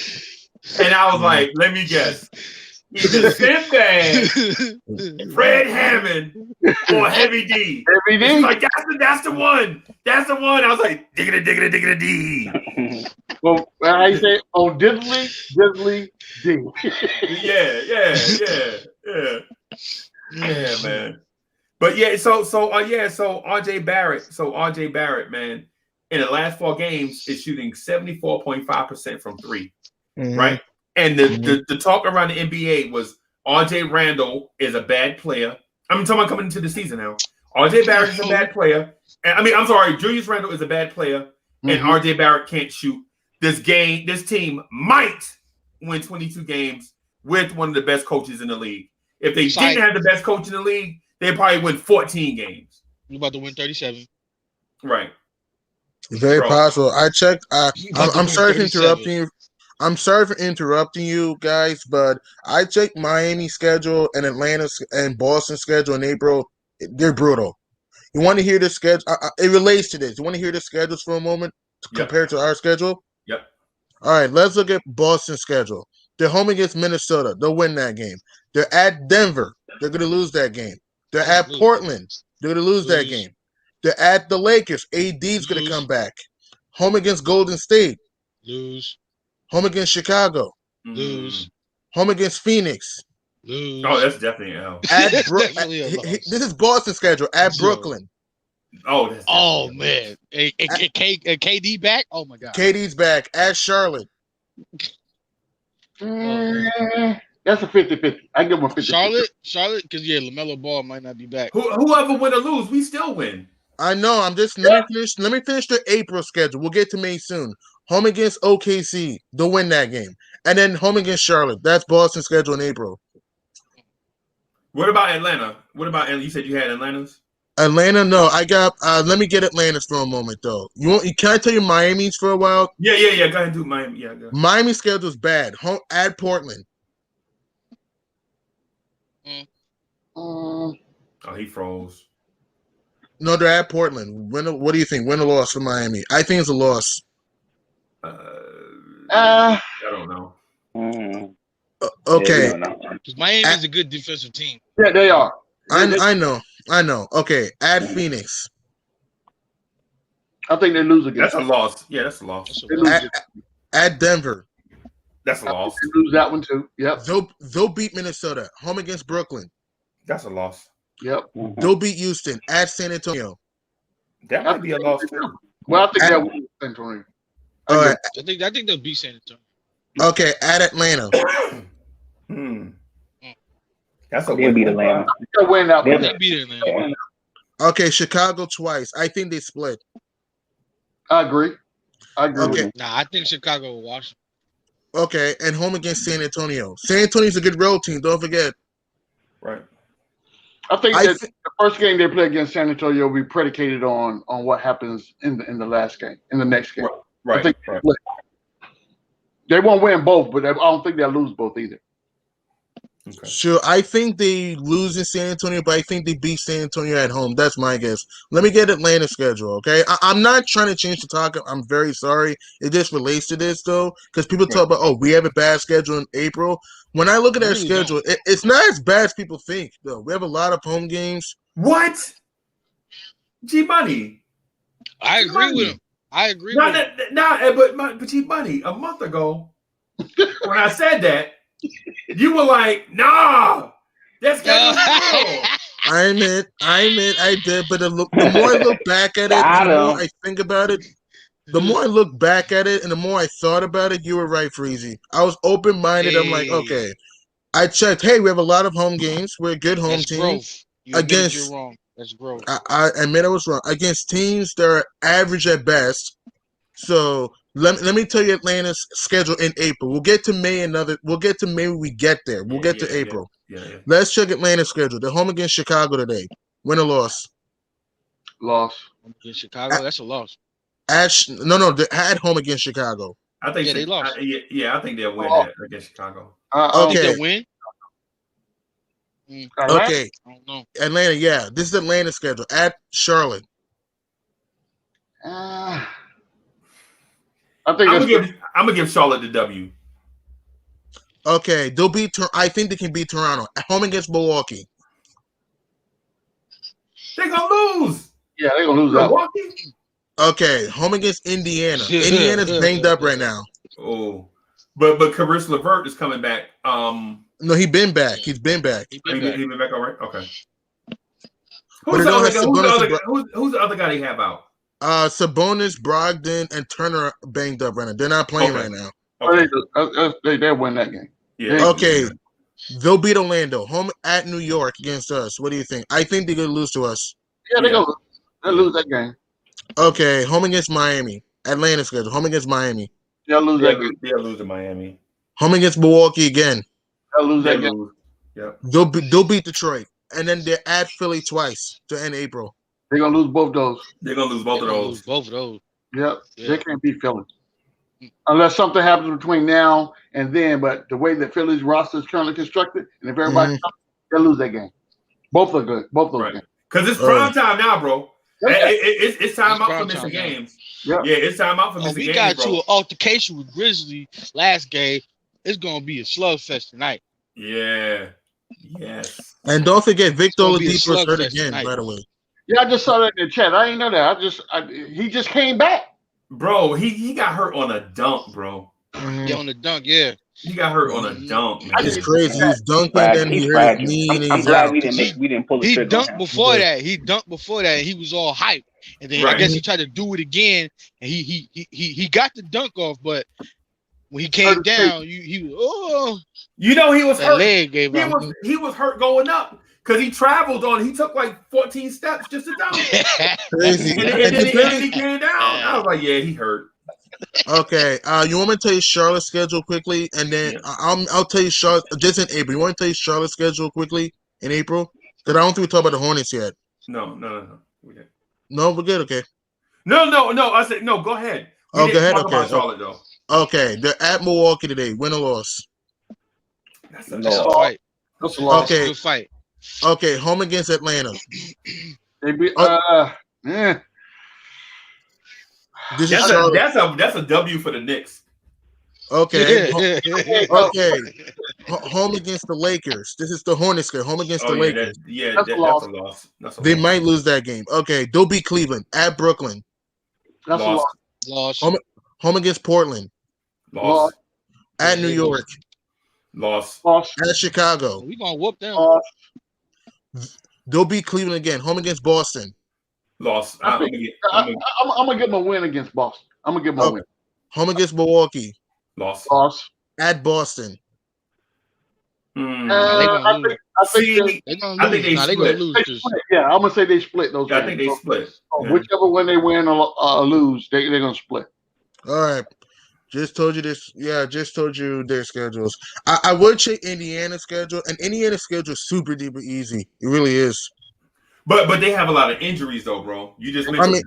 And I was like, "Let me guess. Either Sinbad, Fred Hammond, or Heavy D." Heavy D. She's like, that's the one. That's the one. I was like, diggity D. Well, how you say on Diddly D. Yeah, man. But yeah, so RJ Barrett, man, in the last 4 games is shooting 74.5% from 3, right? And the talk around the NBA was RJ Randall is a bad player. I'm talking about coming into the season now. RJ Barrett is a bad player. I'm sorry, Julius Randle is a bad player, and RJ Barrett can't shoot. This team might win 22 games with one of the best coaches in the league. If they didn't have the best coach in the league, they'd probably win 14 games. You're about to win 37. Right. Very Bro. possible. I checked. I'm sorry for 37. interrupting you. I'm sorry for interrupting you guys, but I checked Miami schedule and Atlanta and Boston schedule in April. They're brutal. You want to hear the schedule? It relates to this. You want to hear the schedules for a moment compared to our schedule? Yep. All right, let's look at Boston's schedule. They're home against Minnesota. They'll win that game. They're at Denver. They're going to lose that game. They're at Portland. They're going to lose that game. They're at the Lakers. AD's going to come back. Home against Golden State. Lose. Home against Chicago. Lose. Home against Phoenix. Lose. Oh, that's definitely an L. At Definitely a loss. This is Boston's schedule. At Brooklyn. Oh, that's Oh man. KD back? Oh my god. KD's back. At Charlotte. That's a 50-50. I give him a 50. Charlotte, because LaMelo Ball might not be back. Whoever win or lose, we still win. I know. I'm just let me finish the April schedule. We'll get to May soon. Home against OKC. They'll win that game. And then home against Charlotte. That's Boston's schedule in April. What about Atlanta? You said you had Atlanta's? Atlanta, no. I got let me get Atlanta's for a moment though. Can I tell you Miami's for a while? Yeah. Go ahead and do Miami. Yeah, go. Miami's schedule's bad. Home at Portland. Oh, he froze. No, they're at Portland. What do you think? Win or loss for Miami? I think it's a loss. I don't know. Okay. Because Miami is a good defensive team. Yeah, they are. I know. Okay, at Phoenix. I think they lose again. That's a loss. Yeah, that's a loss. At Denver. That's a loss. They lose that one too. Yep. They'll beat Minnesota. Home against Brooklyn. That's a loss. Yep. They'll beat Houston. At San Antonio. That might be a loss too. Well, I think they'll win San Antonio. All right. I think they'll beat San Antonio. Okay, at Atlanta. That's a They'll beat Atlanta. They'll win that one. They beat Atlanta. Okay, Chicago twice. I think they split. I agree. Okay. Nah, I think Chicago will wash. Okay, and home against San Antonio. San Antonio's a good road team. Don't forget. Right. I think that the first game they play against San Antonio will be predicated on what happens in the last game, in the next game. Right. I think they won't win both, but I don't think they'll lose both either. Okay. Sure, I think they lose in San Antonio, but I think they beat San Antonio at home. That's my guess. Let me get Atlanta's schedule, okay? I'm not trying to change the talk. I'm very sorry. It just relates to this, though, because people talk about, we have a bad schedule in April. When I look at our schedule, it's not as bad as people think, though. We have a lot of home games. What? G-Money. I agree with him. But G-Money, a month ago, when I said that, you were like, nah, that's good. I admit, I did, but the more I look back at it, the more I think about it, the more I look back at it, and the more I thought about it, you were right, Freezy. I was open-minded. I'm like, okay. I checked. Hey, we have a lot of home games. We're a good home team. Growth. You're wrong. That's growth. I admit I was wrong. Against teams that are average at best. So let me tell you Atlanta's schedule in April. We'll get to May when we get there. We'll get to April. Yeah. Let's check Atlanta's schedule. They're home against Chicago today. Win or loss? Loss. Against Chicago, that's a loss. They're at home against Chicago. I think they lost. I think they'll win against Chicago. Okay. They'll win? Okay. I don't know. Atlanta, yeah. This is Atlanta's schedule. At Charlotte. I'm gonna give Charlotte the W. Okay, they'll beat. I think they can beat Toronto. At home against Milwaukee. They're gonna lose. Yeah, they're gonna lose that. Milwaukee. Okay, home against Indiana. Indiana's banged up right now. Oh, but Caris LeVert is coming back. No, he's been back. He's been back. He's been back. All right. Okay. Who's the other guy they have out? Sabonis, Brogdon, and Turner are banged up right now. They're not playing right now. Okay. They'll win that game. Yeah. Okay. They'll beat Orlando. Home at New York against us. What do you think? I think they're going to lose to us. Yeah, they'll lose that game. Okay. Home against Miami. Atlanta schedule. Home against Miami. They'll lose that game. They'll lose to Miami. Home against Milwaukee again. They'll lose that game. Yep. They'll beat Detroit. And then they're at Philly twice to end April. They're going to lose both those. They're going to lose both of those. Both of those. Yep. Yeah. They can't beat Philly. Unless something happens between now and then, but the way that Philly's roster is currently constructed, and if everybody they'll lose that game. Both are good. Both those games. Because it's prime time now, bro. It's time out for missing now. games. Yeah, it's time out for missing We games, got bro. to an altercation with Grizzly last game. It's gonna be a slugfest tonight. Yeah. Yes. And don't forget, Victor gonna be a Oladipo's hurt slugfest again, tonight. by the way. Yeah, I just saw that in the chat. I didn't know that. He just came back. Bro, he got hurt on a dunk, bro. Yeah, on the dunk, yeah. He got hurt on a dunk, man. It's crazy. He's dunking, then he hurt his knee, and I'm he's glad out. we didn't pull the He trigger. dunked before that. He dunked before that. He was all hyped, and then I guess he tried to do it again, and he got the dunk off, but when he came down, he was he was that hurt. leg gave out. He was hurt going up because he traveled on. He took like 14 steps just to dunk. Crazy. And then he came down. I was like, yeah, he hurt. Okay, you want me to tell you Charlotte's schedule quickly, and then I'll tell you Charlotte just in April. You want me to tell you Charlotte's schedule quickly in April? Because I don't think we talked about the Hornets yet. No. We're good. Okay. No. I said no. Go ahead. Go ahead. Talk Okay. about Charlotte, though. Okay, they're at Milwaukee today. Win or loss? That's a fight. That's a loss. Okay. Good fight. Okay, home against Atlanta. They beat. This is Charlotte. That's a W for the Knicks. Okay. Okay. Home against the Lakers. This is the Hornets game. Home against the Lakers. That's a loss. They might lose that game. Okay. They'll beat Cleveland at Brooklyn. That's a loss. Loss. Home against Portland. Loss. At New York. Loss. At Chicago. We gonna whoop them. They'll beat Cleveland again. Home against Boston. Loss. I'm gonna give them a win against Boston. I'm gonna give them a win. Home against Milwaukee. Loss. At Boston. I think they gonna lose this. Yeah, I'm gonna say they split those. I think they split. So whichever one they win or lose, they're gonna split. All right. Just told you this. Yeah, just told you their schedules. I would check Indiana's schedule, and Indiana's schedule is super duper easy. It really is. But they have a lot of injuries though, bro. You just mentioned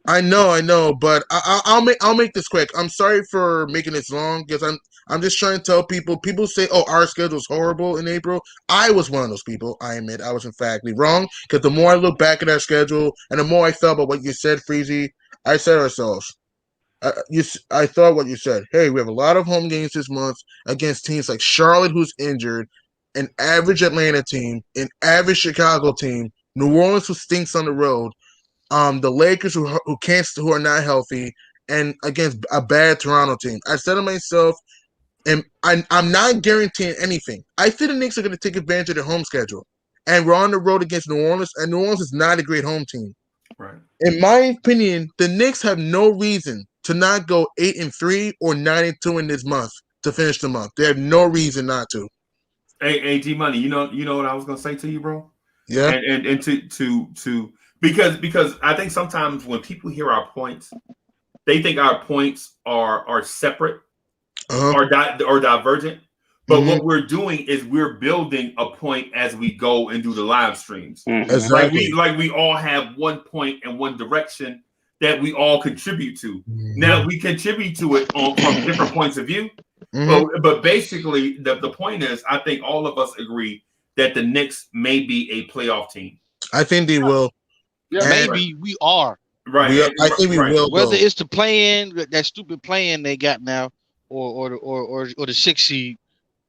I know, but I'll make this quick. I'm sorry for making this long because I'm just trying to tell people. People say, "Oh, our schedule's horrible in April." I was one of those people. I admit I was emphatically wrong because the more I look back at our schedule and the more I felt about what you said, Freezy, I said ourselves. I thought what you said. Hey, we have a lot of home games this month against teams like Charlotte, who's injured, an average Atlanta team, an average Chicago team, New Orleans, who stinks on the road, the Lakers, who are not healthy, and against a bad Toronto team. I said to myself, and I'm not guaranteeing anything. I think the Knicks are going to take advantage of their home schedule, and we're on the road against New Orleans, and New Orleans is not a great home team. Right. In my opinion, the Knicks have no reason to not go 8-3 or 9-2 in this month to finish the month. They have no reason not to. Hey, G Money, you know what I was gonna say to you, bro? Yeah. And to because I think sometimes when people hear our points, they think our points are separate or divergent. But what we're doing is we're building a point as we go and do the live streams. Exactly. Like we all have one point and one direction that we all contribute to. Now we contribute to it from different points of view. But basically the point is, I think all of us agree that the Knicks may be a playoff team. I think they will. Yeah, maybe we are. Right. I think we will. Whether it's the play-in, that stupid play-in they got now, or the 6 seed,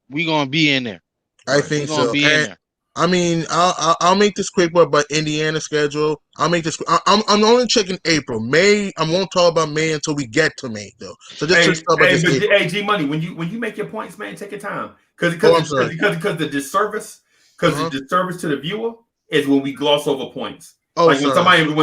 we gonna be in there. I think We're gonna so. be in there. I mean, I'll make this quick one about Indiana's schedule. I'll make this. I'm only checking April. May, I won't talk about May until we get to May, though. So just talk about this. Hey, G Money, when you make your points, man, take your time, because the disservice to the viewer is when we gloss over points. When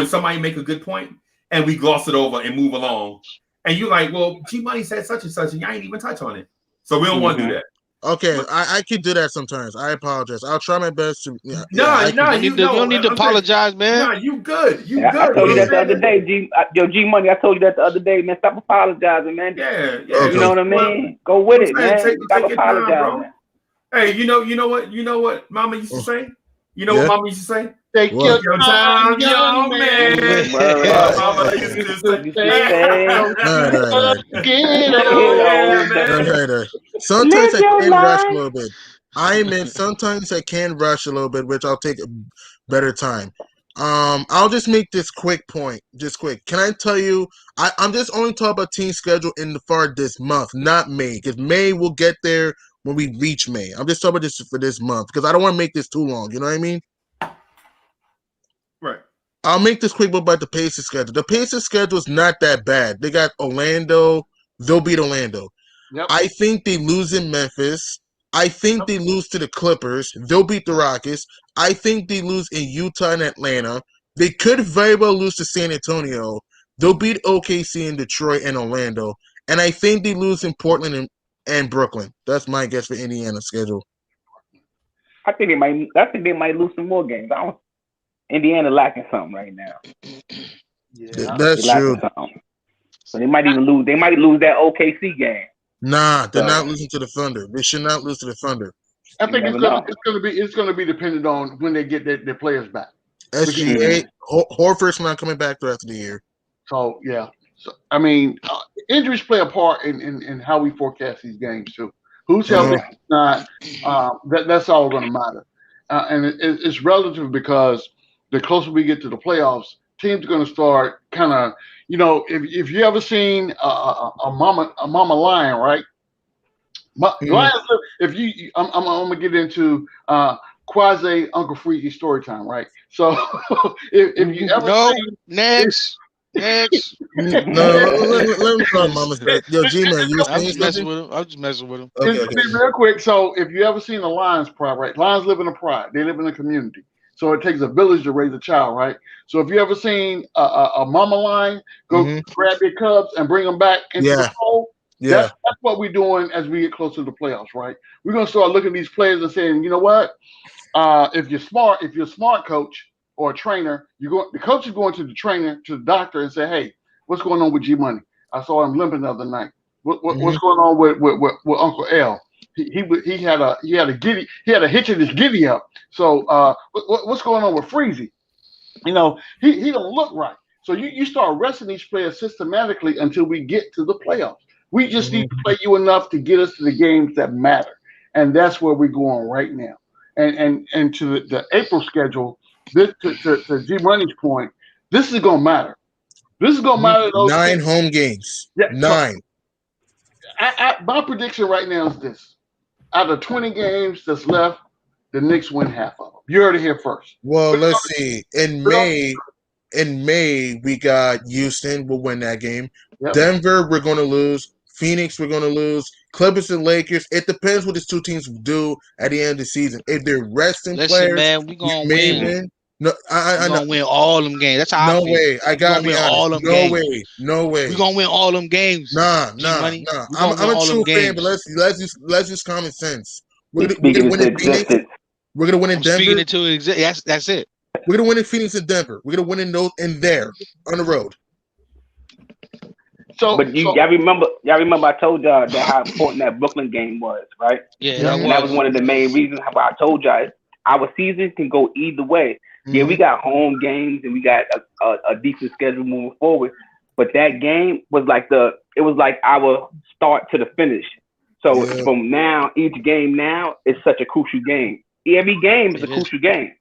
somebody make a good point and we gloss it over and move along, and you're like, well, G Money said such and such, and y'all ain't even touch on it, so we don't want to do that. Okay, I can do that sometimes. I apologize. I'll try my best to. You don't need to apologize, man. No, you good. You good. I told you that the other day, G Money. I told you that the other day, man. Stop apologizing, man. Yeah. Okay. You know what I mean? Go with it, man. Stop apologizing. Hey, you know what? Mama used to say. You know what Mama used to say? Take What? your Time, young man. Word. Mama used to say, You say, All right. Get yeah, on. man. All right. Sometimes live I your can rush a life. little bit. I admit sometimes I can rush a little bit, which I'll take a better time. I'll just make this quick point. Just quick. Can I tell you? I'm just only talking about team schedule in the far this month, not May, because May will get there when we reach May. I'm just talking about this for this month because I don't want to make this too long. You know what I mean? Right. I'll make this quick about the Pacers schedule. The Pacers schedule is not that bad. They got Orlando. They'll beat Orlando. Yep. I think they lose in Memphis. I think they lose to the Clippers. They'll beat the Rockets. I think they lose in Utah and Atlanta. They could very well lose to San Antonio. They'll beat OKC and Detroit and Orlando. And I think they lose in Portland and Brooklyn. That's my guess for Indiana's schedule. I think they might lose some more games. Indiana lacking something right now. Yeah. That's true. Something. So they might even lose. They might lose that OKC game. Nah, they're not losing to the Thunder. They should not lose to the Thunder. I think it's gonna be dependent on when they get their players back. SGA, Horford's not coming back the rest of the year. So yeah. So I mean, injuries play a part in how we forecast these games too. Who's healthy? Not. That's all going to matter, and it's relative because the closer we get to the playoffs, teams are going to start kind of, if you ever seen a mama lion, right? Lions. I'm gonna get into quasi Uncle Freaky story time, right? So if you ever next. No, let me call Mama. Yo, G-Man, you I'm just messing with him. Okay. Real quick. So if you ever seen the Lions pride, right? Lions live in a pride. They live in a community. So it takes a village to raise a child, right? So if you ever seen a mama lion go grab their cubs and bring them back into the fold, that's what we're doing as we get closer to the playoffs, right? We're gonna start looking at these players and saying, you know what? If you're a smart coach or a trainer, the coach is going to the trainer, to the doctor, and say, "Hey, what's going on with G Money? I saw him limping the other night. What's going on with Uncle L? He had a hitch in his giddy up. So what's going on with Freezy? He don't look right. So you start resting these players systematically until we get to the playoffs. We just need to play you enough to get us to the games that matter, and that's where we're going right now. And to the April schedule. This to G Money's point, this is gonna matter. This is gonna matter. Those 9 home games. Yeah, 9. My prediction right now is this: out of 20 games that's left, the Knicks win half of them. You heard it here first. Well, let's see. In May, we got Houston. We'll win that game. Yep. Denver, we're gonna lose. Phoenix, we're gonna lose. Clippers and Lakers. It depends what these two teams do at the end of the season. If they're resting players, man, we gonna win. No, we're gonna win all them games. That's how I feel. No way. I gotta be honest. No way. We're gonna win all them games. Nah. I'm a true fan, but let's just common sense. We're gonna win in Phoenix. We're gonna win in Denver. Speaking it to that's it. We're gonna win in Phoenix and Denver. We're gonna win in there on the road. Y'all remember I told y'all that how important that Brooklyn game was, right? Yeah. And that was one of the main reasons why I told y'all our season can go either way. Yeah, we got home games and we got a decent schedule moving forward. But that game was like our start to the finish. So from now, each game now is such a crucial game. Every game is a crucial game.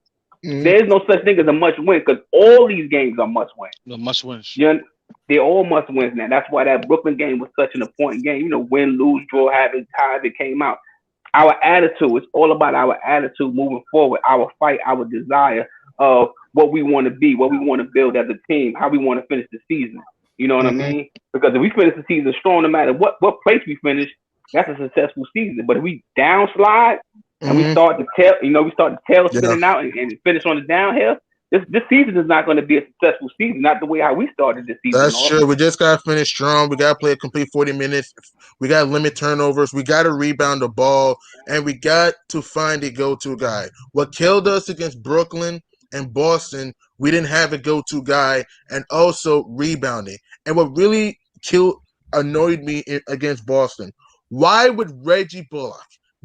There is no such thing as a must win because all these games are must win. No must wins. They're all must wins now. That's why that Brooklyn game was such an important game. Win, lose, draw, however it came out. Our attitude, it's all about our attitude moving forward, our fight, our desire of what we want to be, what we want to build as a team, how we want to finish the season. You know what I mean? Because if we finish the season strong, no matter what place we finish, that's a successful season. But if we downslide and we start to tail spinning out and finish on the downhill, this season is not going to be a successful season, not the way how we started this season. That's true. We just got to finish strong. We got to play a complete 40 minutes. We got to limit turnovers. We got to rebound the ball, and we got to find a go-to guy. What killed us against Brooklyn and Boston, we didn't have a go-to guy, and also rebounding. And what really annoyed me against Boston, why would Reggie Bullock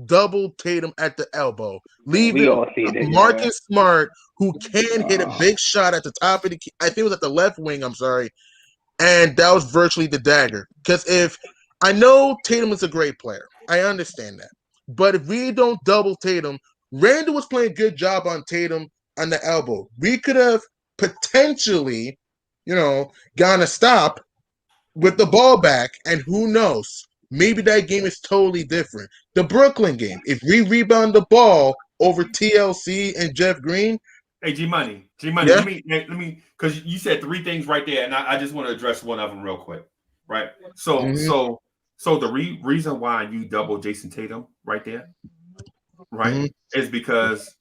double Tatum at the elbow. We Leaving all see it. Marcus Smart, who can hit a big shot at the top of the key. I think it was at the left wing, I'm sorry. And that was virtually the dagger. Because if I know Tatum is a great player. I understand that. But if we don't double Tatum, Randall was playing a good job on Tatum on the elbow. We could have potentially, gone a stop with the ball back, and who knows? Maybe that game is totally different. The Brooklyn game, if we rebound the ball over TLC and Jeff Green. Hey, G-Money, yeah? let me, because you said three things right there, and I just want to address one of them real quick, right? So the reason why you double Jason Tatum right there, right, is because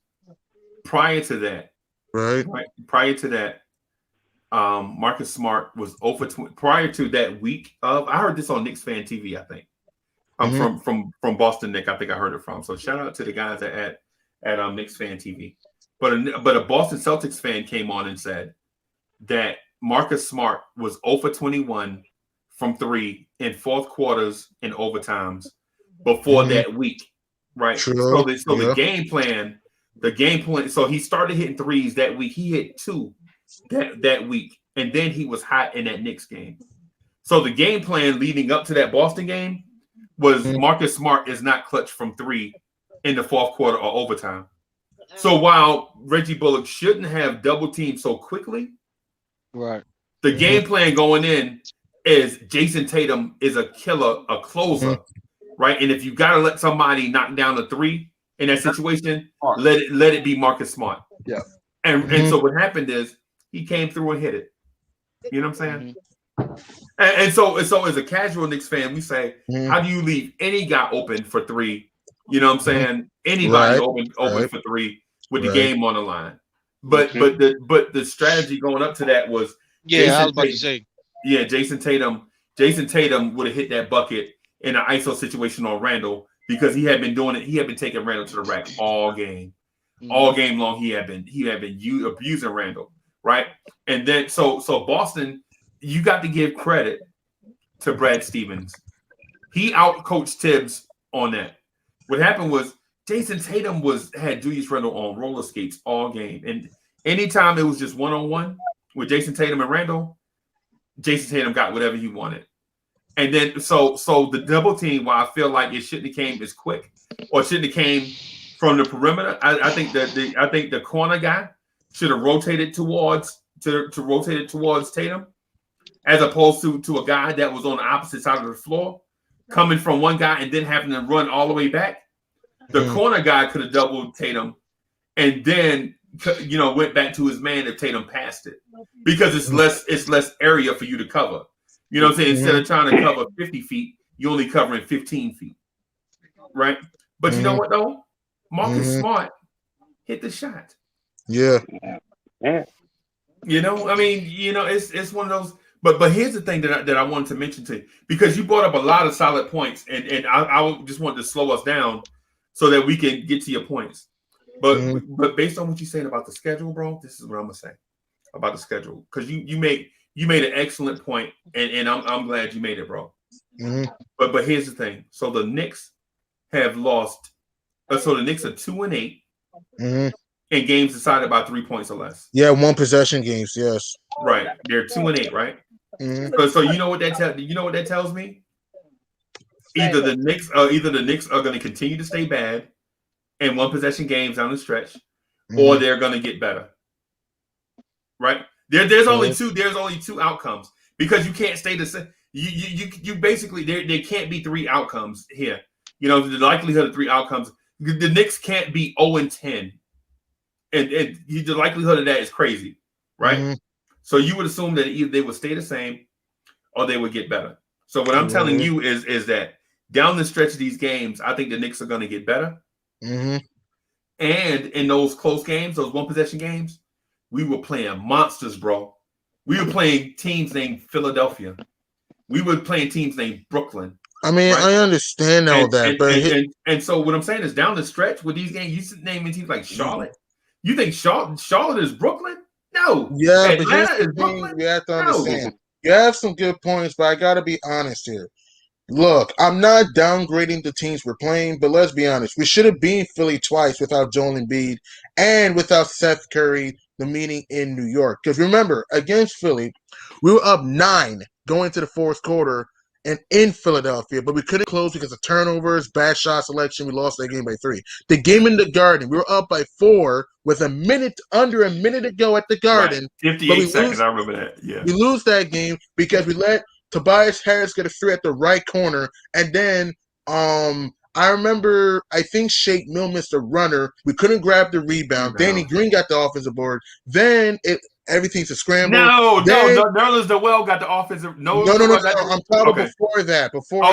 prior to that, Marcus Smart was over. Prior to that week of, I heard this on Knicks Fan TV. I think from Boston Nick. I think I heard it from. So shout out to the guys at Knicks Fan TV. But a Boston Celtics fan came on and said that Marcus Smart was 0-for-21 from 3 in fourth quarters and overtimes before that week, right? True. So the game plan. So he started hitting threes that week. He hit 2 that week, and then he was hot in that Knicks game. So the game plan leading up to that Boston game was Marcus Smart is not clutch from 3 in the fourth quarter or overtime. So while Reggie Bullock shouldn't have double teamed so quickly, right? The game plan going in is Jason Tatum is a killer, a closer, right? And if you got to let somebody knock down a 3 in that situation, let it be Marcus Smart. Yeah. And so what happened is he came through and hit it. You know what I'm saying? And so as a casual Knicks fan, we say, how do you leave any guy open for 3? You know what I'm saying? Anybody open for 3 with the game on the line. But the strategy going up to that was I was about to say. Yeah, Jason Tatum would have hit that bucket in an ISO situation on Randall because he had been doing it. He had been taking Randall to the rack all game. All game long he had been abusing Randall, right? And then so Boston, you got to give credit to Brad Stevens. He outcoached Tibbs on that. What happened was Jason Tatum had Julius Randle on roller skates all game. And anytime it was just one-on-one with Jason Tatum and Randle, Jason Tatum got whatever he wanted. And then so the double team, while I feel like it shouldn't have came as quick or shouldn't have came from the perimeter, I think the corner guy should have rotated towards Tatum as opposed to a guy that was on the opposite side of the floor, coming from one guy and then having to run all the way back. The corner guy could have doubled Tatum and then went back to his man if Tatum passed it, because it's less area for you to cover. You know what I'm saying? Instead of trying to cover 50 feet, you're only covering 15 feet, right? But you know what though? Marcus Smart hit the shot. Yeah. It's one of those. But here's the thing that I wanted to mention to you, because you brought up a lot of solid points, and I just wanted to slow us down so that we can get to your points. But based on what you're saying about the schedule, bro, this is what I'm gonna say about the schedule, because you made an excellent point, and I'm glad you made it, bro. But here's the thing. So the Knicks have lost. So the Knicks are 2-8 in games decided by 3 points or less. Yeah, 1 possession games. Yes. Right. They're 2-8, right? So you know what that tells me? Either the Knicks are going to continue to stay bad in 1 possession games down the stretch, or they're going to get better. Right? There's only two outcomes, because you can't stay the same. You basically there can't be 3 outcomes here. The likelihood of 3 outcomes. The Knicks can't be 0-10, and the likelihood of that is crazy, right? So you would assume that either they would stay the same or they would get better. So what I'm telling you is that down the stretch of these games, I think the Knicks are going to get better. And in those close games, those 1 possession games, we were playing monsters, bro. We were playing teams named Philadelphia. We were playing teams named Brooklyn. I mean, right? I understand all that, but so what I'm saying is, down the stretch with these games, you naming teams like Charlotte. You think Charlotte is Brooklyn? No. Yeah, Atlanta but here's is the Brooklyn. thing you have to understand. You have some good points, but I got to be honest here. Look, I'm not downgrading the teams we're playing, but let's be honest. We should have beaten Philly twice without Joel Embiid and without Seth Curry, the meeting in New York. Because remember, against Philly, we were up 9 going to the fourth quarter and in Philadelphia, but we couldn't close because of turnovers, bad shot selection. We lost that game by 3. The game in the Garden, we were up by 4 with under a minute to go at the Garden. Right. 58 seconds, I remember that. Yeah. We lose that game because we let Tobias Harris get a 3 at the right corner, and then I remember I think Shake Mill missed a runner. We couldn't grab the rebound. Danny Green got the offensive board. Then everything's a scramble. No, Nerlens Noel got the offensive. No. I'm talking before that. Before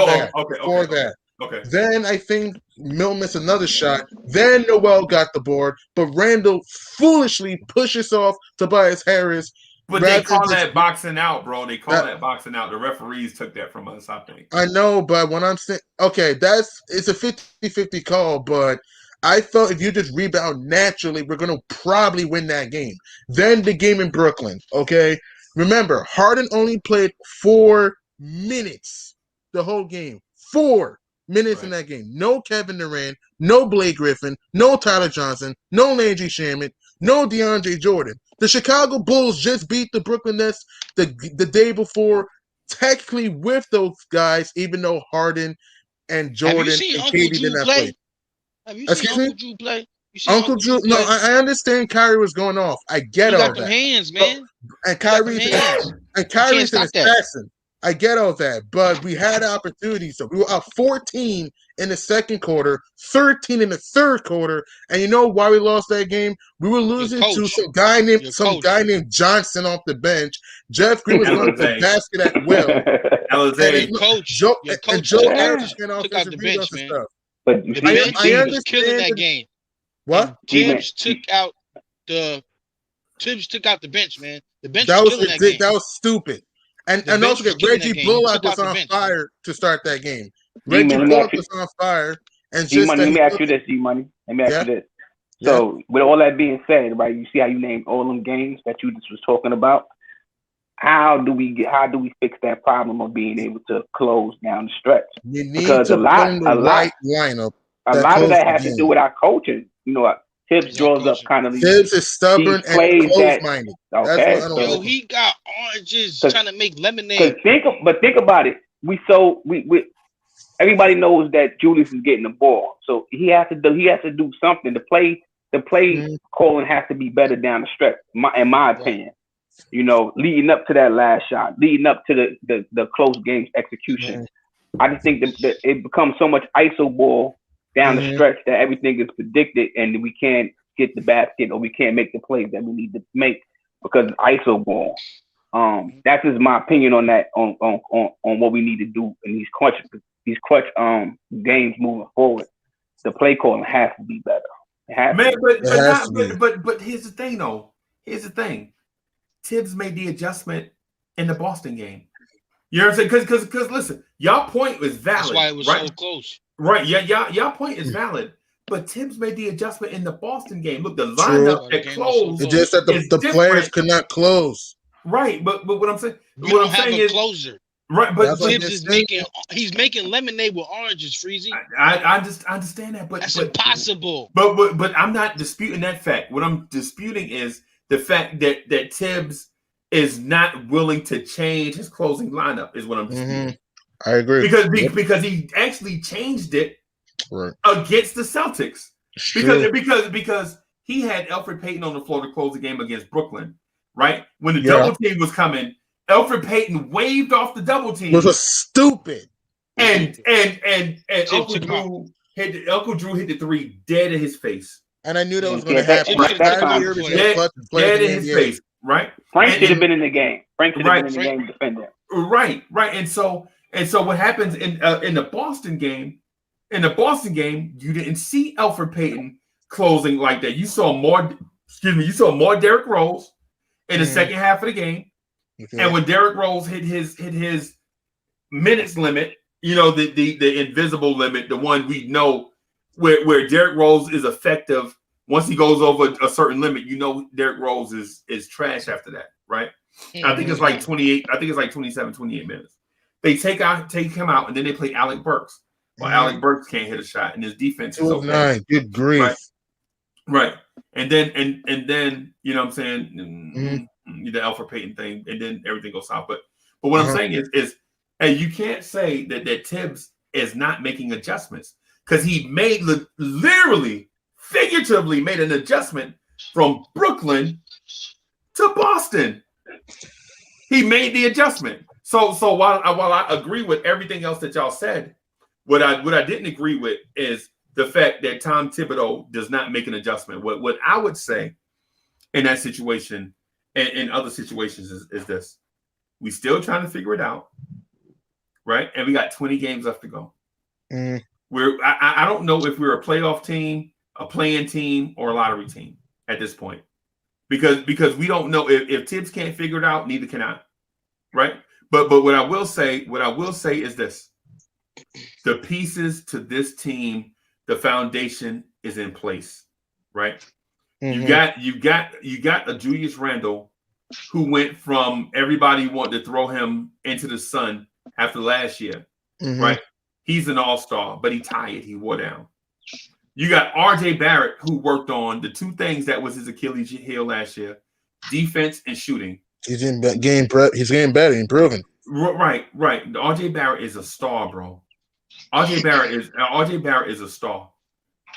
that. Okay. Then I think Mill missed another shot. Then Noel got the board, but Randall foolishly pushes off Tobias Harris. But they call that boxing out, bro. They call that boxing out. The referees took that from us, I think. I know, but when I'm saying, okay, it's a 50-50 call, but I thought if you just rebound naturally, we're going to probably win that game. Then the game in Brooklyn, okay? Remember, Harden only played 4 minutes the whole game. 4 minutes in that game. No Kevin Durant, no Blake Griffin, no Tyler Johnson, no Landry Shamet, no DeAndre Jordan. The Chicago Bulls just beat the Brooklyn Nets the day before, technically with those guys, even though Harden and Jordan and KD did not play. Have you seen Uncle Drew play? Uncle Drew, no, I understand Kyrie was going off. I get all that. He got them hands, man. And Kyrie's an assassin. I get all that, but we had opportunities. So we were up 14 in the second quarter, 13 in the third quarter, and you know why we lost that game? We were losing to some guy named Johnson off the bench. Jeff Green was going to the basket at will. And Joe Harris took out the bench, man. But I understand killing that game. What? Tibbs took out the bench, man. The bench was killing that game. That was stupid. And also get Reggie Bullock was on fire to start that game. Reggie Bullock was on fire. And let me ask you this, G-Money. Let me ask you this. So, with all that being said, right, you see how you named all them games that you just was talking about? How do we fix that problem of being able to close down the stretch? You need because to put the right lineup. A lot of that has to do with our coaching. You know, Tibbs draws up kind of. Tibbs is stubborn and close-minded. Okay, yo, he got oranges trying to make lemonade. Think about it. We everybody knows that Julius is getting the ball, so he has to do something. The play calling has to be better down the stretch. In my opinion, you know, leading up to that last shot, leading up to the close games execution. I just think that it becomes so much ISO ball down the stretch that everything is predicted and we can't get the basket or we can't make the plays that we need to make because it's ISO ball. That's just my opinion on that, on what we need to do in these clutch games moving forward. The play calling has to be better. But here's the thing though. Here's the thing. Tibbs made the adjustment in the Boston game. You know what I'm saying? Because listen, y'all point was valid. That's why it was so close. Right, y'all point is valid, but Tibbs made the adjustment in the Boston game. Look, the lineup that closed. It's just that the players could not close. Right, but what I'm saying, is closure. Right, but Tibbs is making lemonade with oranges, Freezy. I understand that, but that's impossible. But I'm not disputing that fact. What I'm disputing is the fact that Tibbs is not willing to change his closing lineup. Is what I'm disputing. I agree because he actually changed it against the Celtics because he had Elfrid Payton on the floor to close the game against Brooklyn, right? When the double team was coming, Elfrid Payton waved off the double team. It was stupid. And Uncle Drew hit the 3 dead in his face. And I knew that was going to happen. Dead in his face, right? Frank should have been in the game. Frank should have been in the game defending. Right. And so what happens in the Boston game? In the Boston game, you didn't see Elfrid Payton closing like that. You saw more Derrick Rose in the second half of the game. Okay. And when Derrick Rose hit his minutes limit, you know, the invisible limit, the one we know where Derrick Rose is effective. Once he goes over a certain limit, you know Derrick Rose is trash after that, right? I think it's like 28. I think it's like 27, 28 minutes. They take him out, and then they play Alec Burks. Well, Alec Burks can't hit a shot, and his defense is okay. 2-9. Good grief. Right. And then you know what I'm saying, the Alfred Payton thing, and then everything goes south. But what I'm saying is, hey, you can't say that Tibbs is not making adjustments, because he made literally, figuratively made an adjustment from Brooklyn to Boston. He made the adjustment. So while I agree with everything else that y'all said, what I didn't agree with is the fact that Tom Thibodeau does not make an adjustment. What I would say in that situation and in other situations is this: we still trying to figure it out, right? And we got 20 games left to go. I don't know if we're a playoff team, a play-in team, or a lottery team at this point, because we don't know if Tibbs can't figure it out, neither can I, right? But what I will say is this: the pieces to this team, the foundation is in place, right? You got a Julius Randle who went from everybody wanting to throw him into the sun after last year, right? He's an all-star, but he tired. He wore down. You got RJ Barrett, who worked on the two things that was his Achilles heel last year: defense and shooting. He's getting better, improving. Right. RJ Barrett is a star, bro. RJ Barrett is a star,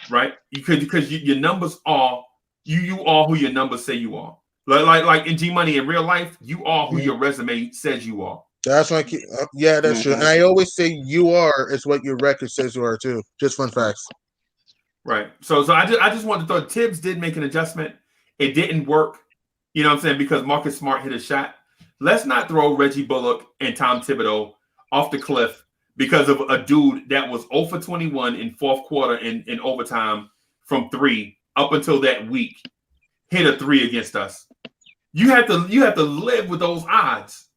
right? Because your numbers are you are who your numbers say you are. Like in G Money in real life, you are who your resume says you are. That's my key. Yeah, that's true. And I always say you are is what your record says you are too. Just fun facts. Right. So I just wanted to throw Tibbs did make an adjustment. It didn't work. You know what I'm saying? Because Marcus Smart hit a shot. Let's not throw Reggie Bullock and Tom Thibodeau off the cliff because of a dude that was 0 for 21 in fourth quarter in overtime from 3 up until that week hit a 3 against us. You have to live with those odds,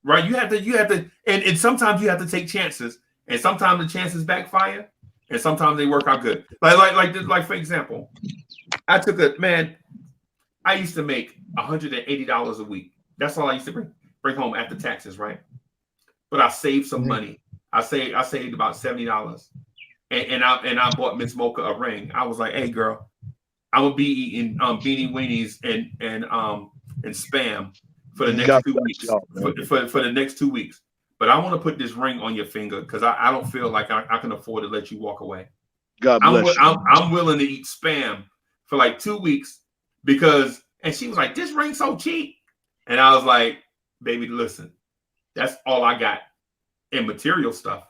right? You have to, and sometimes you have to take chances, and sometimes the chances backfire, and sometimes they work out good. Like for example, I used to make $180 a week. That's all I used to bring home after taxes, right? But I saved some money. I saved about $70, and I bought Miss Mocha a ring. I was like, "Hey, girl, I will be eating beanie weenies and spam for the next 2 weeks. For the next 2 weeks. But I want to put this ring on your finger because I don't feel like I can afford to let you walk away. God bless you. I'm willing to eat spam for like 2 weeks because." And she was like, "This ring's so cheap," and I was like, "Baby, listen, that's all I got in material stuff,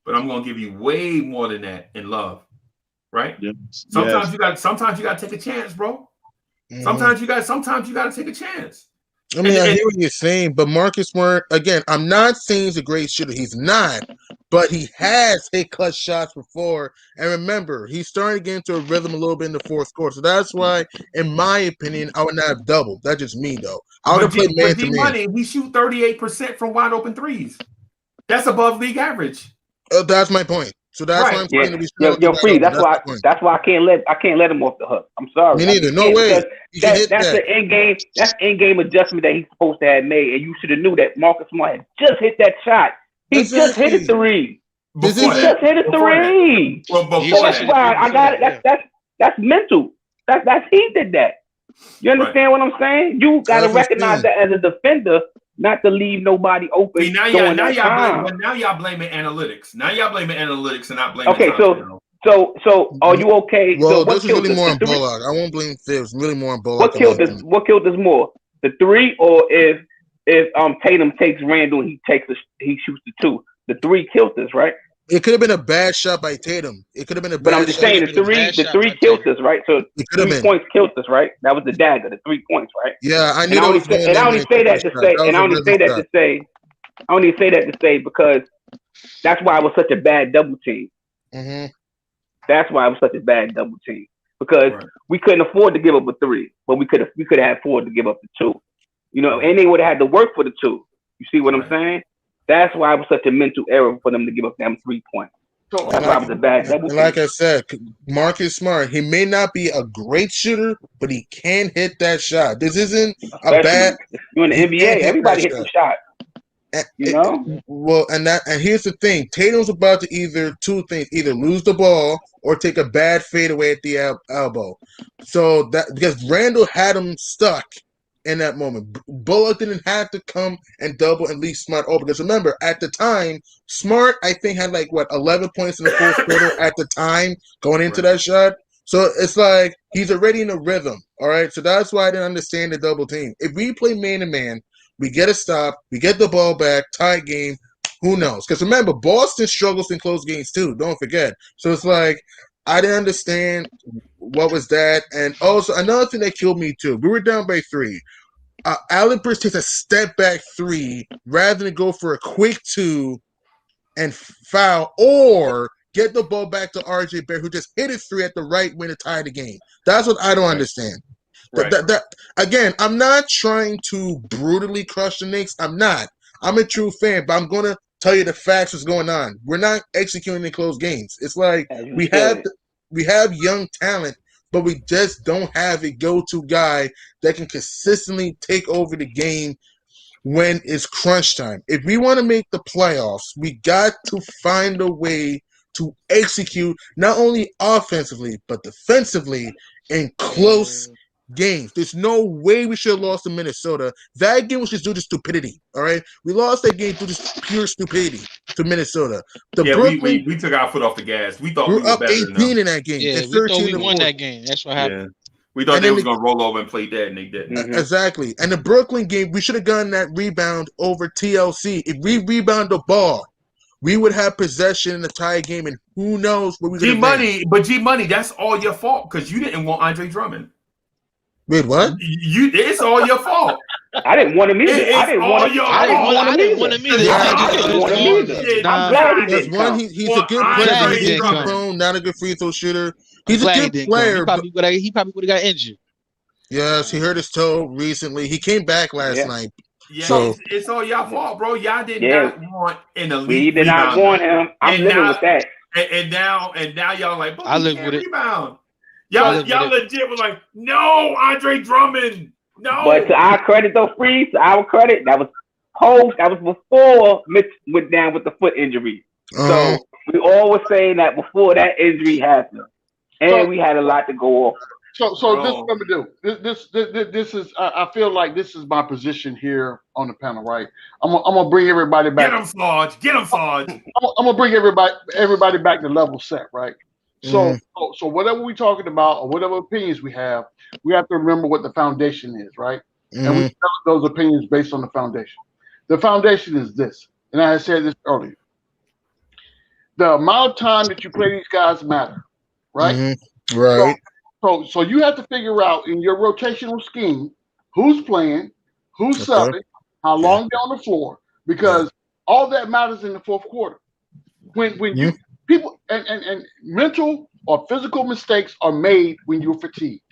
but I'm gonna give you way more than that in love, right?" Yes. Sometimes you got to take a chance, bro. Sometimes you got to take a chance. I mean, I hear what you're saying, but Marcus Smart, again, I'm not saying he's a great shooter. He's not, but he has hit clutch shots before. And remember, he's starting to get into a rhythm a little bit in the fourth quarter. So that's why, in my opinion, I would not have doubled. That's just me, though. I would have played man to man. He shoot 38% from wide open threes. That's above league average. That's my point. So that's why I'm trying to be strong. Yo, free. That's why I can't let him off the hook. I'm sorry. Me neither. No way. That's the end game. That's end game adjustment that he's supposed to have made, and you should have knew that Marcus Smart had just hit that shot. He just hit a 3. He just hit a 3. So that's why I got it. That's mental. That's he did that. You understand what I'm saying? You got to recognize that as a defender. Not to leave nobody open. See, now y'all blaming analytics. Now y'all blaming analytics and not blaming. Okay, so are you okay? Well, this is really more on Bullock. I won't blame Thibs. Really more on Bullock. What killed us more? The 3, or if Tatum takes Randall and he shoots the 2. The 3 killed us, right? It could have been a bad shot by Tatum. It could have been a bad. But I'm just saying the 3 killed us, right? So 3 points killed us, right? That was the dagger, the 3 points, right? Yeah, I knew. And I only say that to say because that's why it was such a bad double team. That's why it was such a bad double team because we couldn't afford to give up a 3, but we could have afforded to give up the 2. You know, and they would have had to work for the 2. You see what I'm saying? That's why it was such a mental error for them to give up them 3 points. That's why it was a bad double. Like I said, Marcus Smart, he may not be a great shooter, but he can hit that shot. This isn't a bad. You in the NBA, everybody hits some shots. You know? And here's the thing: Tatum's about to either lose the ball or take a bad fadeaway at the elbow. So that because Randall had him stuck in that moment, Bullock didn't have to come and double and leave Smart open. Because remember, at the time, Smart I think had 11 points in the fourth quarter at the time going into that shot. So it's like he's already in a rhythm. All right, so that's why I didn't understand the double team. If we play man to man, we get a stop, we get the ball back, tie game. Who knows? Because remember, Boston struggles in close games too. Don't forget. So it's like I didn't understand what was that. And also another thing that killed me too. We were down by 3. Allen Burks takes a step back 3 rather than go for a quick 2 and foul or get the ball back to RJ Barrett, who just hit his 3 at the right when to tie the game. That's what I don't understand. Right. Again, I'm not trying to brutally crush the Knicks. I'm not. I'm a true fan, but I'm going to tell you the facts what's going on. We're not executing in close games. It's like we have young talent, but we just don't have a go-to guy that can consistently take over the game when it's crunch time. If we want to make the playoffs, we got to find a way to execute not only offensively, but defensively in close games. There's no way we should have lost to Minnesota. That game was just due to stupidity. All right, we lost that game due to pure stupidity to Minnesota. We took our foot off the gas. We thought we were up better 18 in that game. Yeah, we thought we won that game. That's what happened. Yeah. We thought they was gonna roll over and play that, and they didn't. Exactly. And the Brooklyn game, we should have gotten that rebound over TLC. If we rebound the ball, we would have possession in the tie game, and who knows what we could have G Money, that's all your fault because you didn't want Andre Drummond. Wait, what? It's all your fault. I didn't want him either. I didn't want him either. I'm glad he didn't come. He's a good player. He's not a good free throw shooter. He's a good player. He probably would have got injured. Yes, he hurt his toe recently. He came back last night. Yeah, so, it's all y'all fault, bro. Y'all did not want an elite. We did not want him. I'm living with that. And now y'all like, I live with it. Rebound. Y'all legit was like, no, Andre Drummond, no. But to our credit, though, Freeze, to our credit, that was before Mitch went down with the foot injury. So we all were saying that before that injury happened, and we had a lot to go off. So this is what I'm gonna do. This is I feel like this is my position here on the panel, right? I'm gonna bring everybody back. Get him, Sarge. I'm gonna bring everybody back to level set, right? So whatever we're talking about or whatever opinions we have to remember what the foundation is, right? And we develop those opinions based on the foundation. The foundation is this, and I had said this earlier. The amount of time that you play these guys matter, right? Right. So you have to figure out in your rotational scheme who's playing, who's subbing, how long they're on the floor, because all that matters in the fourth quarter. When you people and mental or physical mistakes are made when you're fatigued.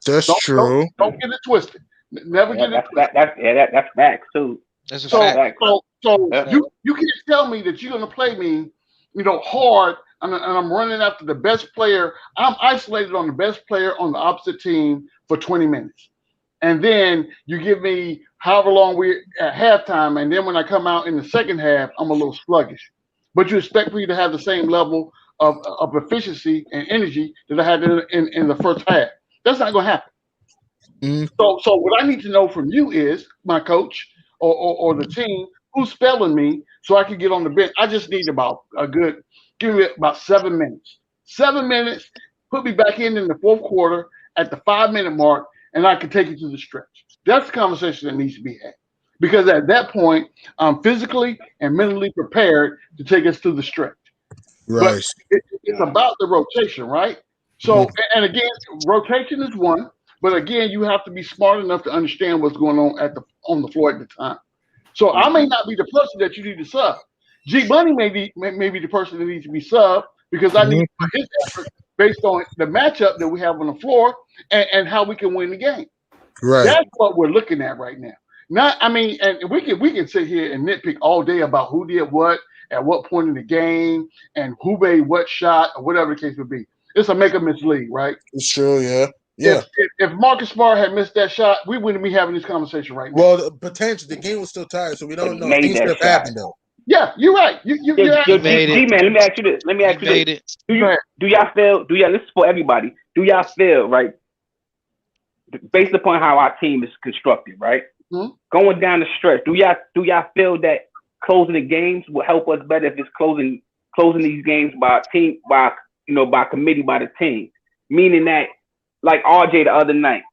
That's true. Don't get it twisted. Never get it twisted. That's facts too. That's a fact. So you can't tell me that you're gonna play me, hard, and I'm running after the best player. I'm isolated on the best player on the opposite team for 20 minutes. And then you give me however long we're at halftime, and then when I come out in the second half, I'm a little sluggish. But you expect me to have the same level of efficiency and energy that I had in the first half. That's not going to happen. So what I need to know from you is, my coach or the team, who's spelling me so I can get on the bench. I just need give me about 7 minutes. 7 minutes, put me back in the fourth quarter at the 5-minute mark, and I can take it to the stretch. That's the conversation that needs to be had. Because at that point, I'm physically and mentally prepared to take us to the stretch. Right. But it's about the rotation, right? So, and again, rotation is one, but again, you have to be smart enough to understand what's going on the floor at the time. So I may not be the person that you need to sub. G Money may be the person that needs to be subbed because I need his effort based on the matchup that we have on the floor and how we can win the game. Right. That's what we're looking at right now. And we can sit here and nitpick all day about who did what at what point in the game and who made what shot or whatever the case would be. It's a make or miss league, right? It's true, yeah. Yeah. If Marcus Smart had missed that shot, we wouldn't be having this conversation right now. Well, potentially the game was still tied, so we don't know. Things could have happened though. Yeah, you're right. You're G-Man, let me ask you this. Do y'all feel? This is for everybody. Do y'all feel, right? Based upon how our team is constructed, right? Mm-hmm. Going down the stretch, do y'all feel that closing the games will help us better if it's closing these games by committee, by the team? Meaning that, like RJ the other night,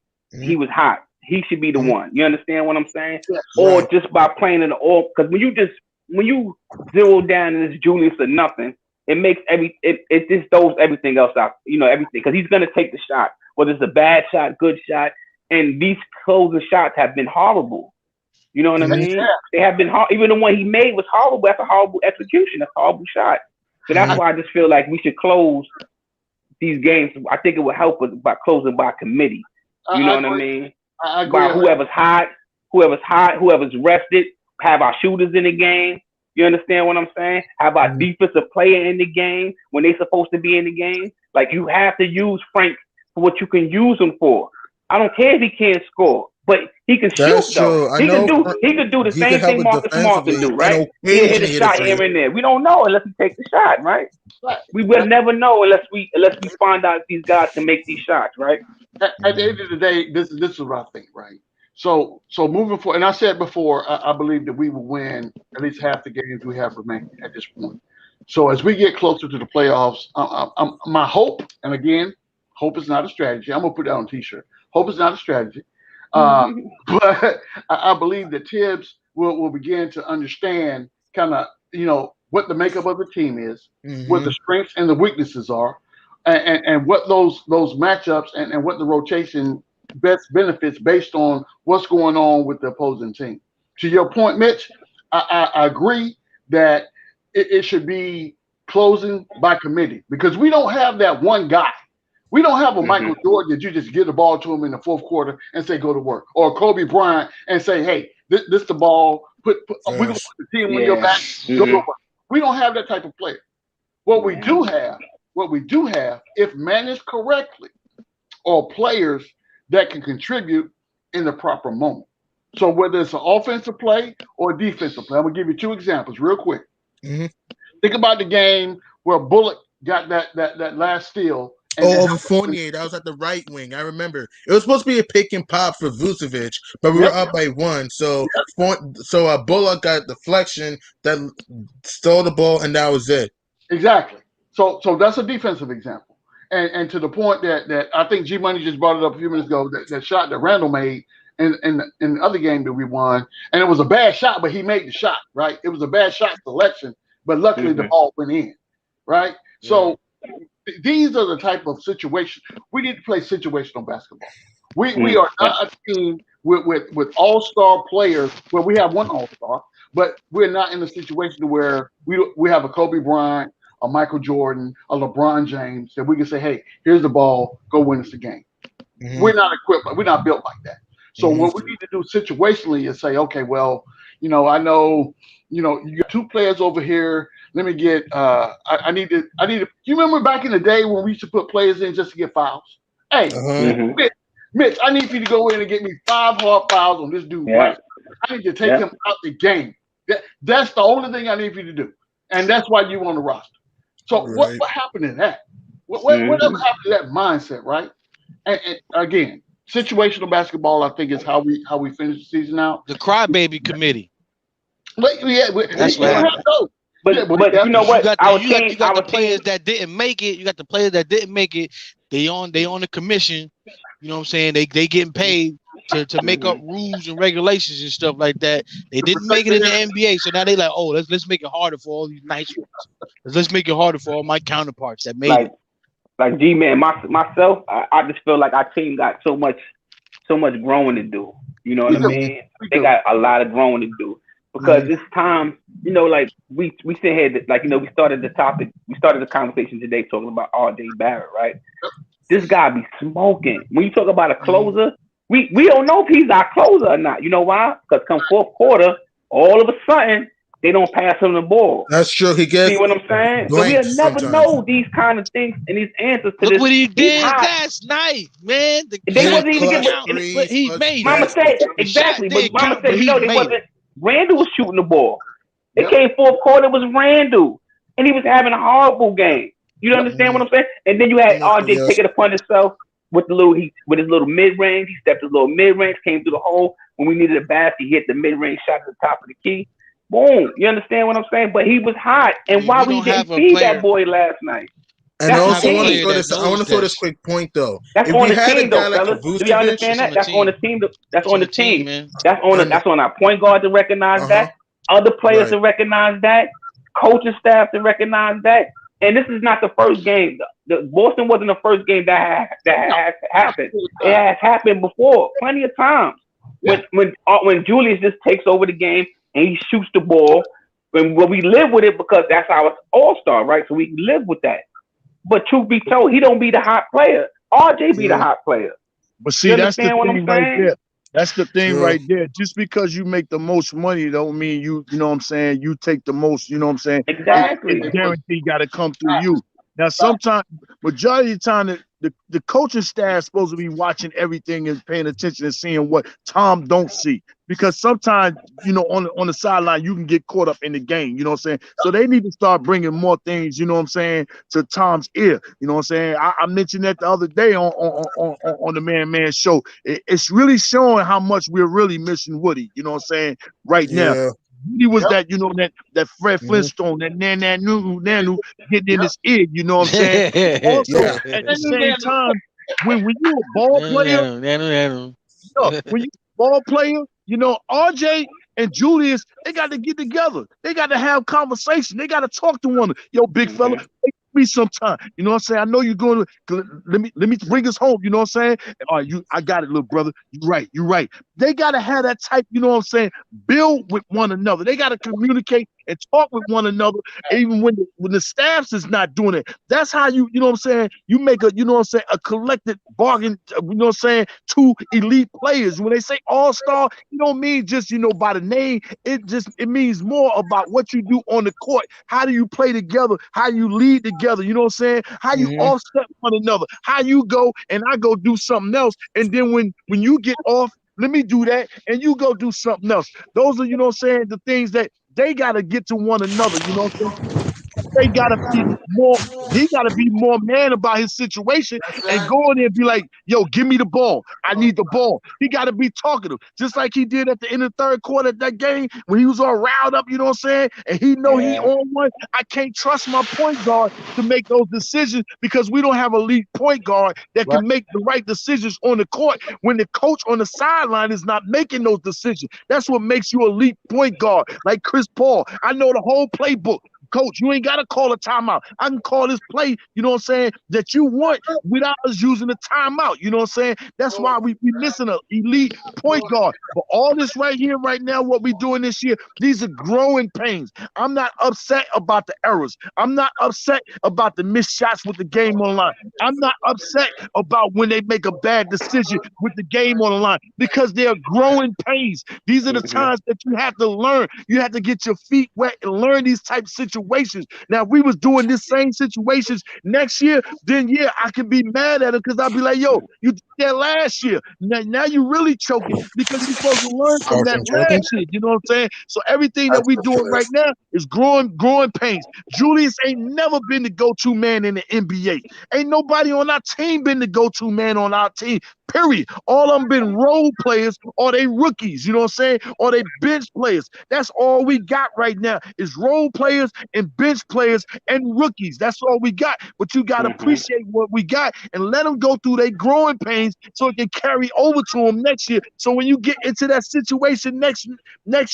he was hot. He should be the one. You understand what I'm saying? Yes. Or just by playing in the all, because when you zero down in this Julius or nothing, it makes it just throws everything else out. Everything, because he's gonna take the shot, whether it's a bad shot, good shot, and these closing shots have been horrible. You know what I mean? Yeah. They have been even the one he made was horrible. That's a horrible execution. That's a horrible shot. So that's why I just feel like we should close these games. I think it would help us by closing by committee. You know what I mean? I agree. By whoever's hot, whoever's rested, have our shooters in the game. You understand what I'm saying? Have our defensive player in the game when they're supposed to be in the game. Like, you have to use Frank for what you can use him for. I don't care if he can't score, but he can shoot though. He can do the same thing Marcus Smart can do, right? He'll hit a shot here and there. We don't know unless he takes the shot, right? We will never know unless we find out if these guys can make these shots, right? At the end of the day, this is what I think, right? So moving forward, and I said before, I believe that we will win at least half the games we have remaining at this point. So as we get closer to the playoffs, my hope, and again, hope is not a strategy. I'm gonna put that on a T-shirt. Hope is not a strategy, but I believe that Tibbs will begin to understand kind of what the makeup of the team is, what the strengths and the weaknesses are, and what those matchups and what the rotation best benefits based on what's going on with the opposing team. To your point, Mitch, I agree that it should be closing by committee, because we don't have that one guy. We don't have a Michael Jordan that you just give the ball to him in the fourth quarter and say go to work, or Kobe Bryant and say, hey, this the ball. We're gonna put the team on your back. Go to work. We don't have that type of player. What we do have, if managed correctly, are players that can contribute in the proper moment. So whether it's an offensive play or a defensive play, I'm gonna give you two examples real quick. Think about the game where Bullock got that last steal. Over Fournier, that was at the right wing. I remember it was supposed to be a pick and pop for Vucevic, but we were up by one. So Bullock got deflection that stole the ball, and that was it. Exactly. So that's a defensive example. And to the point that I think G Money just brought it up a few minutes ago, that shot that Randall made in the other game that we won, and it was a bad shot, but he made the shot, right? It was a bad shot selection, but luckily the ball went in, right? Yeah. So these are the type of situations we need to play situational basketball. We are not a team with all-star players where we have one all-star, but we're not in a situation where we have a Kobe Bryant, a Michael Jordan, a LeBron James that we can say, hey, here's the ball, go win us the game. We're not equipped, we're not built like that. So what we need to do situationally is say, okay, well, I know, you got two players over here. Let me get I need to you remember back in the day when we used to put players in just to get fouls? Hey, Mitch, I need you to go in and get me 5 hard fouls on this dude, right? I need to take him out the game. That's the only thing I need for you to do. And that's why you on the roster. So what happened to that? Whatever happened to that mindset, right? And again, situational basketball, I think, is how we finish the season out. The crybaby committee. That's right. But you know what? You got the players that didn't make it. You got the players that didn't make it. They on the commission. You know what I'm saying? They getting paid to make up rules and regulations and stuff like that. They didn't make it in the NBA, so now they like, oh, let's make it harder for all these nice ones. Let's make it harder for all my counterparts that made it. Like G-Man, myself, I just feel like our team got so much growing to do. You know what I mean? They got a lot of growing to do. Because this time, like we sit here, like, we started the conversation today talking about RJ Barrett, right? This guy be smoking. When you talk about a closer, we don't know if he's our closer or not. You know why? Because come fourth quarter, all of a sudden, they don't pass him the ball. That's true. He gets See what I'm saying? So we'll never know these kind of things and these answers to Look this. what he He's did hot. last night, man. They wasn't even getting. He made Mama it. said exactly, but Mama count, said, but you know, they made wasn't. it. Randall was shooting the ball. It came fourth quarter. It was Randall, and he was having a horrible game. You understand what I'm saying? And then you had RJ taking it upon himself with his little mid range. He stepped his little mid range, came through the hole when we needed a basket. He hit the mid range shot at the top of the key. Boom. You understand what I'm saying? But he was hot, and why we didn't feed that boy last night? And I also want to throw this quick point though. That's if on you the had team, a guy though, like fellas. Vucevic, Do you understand that? That's on the team. That's on the team, man. That's on our point guard to recognize that. Other players to recognize that. Coaching staff to recognize that. And this is not the first game. The Boston wasn't the first game that has happened. It has happened before, plenty of times. When Julius just takes over the game and he shoots the ball, and we live with it because that's our all-star, right? So we live with that. But truth be told, he don't be the hot player. RJ be the hot player. But see, that's the thing right there. That's the thing right there. Just because you make the most money don't mean you know what I'm saying, you take the most, you know what I'm saying? Exactly. It's guaranteed got to come through you. Now, sometimes, majority of the time, the coaching staff is supposed to be watching everything and paying attention and seeing what Tom don't see. Because sometimes, you know, on the sideline, you can get caught up in the game, you know what I'm saying? So they need to start bringing more things, you know what I'm saying, to Tom's ear, you know what I'm saying? I mentioned that the other day on the Man show. It's really showing how much we're really missing Woody, you know what I'm saying, right now. He was that, you know, that Fred Flintstone, that nanu getting in his ear, you know what I'm saying? Also, at the same time, when you a ball player, when you a ball player, you know, RJ and Julius, they got to get together. They got to have conversation. They got to talk to one another. Yo, big fella, take me sometime. You know what I'm saying? I know you're going to let me bring us home. You know what I'm saying? All right, I got it, little brother. You're right. They got to have that type, you know what I'm saying, build with one another. They got to communicate and talk with one another, even when the staffs is not doing it. That's how you know what I'm saying, you make a, you know what I'm saying, a collective bargain, you know what I'm saying, two elite players. When they say all-star, you don't mean just, you know, by the name. It means more about what you do on the court. How do you play together? How you lead together? You know what I'm saying? How you offset one another? How you go and I go do something else. And then when you get off, let me do that, and you go do something else. Those are, you know what I'm saying, the things that they got to get to one another, you know what I'm saying? They got to be more, he got to be more man about his situation and go in there and be like, yo, give me the ball. I need the ball. He got to be talkative, just like he did at the end of the third quarter of that game when he was all riled up, you know what I'm saying? And he know he on one. I can't trust my point guard to make those decisions because we don't have a elite point guard that can make the right decisions on the court when the coach on the sideline is not making those decisions. That's what makes you a elite point guard, like Chris Paul. I know the whole playbook. Coach, you ain't got to call a timeout. I can call this play, you know what I'm saying, that you want without us using a timeout. You know what I'm saying? That's why we missing an elite point guard. But all this right here, right now, what we doing this year, these are growing pains. I'm not upset about the errors. I'm not upset about the missed shots with the game on the line. I'm not upset about when they make a bad decision with the game on the line because they're growing pains. These are the times that you have to learn. You have to get your feet wet and learn these type of situations. Now, if we was doing this same situations next year, then yeah, I can be mad at him because I'll be like, yo, you did that last year. Now you really choking because you're supposed to learn from that last year. You know what I'm saying? So everything that we doing right now is growing pains. Julius ain't never been the go-to man in the NBA. Ain't nobody on our team been the go-to man on our team. Period. All of them been role players or they rookies, you know what I'm saying? Or they bench players. That's all we got right now is role players and bench players and rookies. That's all we got. But you got to appreciate what we got and let them go through their growing pains so it can carry over to them next year. So when you get into that situation next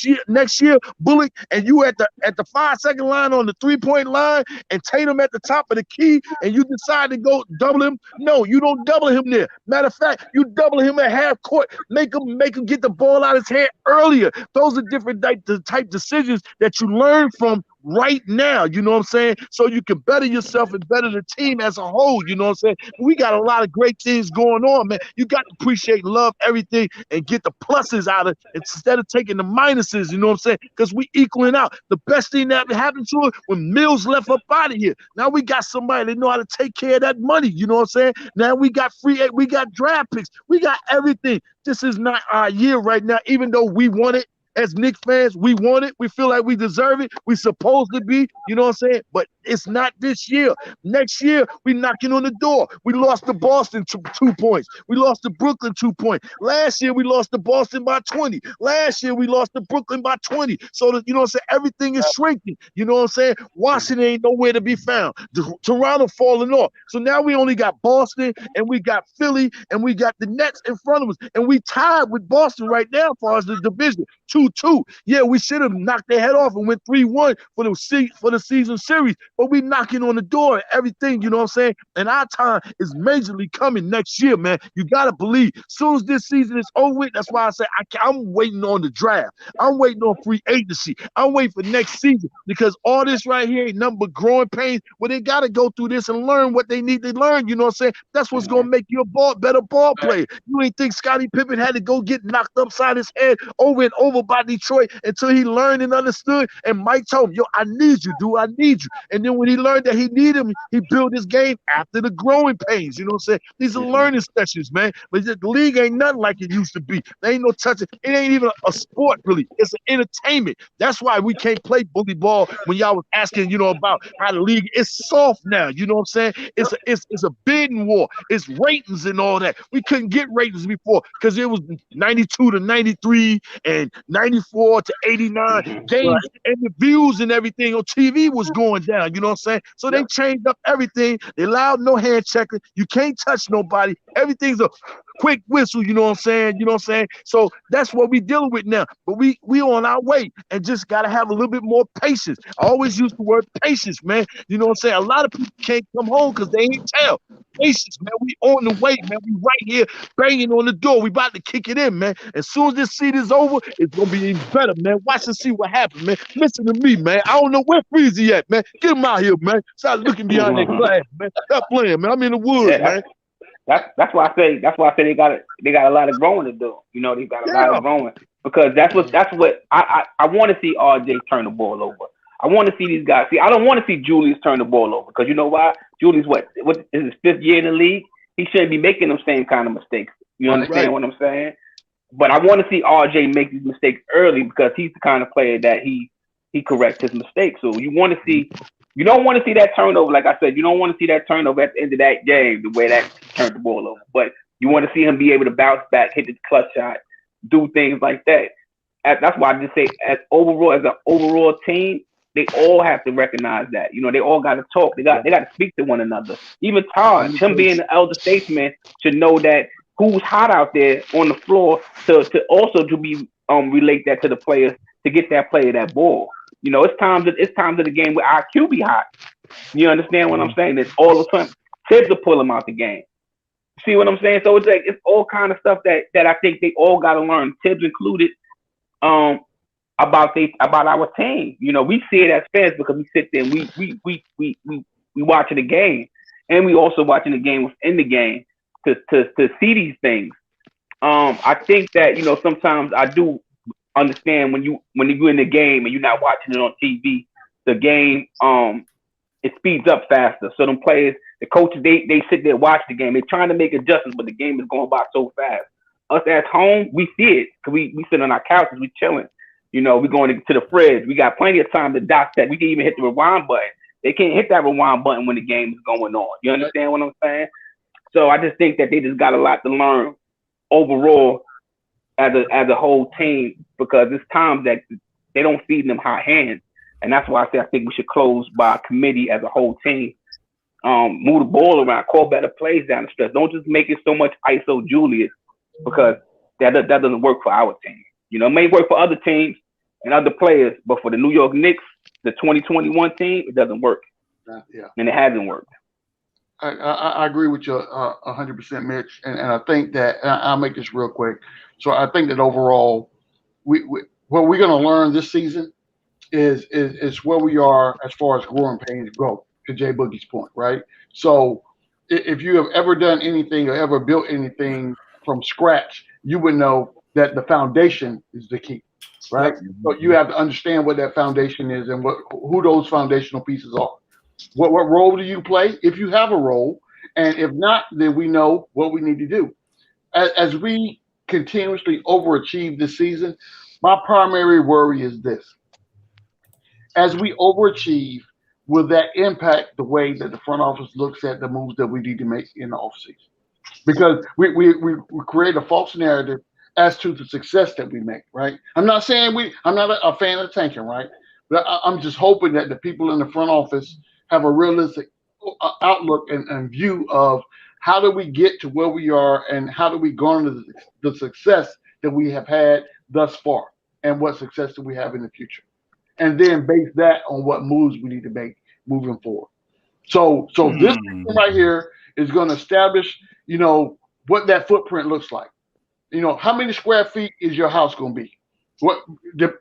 year, Bullock, and you at the 5-second line on the 3-point line and Tatum at the top of the key and you decide to go double him, no, you don't double him there. Matter of fact, you double him at half court, make him get the ball out of his hand earlier. Those are different type decisions that you learn from right now, you know what I'm saying? So you can better yourself and better the team as a whole, you know what I'm saying? We got a lot of great things going on, man. You got to appreciate, love everything, and get the pluses out of it instead of taking the minuses, you know what I'm saying? Because we equaling out. The best thing that happened to it when Mills left up out of here. Now we got somebody that know how to take care of that money, you know what I'm saying? Now we got we got draft picks, we got everything. This is not our year right now, even though we want it. As Knicks fans, we want it. We feel like we deserve it. We supposed to be, you know what I'm saying? But it's not this year. Next year, we knocking on the door. We lost to Boston 2 points. We lost to Brooklyn 2 points. Last year, we lost to Boston by 20. Last year, we lost to Brooklyn by 20. So, you know what I'm saying? Everything is shrinking. You know what I'm saying? Washington ain't nowhere to be found. Toronto falling off. So now we only got Boston, and we got Philly, and we got the Nets in front of us. And we tied with Boston right now as far as the division. 2-2. Yeah, we should have knocked their head off and went 3-1 for the season series, but we knocking on the door and everything, you know what I'm saying? And our time is majorly coming next year, man. You got to believe. As soon as this season is over with, that's why I say I'm waiting on the draft. I'm waiting on free agency. I'm waiting for next season because all this right here ain't nothing but growing pains. Well, they got to go through this and learn what they need to learn, you know what I'm saying? That's what's going to make you a better ball player. You ain't think Scottie Pippen had to go get knocked upside his head over and over by Detroit until he learned and understood. And Mike told him, yo, I need you, dude. I need you. And then when he learned that he needed him, he built his game after the growing pains. You know what I'm saying? These are learning sessions, man. But the league ain't nothing like it used to be. There ain't no touching. It ain't even a sport, really. It's an entertainment. That's why we can't play bully ball when y'all was asking, you know, about how the league is soft now. You know what I'm saying? It's a bidding war. It's ratings and all that. We couldn't get ratings before because it was 92 to 93 and 94 to 89 games, and the views and everything on TV was going down. You know what I'm saying? So they changed up everything. They allowed no hand checking. You can't touch nobody. Everything's a quick whistle. You know what I'm saying? You know what I'm saying? So that's what we dealing with now. But we on our way and just gotta have a little bit more patience. I always use the word patience, man. You know what I'm saying? A lot of people can't come home because they ain't tell. Patience, man. We on the way, man. We right here banging on the door. We about to kick it in, man. As soon as this season is over, it's gonna be even better, man. Watch and see what happens, man. Listen to me, man. I don't know where Freezy at, man. Get him out here, man. Stop looking behind that glass, man. Stop playing, man. I'm in the woods, man. That's why I say they got a lot of growing to do. You know, they got a lot of growing because that's what I want to see RJ turn the ball over. I want to see these guys. See, I don't want to see Julius turn the ball over because you know why? Julius, what is his 5th year in the league? He shouldn't be making them same kind of mistakes. You understand what I'm saying? But I want to see RJ make these mistakes early because he's the kind of player that he corrects his mistakes. So you want to see. You don't want to see that turnover, like I said. You don't want to see that turnover at the end of that game, the way that turned the ball over. But you want to see him be able to bounce back, hit the clutch shot, do things like that. That's why I just say, as an overall team, they all have to recognize that. You know, they all got to talk. They got to speak to one another. Even Taj, him being the elder statesman, should know that who's hot out there on the floor to be relate that to the players to get that player that ball. You know, it's times of the game where IQ be hot. You understand what I'm saying? It's all the time. Tibbs will pull him out the game. See what I'm saying? So it's like it's all kind of stuff that I think they all got to learn. Tibbs included. About our team. You know, we see it as fans because we sit there and we watching the game, and we also watching the game within the game to see these things. I think that, you know, sometimes I do understand when you're in the game and you're not watching it on TV, the game it speeds up faster. So them players, the coaches, they sit there watch the game. They're trying to make adjustments, but the game is going by so fast. Us at home, we see it because we sit on our couches, we chilling. You know, we going to the fridge. We got plenty of time to dock that. We can even hit the rewind button. They can't hit that rewind button when the game is going on. You understand what I'm saying? So I just think that they just got a lot to learn overall as a whole team because it's times that they don't feed them hot hands. And that's why I say I think we should close by committee as a whole team. Move the ball around, call better plays down the stretch. Don't just make it so much ISO Julius because that doesn't work for our team. You know, it may work for other teams and other players, but for the New York Knicks, the 2021 team, it doesn't work. Yeah. And it hasn't worked. I agree with you 100%, Mitch. And I think that, and I'll make this real quick. So I think that overall, what we're going to learn this season is where we are as far as growing pains go. To Jay Boogie's point, right? So if you have ever done anything or ever built anything from scratch, you would know that the foundation is the key, right? Yep. So you have to understand what that foundation is and who those foundational pieces are. What role do you play if you have a role, and if not, then we know what we need to do. As we continuously overachieve this season, my primary worry is this: as we overachieve, will that impact the way that the front office looks at the moves that we need to make in the offseason? Because we create a false narrative as to the success that we make, right? I'm not saying I'm not a fan of tanking, right? But I'm just hoping that the people in the front office have a realistic outlook and view of how do we get to where we are and how do we garner the success that we have had thus far, and what success do we have in the future, and then base that on what moves we need to make moving forward. So this right here is going to establish, what that footprint looks like. How many square feet is your house going to be? What,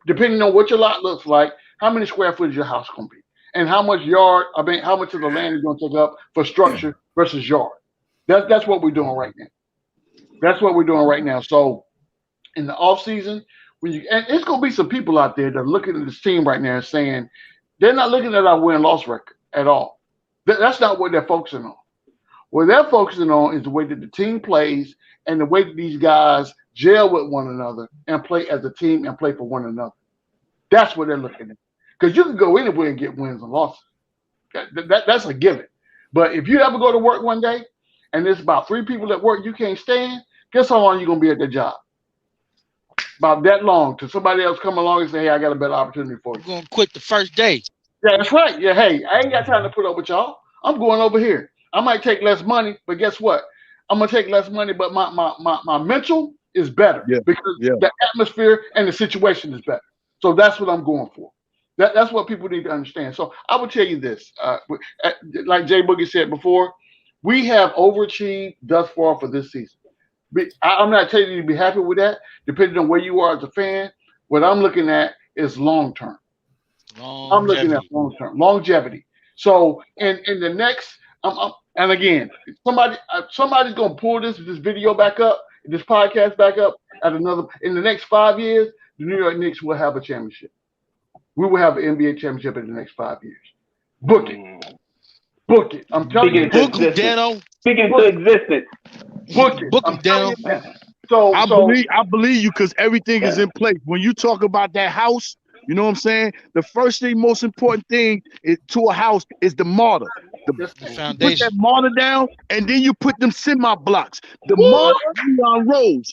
depending on what your lot looks like, how many square foot is your house going to be? And how much how much of the land is going to take up for structure versus yard? That's what we're doing right now. That's what we're doing right now. So in the off season, and it's going to be some people out there that are looking at this team right now and saying they're not looking at our win-loss record at all. That's not what they're focusing on. What they're focusing on is the way that the team plays and the way that these guys gel with one another and play as a team and play for one another. That's what they're looking at. Because you can go anywhere and get wins and losses. That's a given. But if you ever go to work one day and there's about 3 people at work you can't stand, guess how long you're going to be at their job? About that long, till somebody else come along and say, hey, I got a better opportunity for you. You're going to quit the first day. Yeah, that's right. Yeah, hey, I ain't got time to put up with y'all. I'm going over here. I might take less money, but guess what? I'm going to take less money, but my mental is better because the atmosphere and the situation is better. So that's what I'm going for. That's what people need to understand. So I will tell you this. Like Jay Boogie said before, we have overachieved thus far for this season. I'm not telling you to be happy with that. Depending on where you are as a fan, what I'm looking at is long-term. I'm looking at long-term longevity. So in the next, and again, somebody's gonna pull this video back up, this podcast back up in the next 5 years. The New York Knicks will have a championship. We will have an NBA championship in the next 5 years. Book it. Book it. I'm telling you. Book it, Dano. Speaking to existence. Book it. Book him, Dano. So I believe you because everything is in place. When you talk about that house, you know what I'm saying? The first thing, most important thing to a house is the mortar. The foundation. Put that mortar down, and then you put them semi-blocks. The mortar is Leon Rose.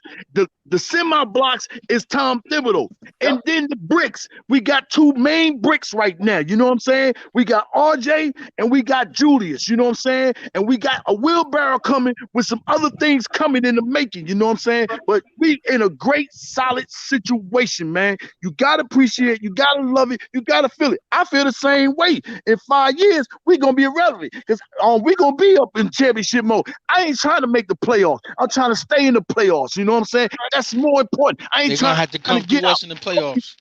The semi-blocks is Tom Thibodeau. And then the bricks. We got 2 main bricks right now. You know what I'm saying? We got RJ and we got Julius. You know what I'm saying? And we got a wheelbarrow coming with some other things coming in the making. You know what I'm saying? But we in a great, solid situation, man. You got to appreciate it. You got to love it. You got to feel it. I feel the same way. In 5 years, we're going to be irrelevant because we're going to be up in championship mode. I ain't trying to make the playoffs. I'm trying to stay in the playoffs. You know what I'm saying? That's more important. I ain't trying to come through us in the playoffs.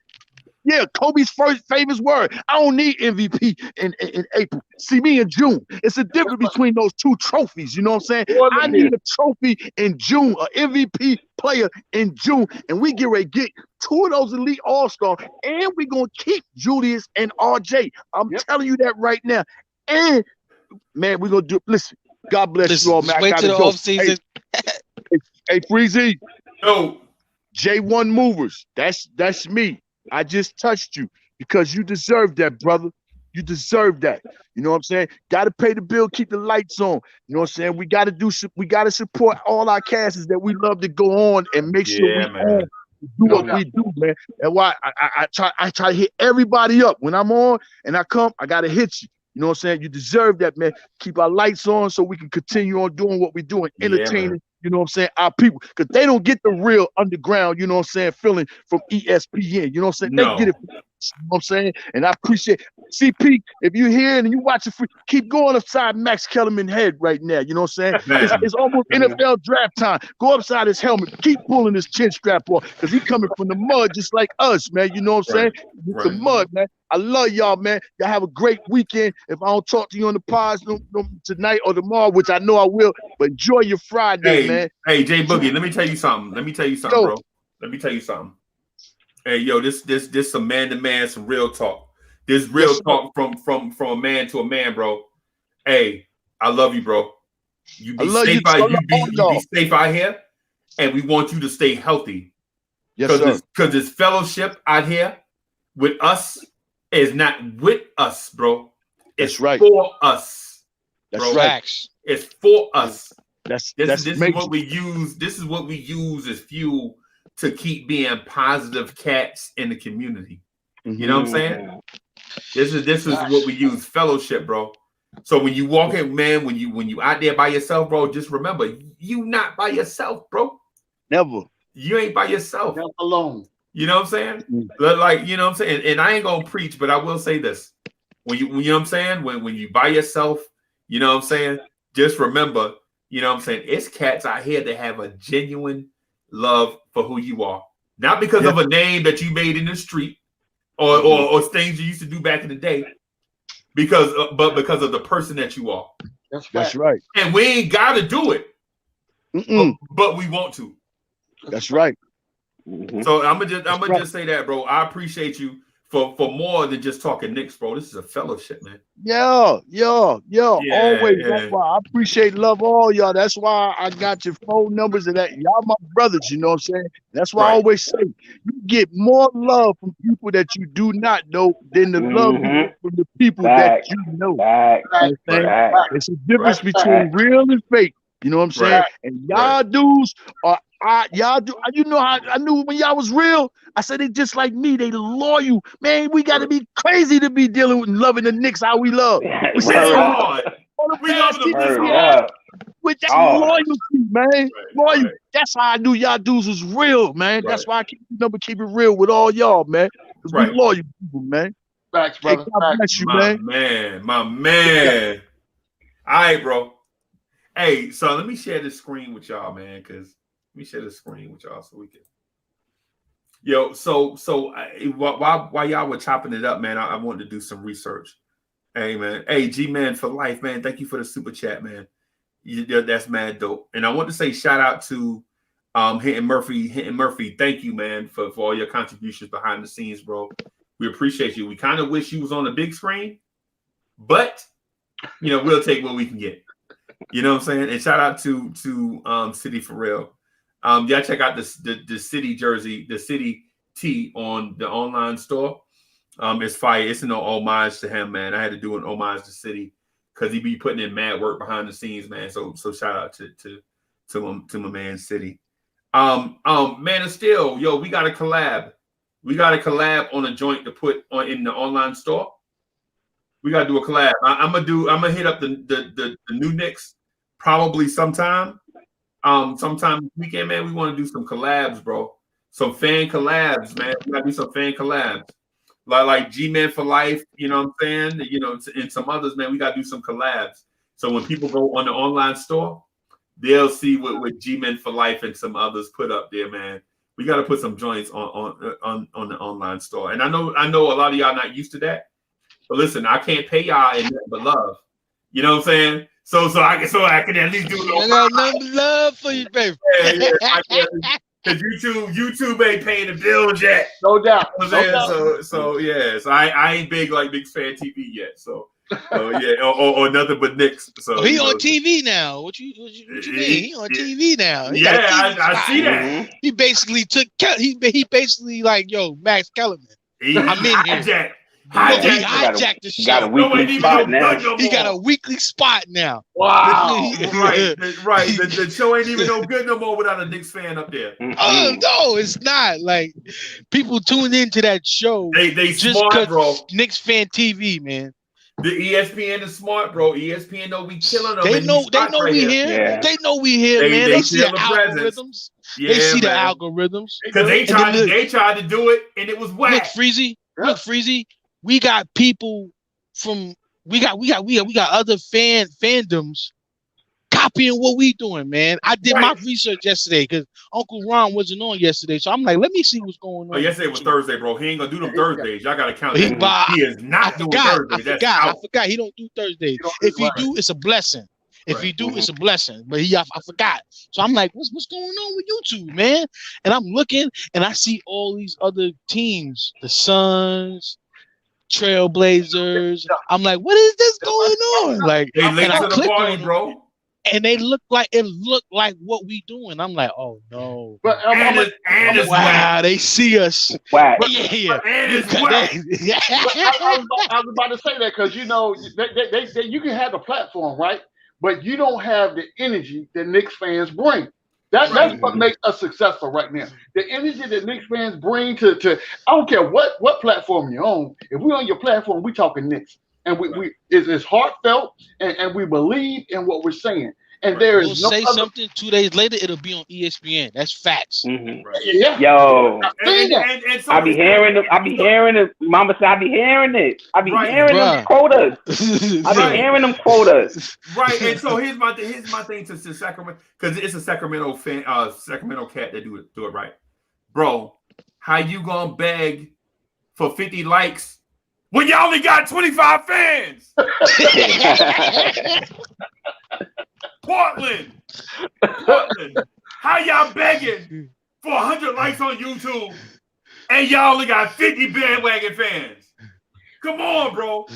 Yeah, Kobe's first famous word. I don't need MVP in April. See me in June. It's a difference between those 2 trophies. You know what I'm saying? I need a trophy in June, an MVP player in June, and we get ready to get 2 of those elite all-stars, and we're going to keep Julius and RJ. I'm telling you that right now. And, man, we're going to do – listen, God bless you all, man. Wait till the offseason. Hey, Freezy. No. J1 Movers. That's me. I just touched you because you deserve that, brother. You deserve that. You know what I'm saying? Got to pay the bill, keep the lights on. You know what I'm saying? We got to support all our casters that we love to go on and make sure we do what we do, man. That's why I try to hit everybody up. When I'm on and I come, I got to hit you. You know what I'm saying? You deserve that, man. Keep our lights on so we can continue on doing what we're doing, entertaining, you know what I'm saying, our people. Because they don't get the real underground, you know what I'm saying, feeling from ESPN. You know what I'm saying? No. They get it You know what I'm saying? And I appreciate CP. If you're here and you watch it, keep going upside Max Kellerman's head right now. You know what I'm saying? It's almost NFL draft time. Go upside his helmet. Keep pulling his chin strap off because he coming from the mud just like us, man. You know what I'm saying? With the mud, man. I love y'all, man. Y'all have a great weekend. If I don't talk to you on the pods tonight or tomorrow, which I know I will, but enjoy your Friday, man. Hey, Jay Boogie, let me tell you something. Bro. Let me tell you something. Hey, yo, this some man-to-man, some real talk. This real talk from a man to a man, bro. Hey, I love you, bro. You be safe out here, and we want you to stay healthy. Yes, sir. Because this fellowship out here with us is not with us, bro. It's for us. That's bro. right. It's for us. This is what we use. This is what we use as fuel to keep being positive cats in the community. You know what I'm saying? This is what we use, fellowship, bro. So when you walk in, man, when you out there by yourself, bro, just remember, you not by yourself, bro. Never. You ain't by yourself. Never alone. You know what I'm saying? Like, you know what I'm saying? And I ain't gonna preach, but I will say this. When you know what I'm saying? When you by yourself, you know what I'm saying? Just remember, you know what I'm saying? It's cats out here that have a genuine love for who you are. Not because of a name that you made in the street or things you used to do back in the day, but because of the person that you are. That's right. And we ain't gotta do it. But we want to. That's right. So I'm gonna just say that, bro. I appreciate you for more than just talking Knicks, bro. This is a fellowship, man. Yeah. Always. Yeah. That's why I appreciate love all y'all. That's why I got your phone numbers and that. Y'all my brothers, you know what I'm saying? That's why I always say you get more love from people that you do not know than the love from the people that you know. It's a difference between real and fake. You know what I'm saying? And y'all dudes are you know how I knew when y'all was real. I said they just like me, they loyal. Man, we gotta be crazy to be dealing with loving the Knicks how we love. We love them. With that loyalty, man. Loyal. That's how I knew y'all dudes was real, man. That's why I keep it real with all y'all, man. Because we loyal people, man. Facts, brother. God bless you, man. My man. All right, bro. Hey, so let me share this screen with y'all, man, because let me share the screen with y'all so we can. Yo, so while y'all were chopping it up, man, I wanted to do some research. Hey, man. Hey, G-Man for life, man. Thank you for the super chat, man. That's mad dope. And I want to say shout out to Hinton Murphy. Thank you, man, for all your contributions behind the scenes, bro. We appreciate you. We kind of wish you was on the big screen, but we'll take what we can get. You know what I'm saying? And shout out to City for Real. Y'all check out the City jersey, the City tee on the online store. It's fire. It's an homage to him, man. I had to do an homage to City because he be putting in mad work behind the scenes, man. So shout out to my man City. Man of Steel, yo, we got a collab. We got a collab on a joint to put in the online store. We gotta do a collab. I'm gonna hit up the new Knicks probably sometime this weekend, man. We want to do some collabs, bro. Some fan collabs, man. We gotta do some fan collabs. Like G-Man for Life, you know what I'm saying? And some others, man, we gotta do some collabs. So when people go on the online store, they'll see what G-Man for Life and some others put up there, man. We gotta put some joints on the online store. And I know a lot of y'all not used to that. But listen, I can't pay y'all in nothing but love. You know what I'm saying? So I can at least do it. Love for you, baby. Because YouTube ain't paying the bills yet. No doubt. So I ain't big like Big Fan TV yet. So yeah, or nothing but Knicks. So he on TV now. What you mean? He on TV now. I see that. He basically he basically like, yo, Max Kellerman. I'm in here. He hijacked the show. Got a weekly spot now. He got a weekly spot now. Wow. right. The show ain't even no good no more without a Knicks fan up there. Oh no, it's not. Like people tune into that show. They just smart, bro. Knicks fan TV, man. The ESPN is smart, bro. ESPN know we killing them. They know we here. Yeah. They know we here, man. They see the algorithms. Yeah, they see the algorithms. Because they tried to do it and it was whack. Look, Freezy. Look, Freezy, we got people from we got other fandoms copying what we doing, man. I did my research yesterday because Uncle Ron wasn't on yesterday, so I'm like, let me see what's going on. Oh, yesterday was Thursday, bro. He ain't gonna do them Thursdays. Y'all gotta count that. He is not doing Thursdays. I forgot. He don't do Thursdays. If he do, it's a blessing. If he do, it's a blessing. But I forgot. So I'm like, what's going on with YouTube, man? And I'm looking, and I see all these other teams, the Suns, Trailblazers. I'm like, what is this going on? Like, they and I clicked party, on bro. And they look like what we doing. I'm like, oh no. But wow, they see us. Wow. Yeah. I was about to say that because they you can have the platform, right? But you don't have the energy that Knicks fans bring. That's what makes us successful right now. The energy that Knicks fans bring to I don't care what platform you're on. If we're on your platform, we talking Knicks. And it's heartfelt and we believe in what we're saying. And there is we'll say something 2 days later, it'll be on ESPN. That's facts. Mm-hmm. Yeah. Yo. And so I be hearing it. Mama said I be hearing it. I be hearing them quotas. I be hearing them quotas. Right. And so here's my thing to Sacramento, because it's a Sacramento Sacramento cat that do it right. Bro, how you gonna beg for 50 likes when you only got 25 fans? Portland. How y'all begging for 100 likes on YouTube and y'all only got 50 bandwagon fans? Come on, bro.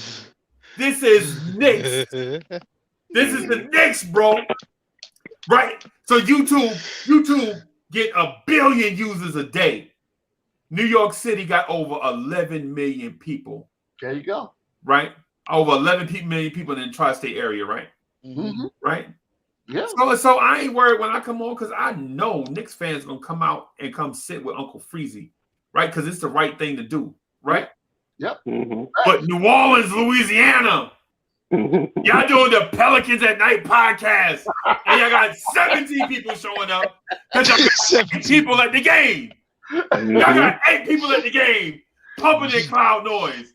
This is Knicks. This is the Knicks, bro. Right? So YouTube get 1 billion users a day. New York City got over 11 million people. There you go. Right? Over 11 million people in the tri-state area, right? Mm-hmm. Right? Yeah. So I ain't worried when I come on because I know Knicks fans gonna come out and come sit with Uncle Freezy, right? Because it's the right thing to do, right? Yep. Mm-hmm. But New Orleans, Louisiana, y'all doing the Pelicans at Night podcast, and y'all got 17 people showing up because y'all got 8 people at the game. Y'all got 8 people at the game pumping in crowd noise.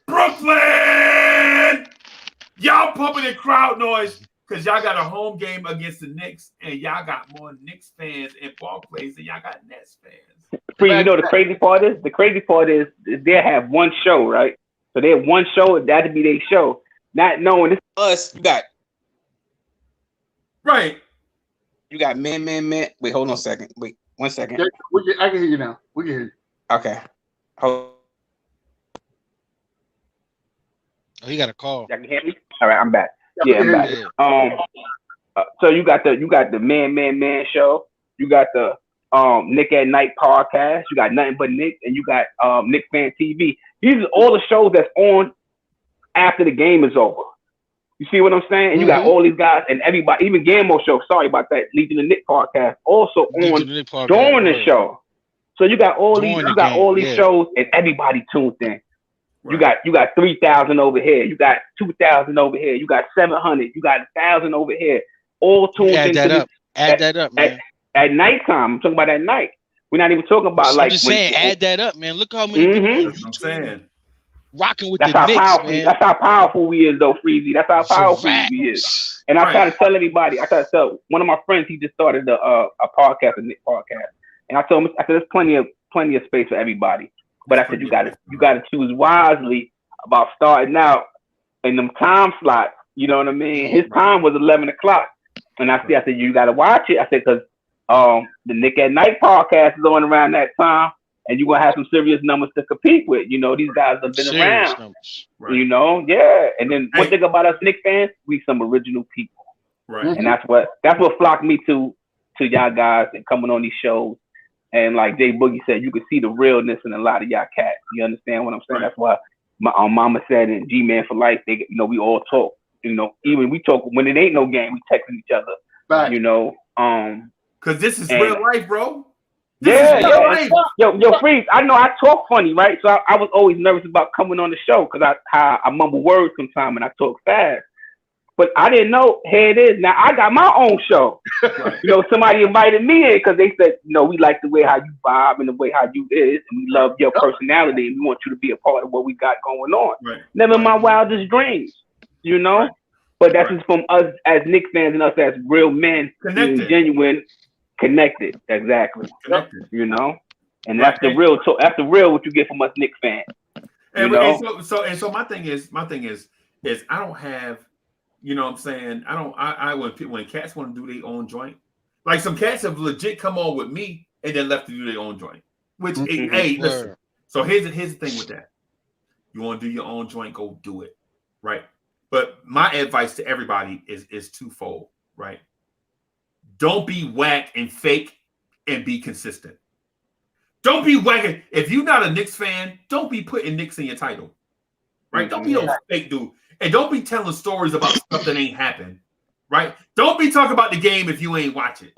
Brooklyn! Y'all pumping in crowd noise because y'all got a home game against the Knicks, and y'all got more Knicks fans in Barclays than y'all got Nets fans. Free, you know the crazy part is? The crazy part is they have one show, right? So they have one show, that'd be their show. Not knowing this Us, you got right. You got man. Wait, hold on a second. Wait, 1 second. I can hear you now. We can hear you. Okay. Hold. Oh, you got a call. Y'all can hear me? All right, I'm back. Yeah, I'm back. So you got the man show. You got the Nick at Night podcast. You got Nothing But Nick, and you got Nick Fan TV. These are all the shows that's on after the game is over. You see what I'm saying? And you got all these guys and everybody, even Gammo show. Sorry about that. Legion of Nick podcast also on during the show. So you got all these shows and everybody tunes in. Right. You got 3,000 over here. You got 2,000 over here. You got 700. You got 1,000 over here. All tuned into Add that up, man. At nighttime. I'm talking about at night. We're not even talking about I'm just saying, add that up, man. Look how many people I'm saying. Rocking with the Knicks, man. That's how powerful we is, though, Freezy. That's how powerful we is. And I try to tell everybody. I try to tell one of my friends. He just started a podcast, a Nick podcast, and I told him, I said, there's plenty of space for everybody. But I said you gotta choose wisely about starting out in them time slots. You know what I mean? His time was 11 o'clock, and I said you gotta watch it. I said because the Nick at Night podcast is on around that time, and you're gonna have some serious numbers to compete with. You know, these guys have been around. Right. You know, yeah. And then one thing about us Nick fans, we some original people. Right. And that's what flocked me to y'all guys and coming on these shows. And like Jay Boogie said, you can see the realness in a lot of y'all cats. You understand what I'm saying? Right. That's why my mama said and G-Man for life, they, you know, we all talk. You know, even we talk when it ain't no game, we texting each other. Right. You know, because this is real life, bro. Yo, Freeze, I know I talk funny, right? So I was always nervous about coming on the show because I mumble words sometimes and I talk fast. But I didn't know. Here it is. Now I got my own show. Right. You know, somebody invited me in because they said, you know, we like the way how you vibe and the way how you is, and we love your personality, and we want you to be a part of what we got going on. Right. Never in Right. my wildest dreams, you know. Right. But that's Right. just from us as Knicks fans and us as real men, being Connected. genuine, connected. Exactly. Connected. You know, and Right. that's the real. So that's the real what you get from us Knicks fans. And, You and know? so my thing is I don't have, you know what I'm saying? I when cats want to do their own joint, like some cats have legit come on with me and then left to do their own joint. Which hey, listen. So here's the thing with that. You want to do your own joint, go do it. Right. But my advice to everybody is twofold, right? Don't be whack and fake and be consistent. Don't be whacking. If you're not a Knicks fan, don't be putting Knicks in your title. Right? Don't be no fake dude. And don't be telling stories about stuff that ain't happened. Right? Don't be talking about the game if you ain't watch it.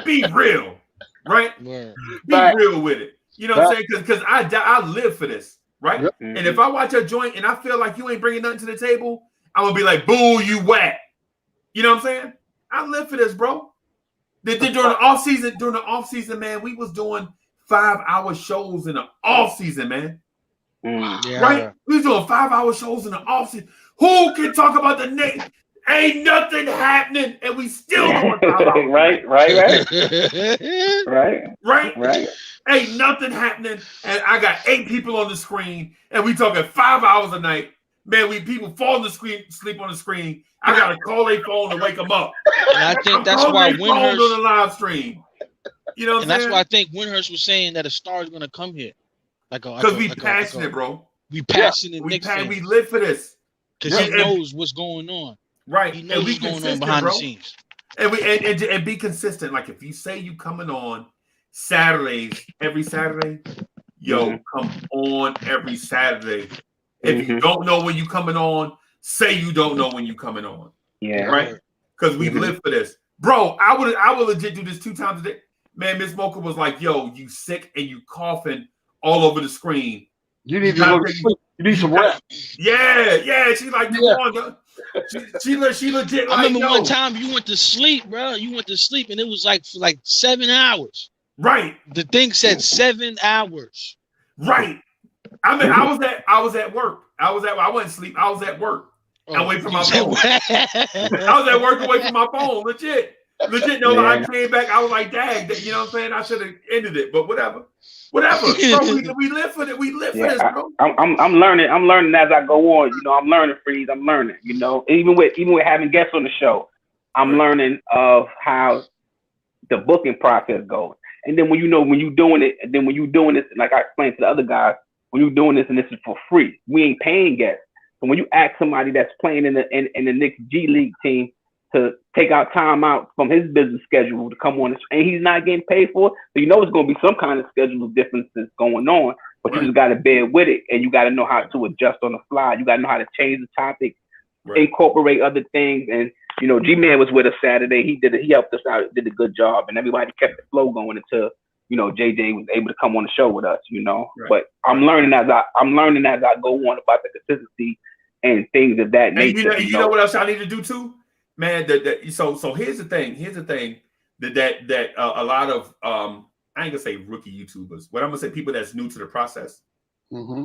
Be real. Right? Be real with it. You know what I'm saying? Because I live for this. Right? Yep. And if I watch a joint and I feel like you ain't bringing nothing to the table, I'm going to be like, boo, you whack. You know what I'm saying? I live for this, bro. During the off-season, man, we was doing 5-hour shows in the off-season, man. Yeah. Right? We was doing 5-hour shows in the off-season. Who can talk about the Knicks? Ain't nothing happening, and we still doing 5 hours. Right? Ain't nothing happening, and I got 8 people on the screen, and we talking 5 hours a night. Man, people fall on the screen, sleep on the screen. I gotta call their phone to wake them up. And I think that's why Windhurst on the live stream. You know what I'm saying? That's why I think Windhurst was saying that a star is gonna come here. Because we passionate, bro. We passionate Knicks fans. We live for this. Because he knows what's going on. Right. He knows what's going on behind the scenes. And be consistent. Like if you say you coming on Saturdays, every Saturday, come on every Saturday. If you don't know when you coming on, say you don't know when you coming on. Yeah. Right? Because we live for this. Bro, I would legit do this 2 times a day. Man, Miss Mocha was like, yo, you sick and you coughing all over the screen. You need to go to sleep. You need some rest. Yeah. She's like, come on. She legit. I remember one time you went to sleep, bro. You went to sleep and it was like for like 7 hours. Right. The thing said 7 hours. Right. I mean, I was at work. I wasn't asleep. I was at work. Away from my phone. I was at work away from my phone. Legit. No, I came back. I was like, dang, you know what I'm saying? I should have ended it, but whatever. Bro, we live for it. We live for this, bro. I'm learning as I go on. You know, I'm learning, Freeze. I'm learning. You know, even with having guests on the show, I'm learning of how the booking process goes. And then when you're doing it, and then when you're doing this, like I explained to the other guys, when you're doing this and this is for free, we ain't paying guests. So when you ask somebody that's playing in the Knicks G League team to take out time out from his business schedule to come on, and he's not getting paid for it, so you know it's going to be some kind of schedule differences going on. But you just got to bear with it, and you got to know how to adjust on the fly. You got to know how to change the topic, incorporate other things. And you know, G-Man was with us Saturday. He helped us out, did a good job, and everybody kept the flow going until JJ was able to come on the show with us. But I'm learning as I go on about the consistency and things of that nature. And you know what else I need to do too, man? So here's the thing. That a lot of I ain't gonna say rookie YouTubers. What I'm gonna say, people that's new to the process,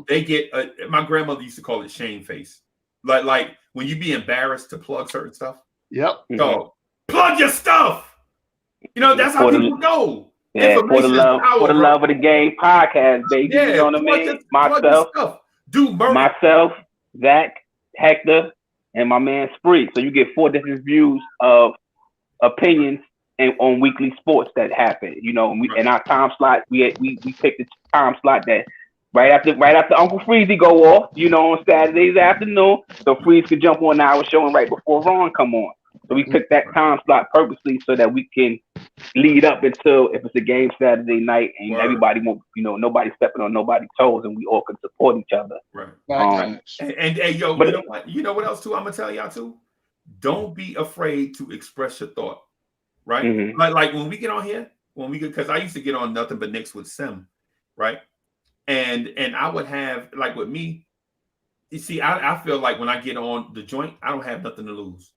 they get. My grandmother used to call it shame face. Like when you be embarrassed to plug certain stuff. Yep. So plug your stuff. That's how people go. Yeah, for the love of the game podcast, baby. Yeah, you know what I mean? Myself, Zach, Hector, and my man Spree. So you get 4 different views of opinions and on weekly sports that happen. In our time slot, we picked the time slot that right after Uncle Freezy go off, on Saturdays afternoon, so Freeze could jump on our show and right before Ron come on. So we picked that time slot purposely so that we can lead up until if it's a game Saturday night and everybody won't, nobody stepping on nobody's toes and we all can support each other. Right. And yo, you know what else too? I'm gonna tell y'all too. Don't be afraid to express your thought. Right? Mm-hmm. Like when we get on here, because I used to get on Nothing But Knicks with Sim, right? And I would have, like with me, you see, I feel like when I get on the joint, I don't have nothing to lose.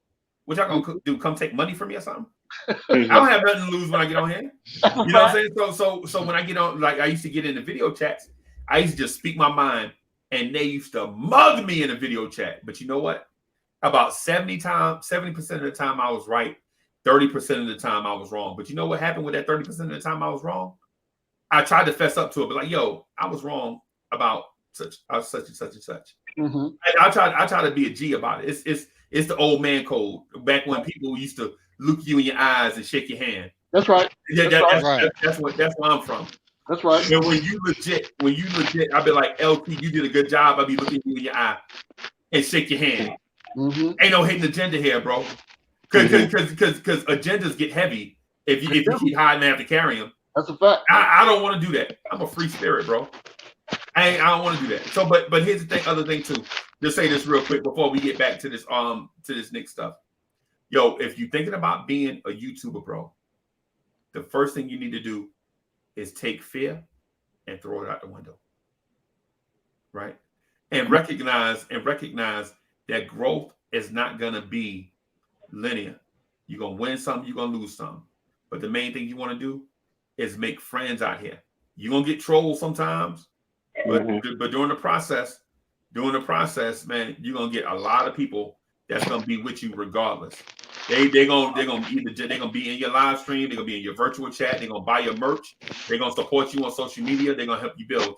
What y'all gonna do? Come take money from me or something? I don't have nothing to lose when I get on here. You know what I'm saying? So when I get on, like I used to get in the video chats, I used to just speak my mind, and they used to mug me in a video chat. But you know what? About 70% of the time I was right, 30% of the time I was wrong. But you know what happened with that 30% of the time I was wrong? I tried to fess up to it, but like, yo, I was wrong about such and such and such. And I try to be a G about it. It's the old man code back when people used to look you in your eyes and shake your hand. That's right. That's where I'm from. That's right. And when you legit, I'll be like, LT, you did a good job. I'll be looking you in your eye and shake your hand. Ain't no hidden agenda here, bro. Because agendas get heavy if you keep hiding and have to carry them. That's a fact. I don't want to do that. I'm a free spirit, bro. I don't want to do that. So, but here's the other thing too. Just say this real quick before we get back to this Knicks stuff. Yo, if you're thinking about being a YouTuber, bro, the first thing you need to do is take fear and throw it out the window. Right? And recognize that growth is not gonna be linear. You're gonna win some, you're gonna lose some. But the main thing you want to do is make friends out here. You're gonna get trolled sometimes, but during the process, man, you're gonna get a lot of people that's gonna be with you regardless. They're gonna be in your live stream, they're gonna be in your virtual chat, they're gonna buy your merch, they're gonna support you on social media, they're gonna help you build.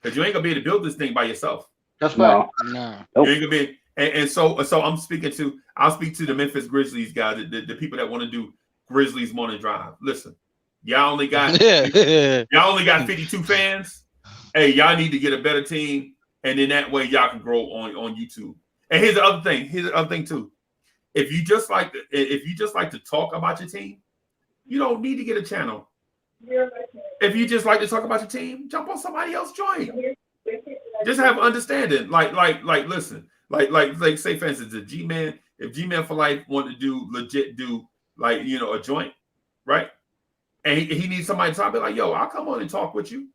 Because you ain't gonna be able to build this thing by yourself. That's right. No. You ain't gonna be, and so I'll speak to the Memphis Grizzlies guys, the people that want to do Grizzlies morning drive. Listen, y'all only got 52 fans. Hey, y'all need to get a better team, and then that way y'all can grow on YouTube. And here's the other thing too. If you just like to talk about your team, you don't need to get a channel. If you just like to talk about your team, jump on somebody else's joint. Just have understanding. Listen. Like say for instance, if G-Man for Life wanted to do a joint, right? And he needs somebody to talk, be like, yo, I'll come on and talk with you.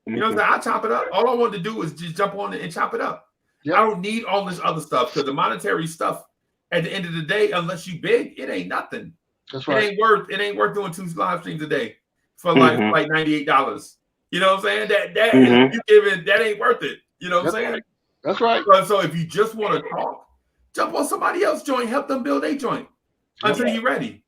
You know what I'm saying? I'll chop it up. All I want to do is just jump on it and chop it up. Yep. I don't need all this other stuff because the monetary stuff at the end of the day, unless you big, it ain't nothing. That's right. It ain't worth doing 2 live streams a day for like $98. You know what I'm saying? That ain't worth it. You know what I'm saying? Right. That's right. So if you just want to talk, jump on somebody else's joint, help them build a joint until you're ready.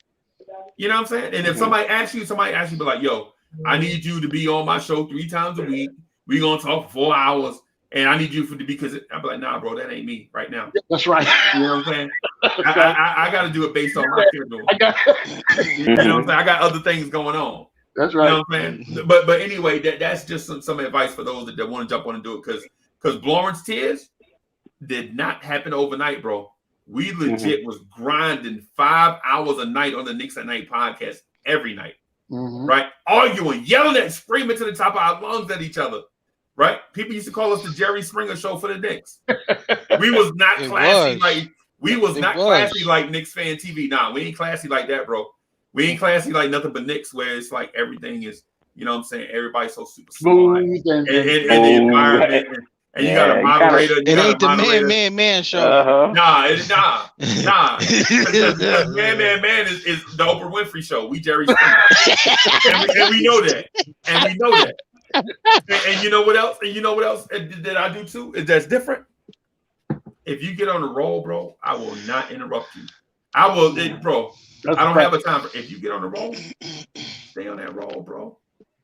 You know what I'm saying? And if somebody asks you, be like, yo, I need you to be on my show 3 times a week. We're gonna talk for 4 hours, and I need you because I'll be like, nah, bro, that ain't me right now. That's right. You know what I'm saying? I got to do it based on my schedule. You know what I'm saying? I got other things going on. That's right. You know what I'm saying? But anyway, that's just some advice for those that want to jump on and do it because Blorange tears did not happen overnight, bro. We legit was grinding 5 hours a night on the Knicks at Night podcast every night, right? Arguing, yelling screaming to the top of our lungs at each other, right? People used to call us the Jerry Springer Show for the Knicks. We was not classy classy like Knicks fan TV. Nah, we ain't classy like that, bro. We ain't classy like nothing but Knicks, where it's like everything is, you know what I'm saying? Everybody's so super smart. And the environment. And you got a moderator. It ain't the man show. Nah. Man is the Oprah Winfrey Show. We Jerry Springer. and we know that. And you know what else? That I do too? That's different. If you get on the roll, bro, I will not interrupt you. I will, bro. I don't have a time for. If you get on the roll, stay on that roll, bro.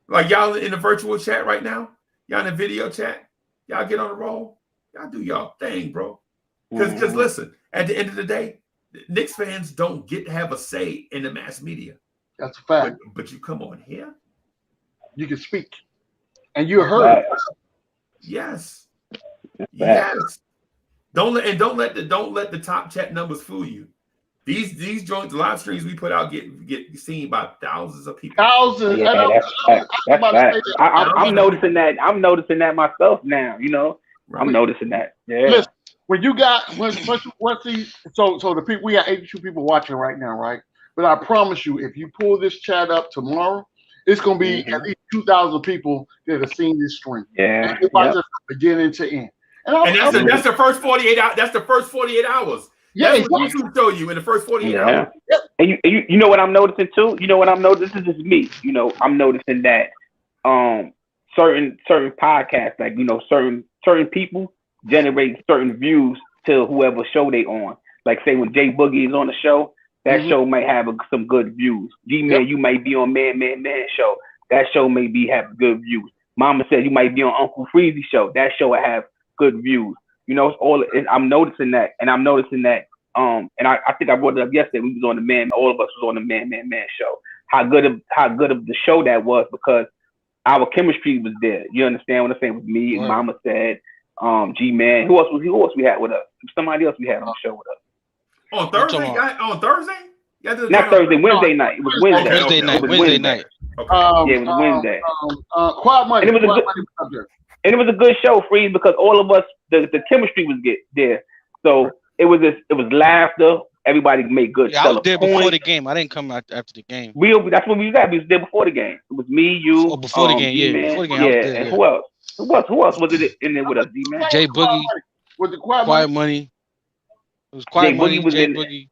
Like y'all in the virtual chat right now, y'all in the video chat. Y'all get on the roll. Y'all do y'all thing, bro. Because listen, at the end of the day, Knicks fans don't get to have a say in the mass media. That's a fact. But you come on here, you can speak, and you're heard. Yes. Yes. Don't let the top chat numbers fool you. These joints, live streams we put out get seen by thousands of people. Thousands. Yeah, I'm noticing that. I'm noticing that myself now. You know, right. I'm noticing that. Yeah. Listen, when you got once the the people, we got 82 people watching right now, right? But I promise you, if you pull this chat up tomorrow, it's gonna be at least 2,000 people that have seen this stream. Yeah. Just beginning to end. And that's the first 48 hours. That's the first 48 hours. Yeah, That's what YouTube show you in the first 48 hours. Yeah. And you know what I'm noticing too? You know what I'm noticing? This is just me. You know, I'm noticing that certain podcasts, like, you know, certain people generate certain views to whoever show they on. Like, say when Jay Boogie is on the show, that show might have some good views. G-Man, you might be on Man show. That show may have good views. Mama said you might be on Uncle Freezy show. That show will have good views. You know, I'm noticing that, and I'm noticing that. And I think I brought it up yesterday. We was on the Man. All of us was on the Man show. How good of the show that was, because our chemistry was there. You understand what I'm saying? With me and Mama said, G-Man. Who else we had with us? Somebody else we had on the show with us. On Thursday? On Thursday? Not Thursday, Wednesday night. It was Wednesday. Wednesday night. Wednesday night. Okay. Yeah, it was Wednesday. Quiet Money. And it was a good show, Freeze, because all of us, the chemistry was there. So it was laughter. Everybody made good. Yeah, I was there before the game. I didn't come out after the game. That's when we was at. We was there before the game. It was me, you. Oh, before the game, yeah. Before the game, I was there, and who else? Who else was it in there with us, D-Man? Jay Boogie. Was it Quiet Money? It was Quiet Money. Was Jay Boogie.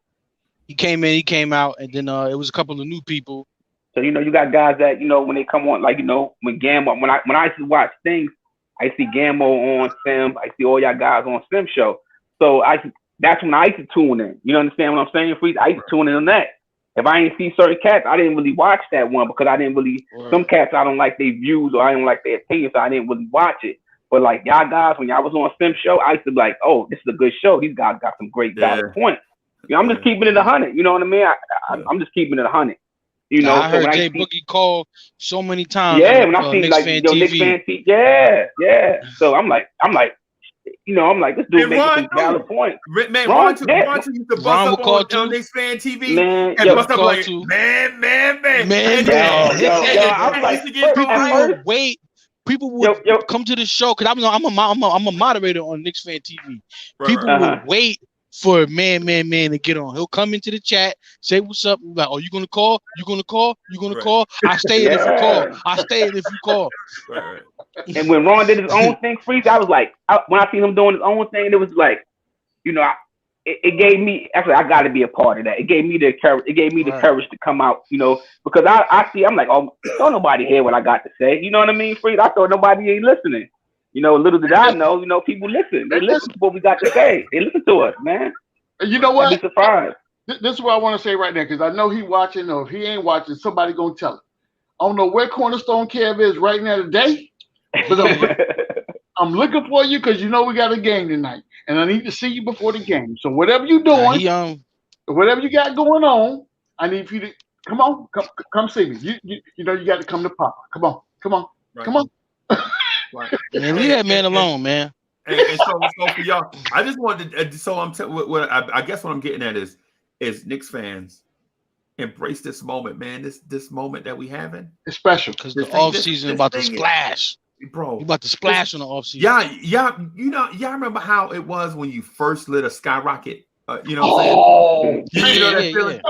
He came in, he came out, and then it was a couple of new people. So, you know, you got guys that, you know, when they come on, like, you know, when Gambo, when I used to watch things, I see Gambo on Sim, I see all y'all guys on Sim show. So that's when I used to tune in. You understand what I'm saying, Freeze? I used to tune in on that. If I didn't see certain cats, I didn't really watch that one, because I didn't really, some cats I don't like their views or I didn't like their opinions, so I didn't really watch it. But like y'all guys, when y'all was on Sim show, I used to be like, oh, this is a good show. These guys got some great valid points. You know, I'm just keeping it 100. You know what I mean? I'm just keeping it 100. You know, I heard Jay Boogie call so many times. Yeah, when I seen like Knicks fan TV. Yeah. So I'm like, you know, I'm like, this dude making some valid points. Man, Ron used to bust up on Knicks fan TV. Man, and bust up like, man. Yo, I'm like, people would come to the show, because I'm a moderator on Knicks fan TV. People would wait for man to get on. He'll come into the chat, say what's up. Like, oh, you gonna call? You gonna call? I stay in if you call. I stay in if you call. Right. And when Ron did his own thing, Freeze, I was like, when I seen him doing his own thing, it was like, you know, it gave me, actually, I got to be a part of that. It gave me the courage. It gave me the courage to come out, you know, because I'm like, oh, don't nobody hear what I got to say. You know what I mean, Freeze? I thought nobody ain't listening. You know, little did I know, you know, people listen. They listen to what we got to say. They listen to us, man. You know what? I'd be surprised. This is what I want to say right now, because I know he watching, or if he ain't watching, somebody gonna tell him. I don't know where Cornerstone Kev is right now today, but I'm looking for you, because you know we got a game tonight, and I need to see you before the game. So whatever you're doing, whatever you got going on, I need you to come see me. You know you got to come to Papa. Come on. Right. Man, leave that man alone, man. And so for y'all, I just wanted to. I guess what I'm getting at is Knicks fans embrace this moment, man. This moment that we having. It's special because the off season about to splash, bro. You about to splash on the off season. Yeah. You know, y'all remember how it was when you first lit a skyrocket. You know what I'm saying? You know that feeling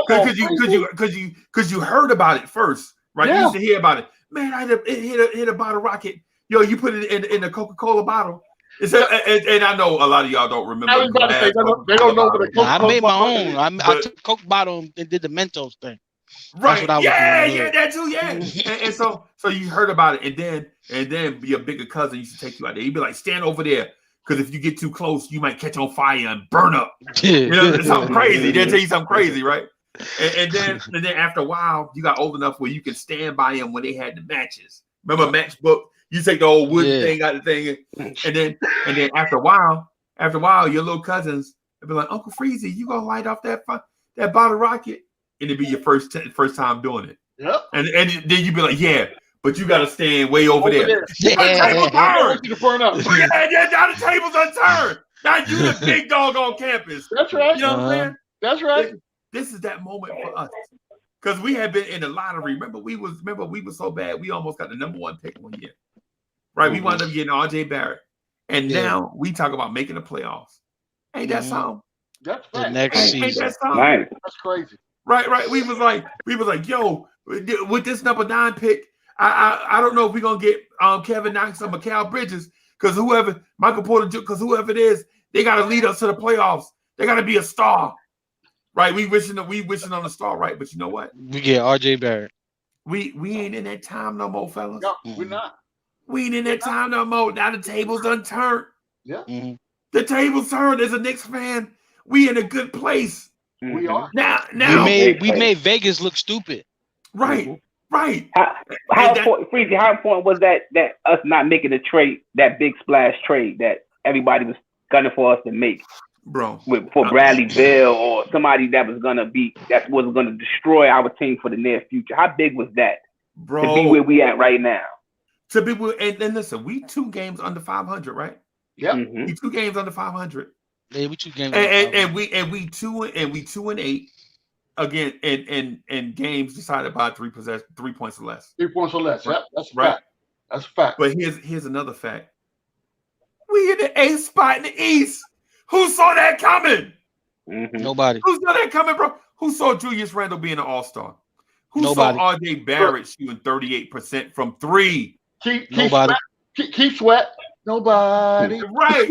because you heard about it first, right? You used to hear about it. Man, it hit a bottle rocket. Yo, you put it in the Coca-Cola bottle. And I know a lot of y'all don't remember. They don't know what a Coca-Cola I made my own. I took Coke bottle and did the Mentos thing. Right. That's what I was doing. That too. Yeah. and so you heard about it, and then your bigger cousin used to take you out there. He'd be like, stand over there, because if you get too close, you might catch on fire and burn up. You know, something crazy. They'll tell you something crazy, right? And then after a while, you got old enough where you can stand by them when they had the matches. Remember matchbook? You take the old wood thing out of the thing, and then after a while, your little cousins will be like, Uncle Freezy, you gonna light off that bottle rocket, and it'd be your first time doing it. Yep. And then you'd be like, yeah, but you gotta stand way over there. I want you to burn up. Yeah, now the table's unturned. Now you the big dog on campus. That's right. You know what I'm saying? That's right. This is that moment for us. Because we had been in the lottery. Remember, we was so bad, we almost got the #1 pick one year. Right? We wound up getting RJ Barrett. And now we talk about making the playoffs. Ain't that something? That's right. The next season. Ain't that something? Nice. That's crazy. Right. We was like, yo, with this #9 pick, I don't know if we're gonna get Kevin Knox or Mikal Bridges, because whoever it is, they gotta lead us to the playoffs. They got to be a star, right? We wishing on a star, right? But you know what? We get RJ Barrett. We ain't in that time no more, fellas. No, we're not. We ain't in that time no more. Now the tables done turned. Yeah. Mm-hmm. The tables turned. As a Knicks fan, we in a good place. We are. Now we made Vegas look stupid. Right. Right. How important was that us not making a trade, that big splash trade that everybody was gunning for us to make, bro? For Bradley Beal or somebody that was gonna destroy our team for the near future. How big was that, bro? To be where we at right now. To be and listen, we 2 games under 500, right? Yeah. Mm-hmm. We 2 games under 500. Yeah, we 2 games. And we 2-8 again in games decided by 3 points or less. 3 points or less. Yep, that's a right. fact. That's a fact. But here's another fact. We in the 8th spot in the East. Who saw that coming? Mm-hmm. Nobody. Who saw that coming, bro? Who saw Julius Randle being an all-star? Who Nobody. saw RJ Barrett shooting 38% from 3? Nobody. Keep Sweat. Nobody. Right.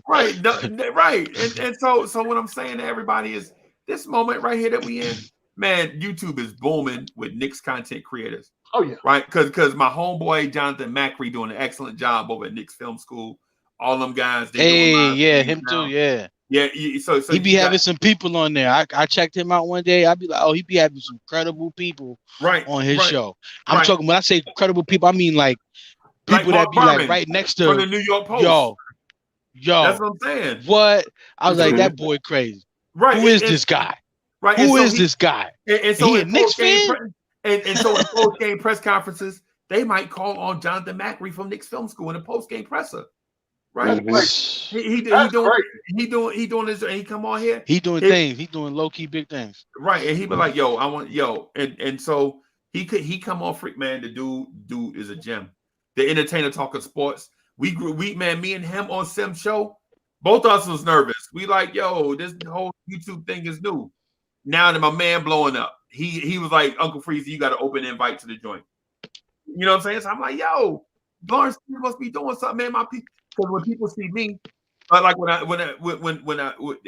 right. And so what I'm saying to everybody is this moment right here that we in, man, YouTube is booming with Knicks content creators. Oh yeah. Right? Because my homeboy Jonathan Macri doing an excellent job over at Knicks Film School. All them guys. Him too. Yeah. Yeah. So he be having some people on there. I checked him out one day. I'd be like, oh, he be having some credible people on his show. I'm talking, when I say credible people, I mean like people that be like right next to from the New York Post. Yo. That's what I'm saying. What? I was like, that boy crazy. Right. Who is this guy? Right. Who is this guy? And so he a Knicks fan? And so in post-game press conferences, they might call on Jonathan Macri from Knicks Film School in a post-game presser. Right? He doing this, and he come on here. He doing things. He doing low-key big things. Right. And he be like, and so he come on Freak, man. The dude is a gem. The entertainer talking sports. Me and him on Sim show, both of us was nervous. We like, this whole YouTube thing is new. Now that my man blowing up, he was like, Uncle Freezy, you got to open invite to the joint. You know what I'm saying? So I'm like, Blorange must be doing something, man. My people, because when people see me, like when I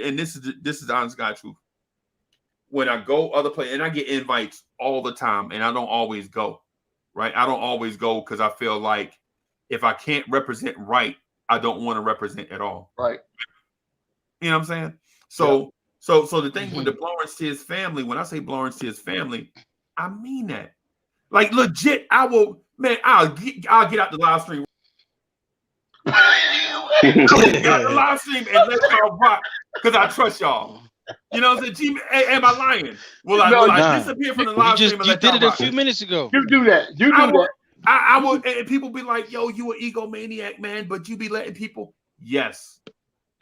and this is the honest God truth. When I go other places, and I get invites all the time, and I don't always go. Right? I don't always go because I feel like if I can't represent right, I don't want to represent at all. Right. You know what I'm saying? So the thing with the Blorange to his family, when I say Blorange to his family, I mean that. Like legit, I'll get out the live stream. I'll get out the live stream and let y'all rock because I trust y'all. You know what I'm saying? Am I lying? Will I disappear from the live stream and let y'all rock? You did it a few minutes ago. You do that. I would, and people be like, "Yo, you an egomaniac, man," but you be letting people. Yes,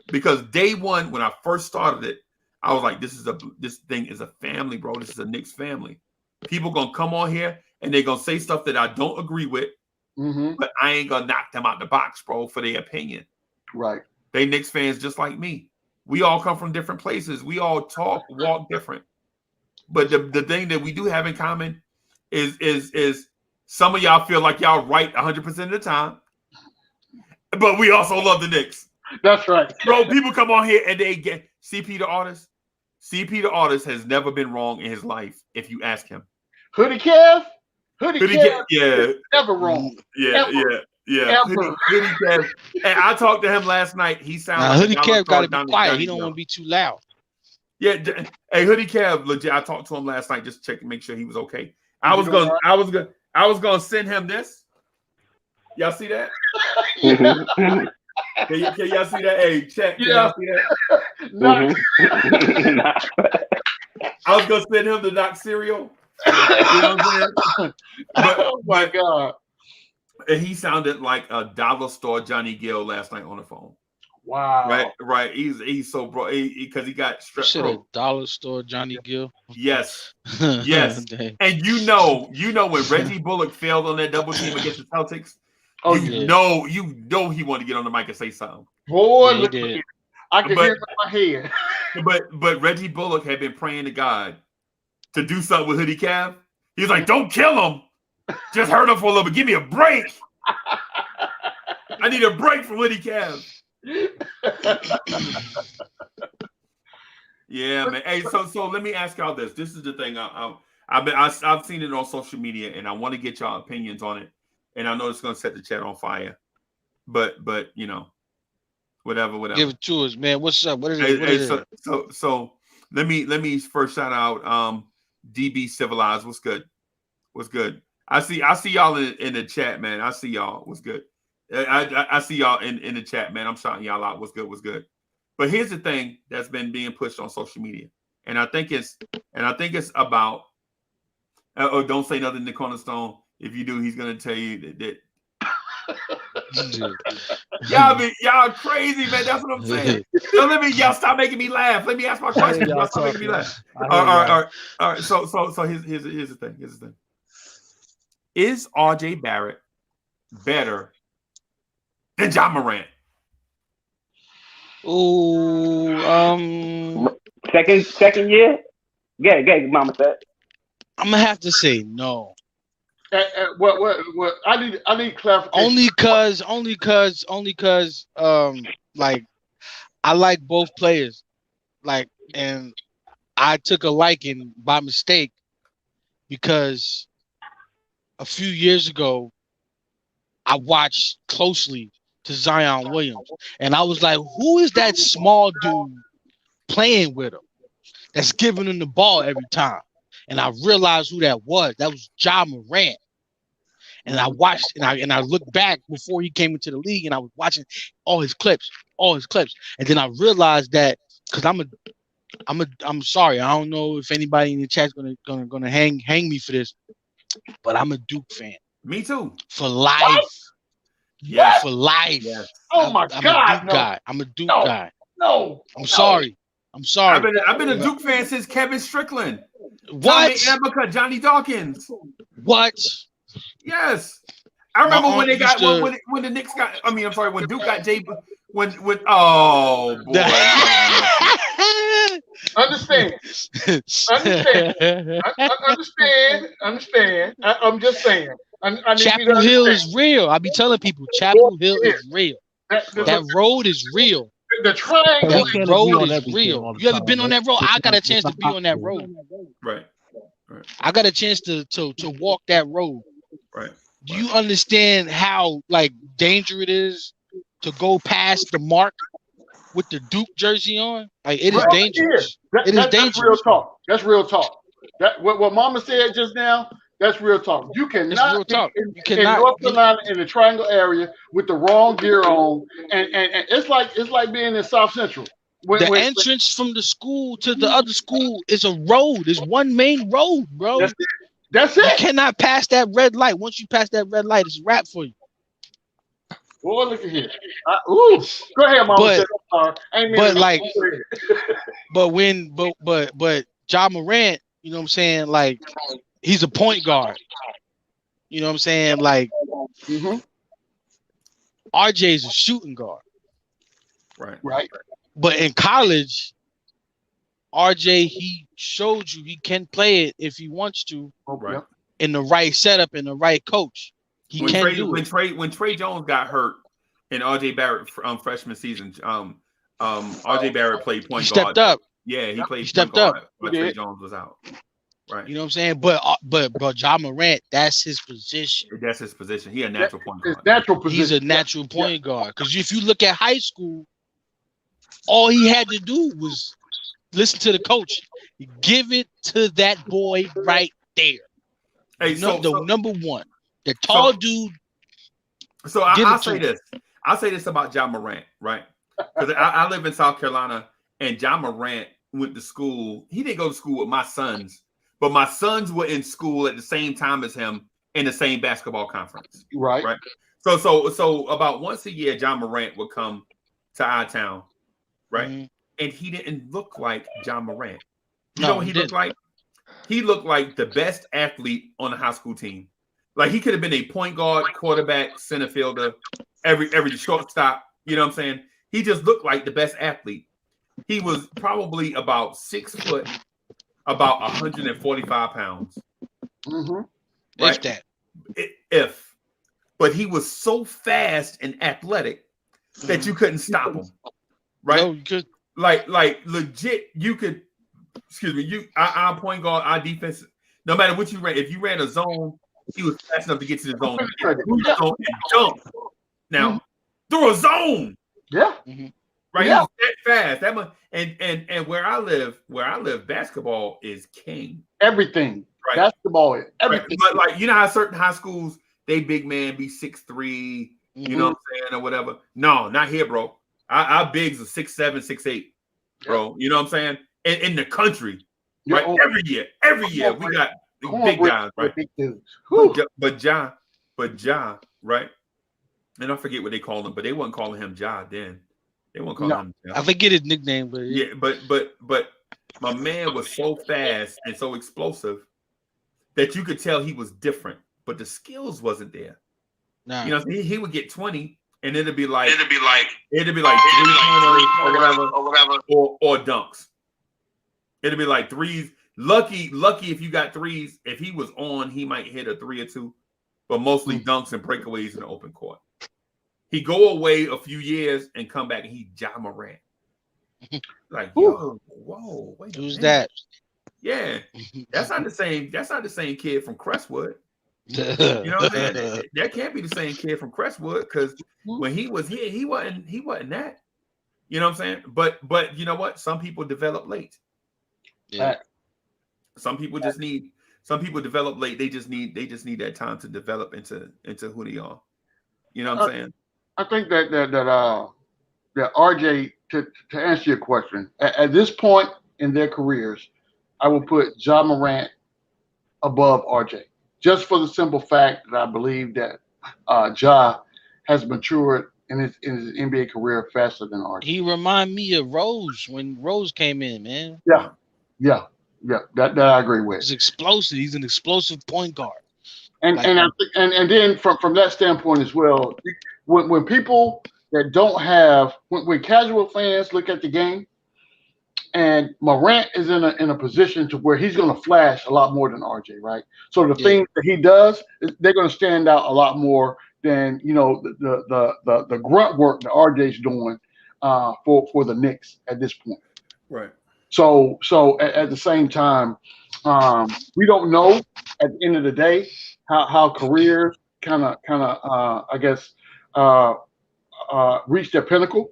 because day one when I first started it, I was like, "This thing is a family, bro. This is a Knicks family. People gonna come on here and they gonna say stuff that I don't agree with, but I ain't gonna knock them out the box, bro, for their opinion. Right? They Knicks fans just like me. We all come from different places. We all walk different. But the thing that we do have in common is some of y'all feel like y'all right 100% of the time, but we also love the Knicks. That's right, bro. People come on here and they get CP the artist. CP the artist has never been wrong in his life. If you ask him, Hoodie Kev, yeah, never wrong. Yeah. Ever. Hoodie Kev. And I talked to him last night. He sounded Hoodie Kev got to be quiet. He don't want to be too loud. Yeah, hey, Hoodie Kev, legit. I talked to him last night just to check and make sure he was okay. I was gonna send him this. Y'all see that? Can y'all see that? Hey, check. Can y'all see that? I was gonna send him the Doc cereal. You know what I'm saying? Oh my God. And he sounded like a dollar store Johnny Gill last night on the phone. Wow. Right. He's so bro because he got strep throat. Dollar store Johnny Gill. Yes. And you know when Reggie Bullock failed on that double team against the Celtics. You know he wanted to get on the mic and say something. Boy, look at it. I can hear it in my head. But Reggie Bullock had been praying to God to do something with Hoodie Cav. He was like, "Don't kill him. Just hurt him for a little bit. Give me a break. I need a break from Hoodie Cav." Yeah, man. Hey, so let me ask y'all this. This is the thing. I've seen it on social media, and I want to get y'all opinions on it. And I know it's going to set the chat on fire. But you know, whatever. Give it to us, man. What's up? What is Hey, it? What is it? So let me first shout out DB Civilized. What's good? What's good? I see y'all in the chat, man. I see y'all. What's good? I see y'all in the chat, man. I'm shouting y'all out. What's good? What's good? But here's the thing that's been being pushed on social media, and I think it's about. Oh, don't say nothing to Cornerstone. If you do, he's gonna tell you that y'all crazy, man. That's what I'm saying. So y'all stop making me laugh. Let me ask my question. Y'all stop making me laugh. All right. So here's the thing. Here's the thing. Is RJ Barrett better than Ja Morant? Ooh, second year. Yeah, Mama said. I'm gonna have to say no. What? I need clarification. Only cause, like I like both players, like, and I took a liking by mistake because a few years ago I watched closely to Zion Williams, and I was like, who is that small dude playing with him that's giving him the ball every time? And I realized who that was. That was Ja Morant. And I watched and I looked back before he came into the league, and I was watching all his clips. And then I realized that because I'm sorry, I don't know if anybody in the chat's gonna hang me for this, but I'm a Duke fan. Me too. For life. What? Yeah, for life. Yes. Oh my God! I'm a Duke guy. No. I'm sorry. I've been a Duke fan since Kevin Strickland. What? Tommy Abaca, Johnny Dawkins. What? Yes. I remember when they got when the Knicks got. I mean, I'm sorry, when Duke got Jay. When oh boy. Understand. I'm just saying. Chapel Hill is real. I be telling people Chapel Hill is real. That road is real. The triangle. That road is real. You ever been on that road? I got a chance to be on that road. Right. I got a chance to walk that road. Right. Do you understand how like dangerous it is to go past the mark with the Duke jersey on? Like it is dangerous. It is dangerous. That's real talk. That's real talk. That what Mama said just now. That's real talk. You cannot be in North Carolina in the Triangle area with the wrong gear on, and it's like being in South Central. The entrance from the school to the other school is a road. It's one main road, bro. That's it. You cannot pass that red light. Once you pass that red light, it's a wrap for you. Boy, look at here. Go ahead, Mama. But Ja Morant, you know what I'm saying? Like, he's a point guard. You know what I'm saying? Like, RJ is a shooting guard. Right. But in college, RJ, he showed you he can play it if he wants to, in the right setup and the right coach. When Trey Jones got hurt in RJ Barrett freshman season, RJ Barrett played point guard. Stepped up. Yeah, he stepped up. But Trey Jones was out. Right. You know what I'm saying? But Ja Morant, that's his position. That's his position. He a natural point guard. He's a natural point guard. Because if you look at high school, all he had to do was listen to the coach. Give it to that boy right there. Hey, number one. The tall dude. So I'll say this. I'll say this about Ja Morant, right? Because I live in South Carolina, and Ja Morant went to school. He didn't go to school with my sons, but my sons were in school at the same time as him in the same basketball conference. Right. So about once a year, Ja Morant would come to our town, right? Mm-hmm. And he didn't look like Ja Morant. You know what he looked like? He looked like the best athlete on the high school team. Like he could have been a point guard, quarterback, center fielder, every shortstop. You know what I'm saying? He just looked like the best athlete. He was probably about 6 foot, about 145 pounds. Mm-hmm. Right? If that. But he was so fast and athletic that you couldn't stop him, right? No, you could. Like legit, you could. Excuse me, our point guard, our defense. No matter what you ran, if you ran a zone, he was fast enough to get to the zone, and jump. Now through a zone, Yeah. right? Yeah. He was that fast. That much, and where I live, basketball is king. Everything. Right. Basketball is everything. Right. But like you know how certain high schools they big man be 6'3", you know what I'm saying, or whatever. No, not here, bro. Our bigs are 6'7", 6'8", bro. You know what I'm saying? In the country, right? Every year we got big guys, right? Big dudes. But Ja, right? And I forget what they called him, but they wasn't calling him Ja then. They weren't calling him Ja. I forget his nickname, but yeah, but my man was so fast and so explosive that you could tell he was different, but the skills wasn't there. Nah. You know, he would get 20, and it'd be like 3-pointers or whatever, or dunks. It'd be like threes. Lucky if you got threes. If he was on, he might hit a 3 or 2, but mostly dunks and breakaways in the open court. He go away a few years and come back, and he Ja Morant. Like, whoa, wait a who's minute. that? Yeah, that's not the same. That's not the same kid from Crestwood. You know what I'm saying? That can't be the same kid from Crestwood because when he was here, he wasn't that. You know what I'm saying? But you know what? Some people develop late. Yeah. Some people develop late. They just need that time to develop into who they are. You know what I'm saying? I think that RJ, to answer your question, at this point in their careers, I will put Ja Morant above RJ, just for the simple fact that I believe that Ja has matured in his NBA career faster than RJ. He remind me of Rose when Rose came in, man. Yeah. That I agree with. He's explosive. He's an explosive point guard. And then from that standpoint as well, when people that don't have when casual fans look at the game, and Morant is in a position to where he's going to flash a lot more than RJ, right? So the things that he does, they're going to stand out a lot more than the grunt work that RJ's doing for the Knicks at this point. Right. So at the same time, we don't know at the end of the day how careers kind of I guess reach their pinnacle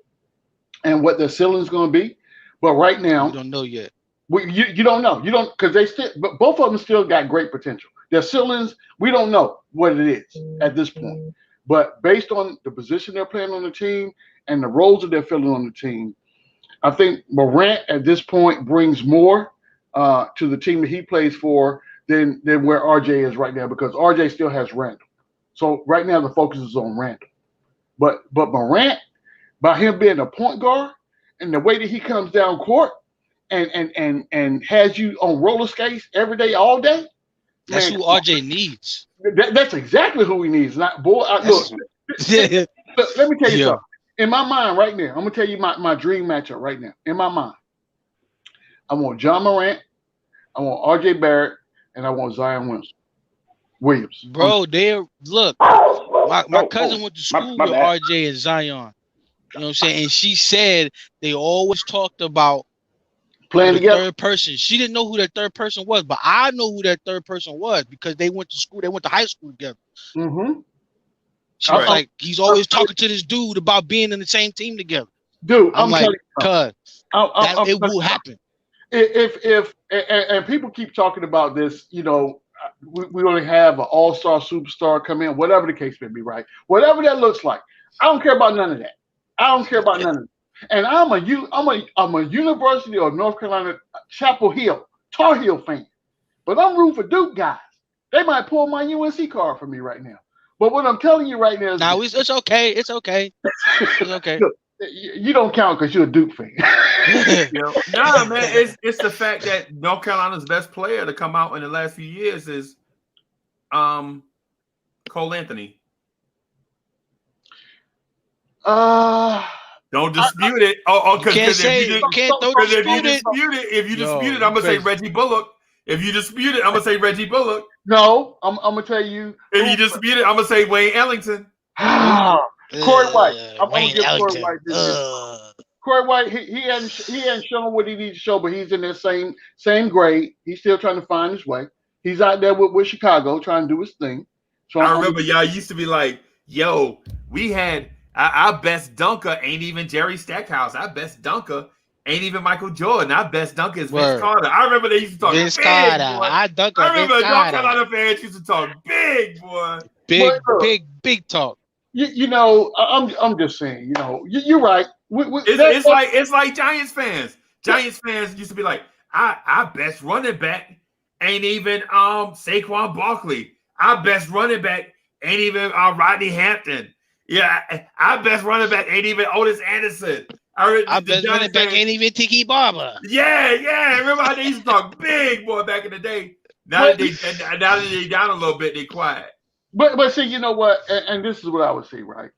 and what their ceiling is going to be. But right now, we don't know yet. You don't know. You don't, because they still, but both of them still got great potential. Their ceilings, we don't know what it is at this point. But based on the position they're playing on the team and the roles that they're filling on the team, I think Morant at this point brings more to the team that he plays for than where RJ is right now, because RJ still has Randall. So right now the focus is on Randall. But Morant, by him being a point guard and the way that he comes down court and has you on roller skates every day, all day. That's who RJ needs. That's exactly who he needs. Not boy. Look, let me tell you something. In my mind right now, I'm gonna tell you my dream matchup right now. In my mind, I want Ja Morant, I want RJ Barrett, and I want Zion Williams. Bro, my cousin went to school with RJ and Zion. You know what I'm saying? And she said they always talked about playing together. Third person. She didn't know who that third person was, but I know who that third person was because they went to school. They went to high school together. Mm-hmm. She was like, he's always talking to this dude about being in the same team together. Dude, I'm like, cuz it will happen. If people keep talking about this, you know, we only have an all-star superstar come in, whatever the case may be, right? Whatever that looks like, I don't care about none of that. I don't care about none of it. And I'm a University of North Carolina Chapel Hill Tar Heel fan, but I'm rooting for Duke guys. They might pull my UNC card for me right now. But what I'm telling you right now is it's okay. It's okay. It's okay. Look, you don't count because you're a Duke fan. Nah, man, it's the fact that North Carolina's best player to come out in the last few years is Cole Anthony. Don't dispute it. Because if you dispute it, I'm gonna say Reggie Bullock. If you dispute it, I'm gonna say Reggie Bullock. No, I'm gonna tell you. If you dispute it, I'm gonna say Wayne Ellington. Corey White. I'm Wayne gonna give Corey Ellington. White this. Corey White, he hadn't shown what he needs to show, but he's in that same grade. He's still trying to find his way. He's out there with Chicago trying to do his thing. So I remember y'all used to be like, yo, we had our best dunker ain't even Jerry Stackhouse. Our best dunker ain't even Michael Jordan. Our best dunker is Vince Carter. I remember they used to talk Vince big, Carter. boy. I remember Vince North Carter. Carolina fans used to talk big, boy. Big talk. You know, I'm just saying. You know, you're right. It's like Giants fans. Giants fans used to be like, our best running back ain't even Saquon Barkley. Our best running back ain't even Rodney Hampton. Yeah, our best running back ain't even Otis Anderson. Our best running back ain't even Tiki Barber. Yeah. Remember how they used to talk big, boy, back in the day. Now that they down a little bit, they quiet. But see, you know what? And this is what I would say, right?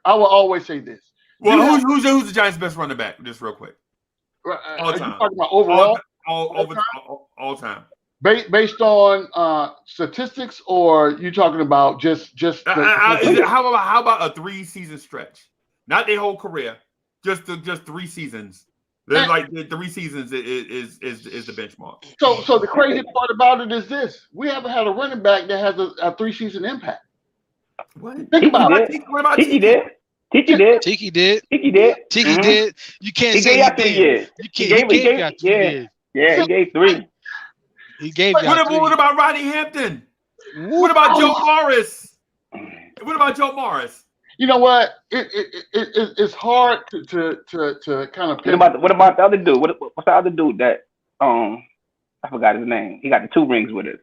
I will always say this. Well, who's the Giants' best running back? Just real quick. All time. Are you talking about overall? All time. Based on statistics, or you talking about just how about a 3-season stretch? Not their whole career, just 3 seasons. There's like 3 seasons is the benchmark. So the crazy part about it is this: we haven't had a running back that has a 3-season impact. What? Think about it. What about Tiki did? Tiki did. Tiki did. Tiki did. Tiki did. You can't he say gave out 3 years. You can't. He gave out 3 years. Yeah, he gave 3. He gave y'all 3. What about Rodney Hampton? What about Joe Morris? What about Joe Morris? You know what? It's hard to kind of. What about the other dude? What's the other dude that I forgot his name? He got the 2 rings with it.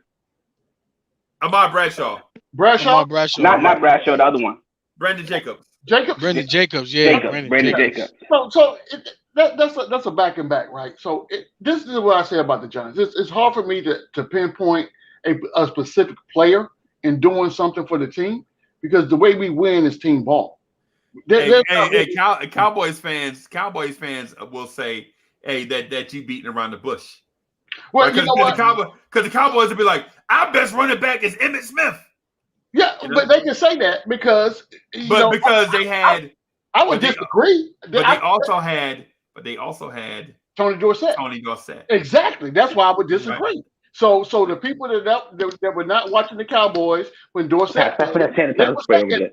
Ahmad Bradshaw. Bradshaw? Not Bradshaw. The other one. Brandon Jacobs. Brandon Jacobs. Yeah. Brandon Jacobs. So that's a back and back, right? So this is what I say about the Giants. It's hard for me to pinpoint a specific player in doing something for the team, because the way we win is team ball. Cowboys fans will say, hey, that you beating around the bush. Well, because the Cowboys will be like, our best running back is Emmitt Smith. Yeah, but they can say that because I would disagree. But they also had Tony Dorsett. Exactly. That's why I would disagree. Right. So the people that were not watching the Cowboys when Dorsett, they were saying this.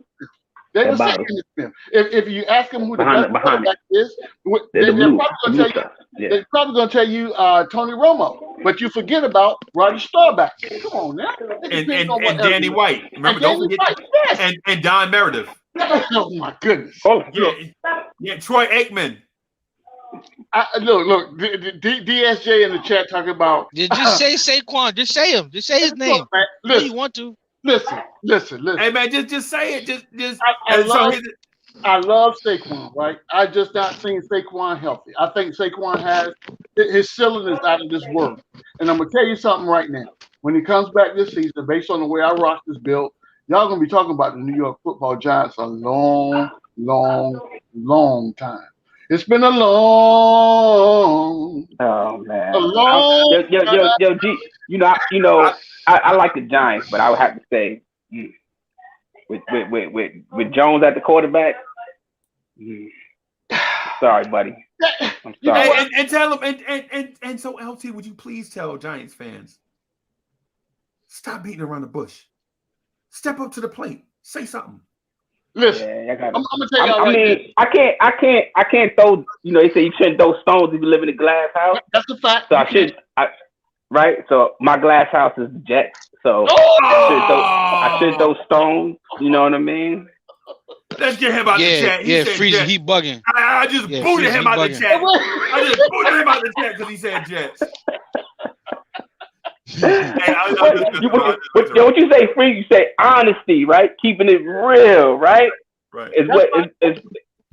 If you ask them who the best quarterback is, they're probably going to tell you Tony Romo, but you forget about Roger Staubach. Come on now. And Danny White. Remember, don't forget. Yes. And Don Meredith. Oh my goodness. Yeah, Troy Aikman. Look, DSJ in the chat talking about. Just say Saquon. Just say him. Just say his name. Listen, you want to. Listen. Hey man, just say it. I love Saquon, right? I just not seen Saquon healthy. I think Saquon has his ceiling is out of this world. And I'm gonna tell you something right now. When he comes back this season, based on the way our roster's built, y'all gonna be talking about the New York Football Giants a long time. It's been a long. Oh man. Yo, G. You know. I like the Giants, but I would have to say with Jones at the quarterback. Sorry, buddy. I'm sorry. And tell them and so LT, would you please tell Giants fans, stop beating around the bush. Step up to the plate. Say something. Listen, I'm gonna tell y'all. I mean, I can't throw. You know, they say you shouldn't throw stones if you live in a glass house. That's a fact. So I should. Right, so my glass house is the Jets, so I should throw stones. You know what I mean? Let's get him out the chat. Freezy, he bugging. I just booted him out the chat. I just booted him out the chat because he said Jets. What you say, Free? You say honesty, right? Keeping it real, right? Right. Is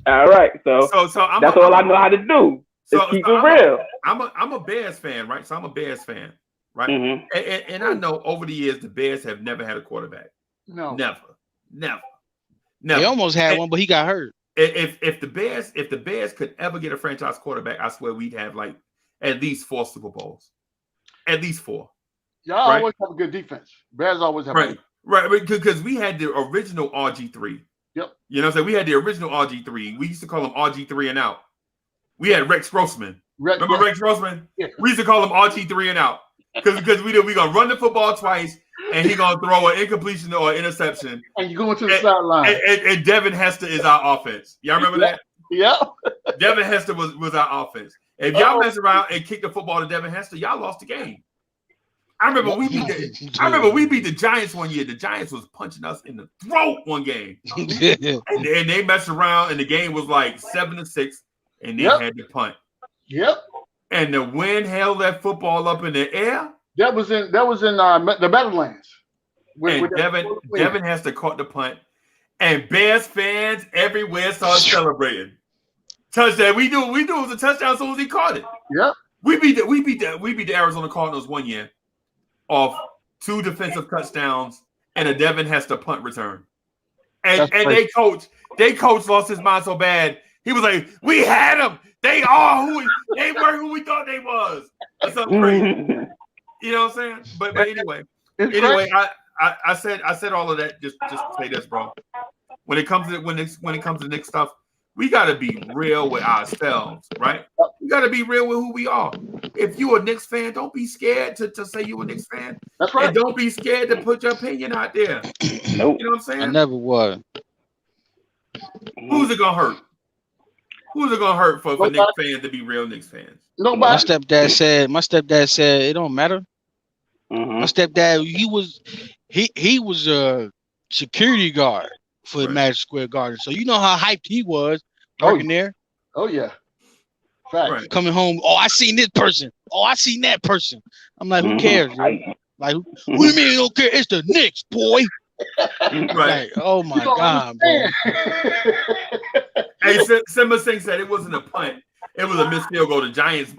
all right. So that's all I know how to do. Keep it real. I'm a Bears fan, right? So I'm a Bears fan, right? Mm-hmm. And I know over the years the Bears have never had a quarterback. No, never. They almost had one, but he got hurt. If the Bears could ever get a franchise quarterback, I swear we'd have like at least 4 Super Bowls, at least 4. Y'all always have a good defense. Bears always have right, because we had the original RG3. Yep. You know what I'm saying? We had the original RG3. We used to call him RG3 and out. We had Rex Grossman. Remember Rex Grossman? Yeah. We used to call him RG3 and out. Because we gonna run the football twice and he gonna throw an incompletion or an interception. And you going to the sideline. And Devin Hester is our offense. Y'all remember that? Yeah. Devin Hester was our offense. If y'all mess around and kick the football to Devin Hester, y'all lost the game. I remember we beat the Giants one year. The Giants was punching us in the throat one game. and they messed around and the game was like 7-6 and they had to punt. Yep. And the wind held that football up in the air. That was in the Meadowlands. And Devin has to caught the punt. And Bears fans everywhere started celebrating. Touchdown. We knew it was a touchdown as soon as he caught it. Yep. We beat the Arizona Cardinals one year off 2 defensive touchdowns and a Devin Hester punt return. And they coach lost his mind so bad. He was like, "We had them. They were who we thought they was." Or something crazy. You know what I'm saying? But anyway, I said all of that just to say this, bro. When it comes to the Knicks stuff, we gotta be real with ourselves, right? We gotta be real with who we are. If you're a Knicks fan, don't be scared to say you're a Knicks fan. That's right. And don't be scared to put your opinion out there. Nope. You know what I'm saying? I never was. Who's it gonna hurt? Who's it gonna hurt for Knicks fans to be real Knicks fans? Nobody. My stepdad said it don't matter. Mm-hmm. My stepdad, he was a security guard for Madison Square Garden. So you know how hyped he was working there. Oh yeah. Fact. Right. Coming home, I seen this person. I seen that person. I'm like, who cares? Like, who do you mean you don't care? It's the Knicks, boy. Right. Like, oh my God, bro. Hey, Simba Singh said it wasn't a punt. It was a missed field goal. The Giants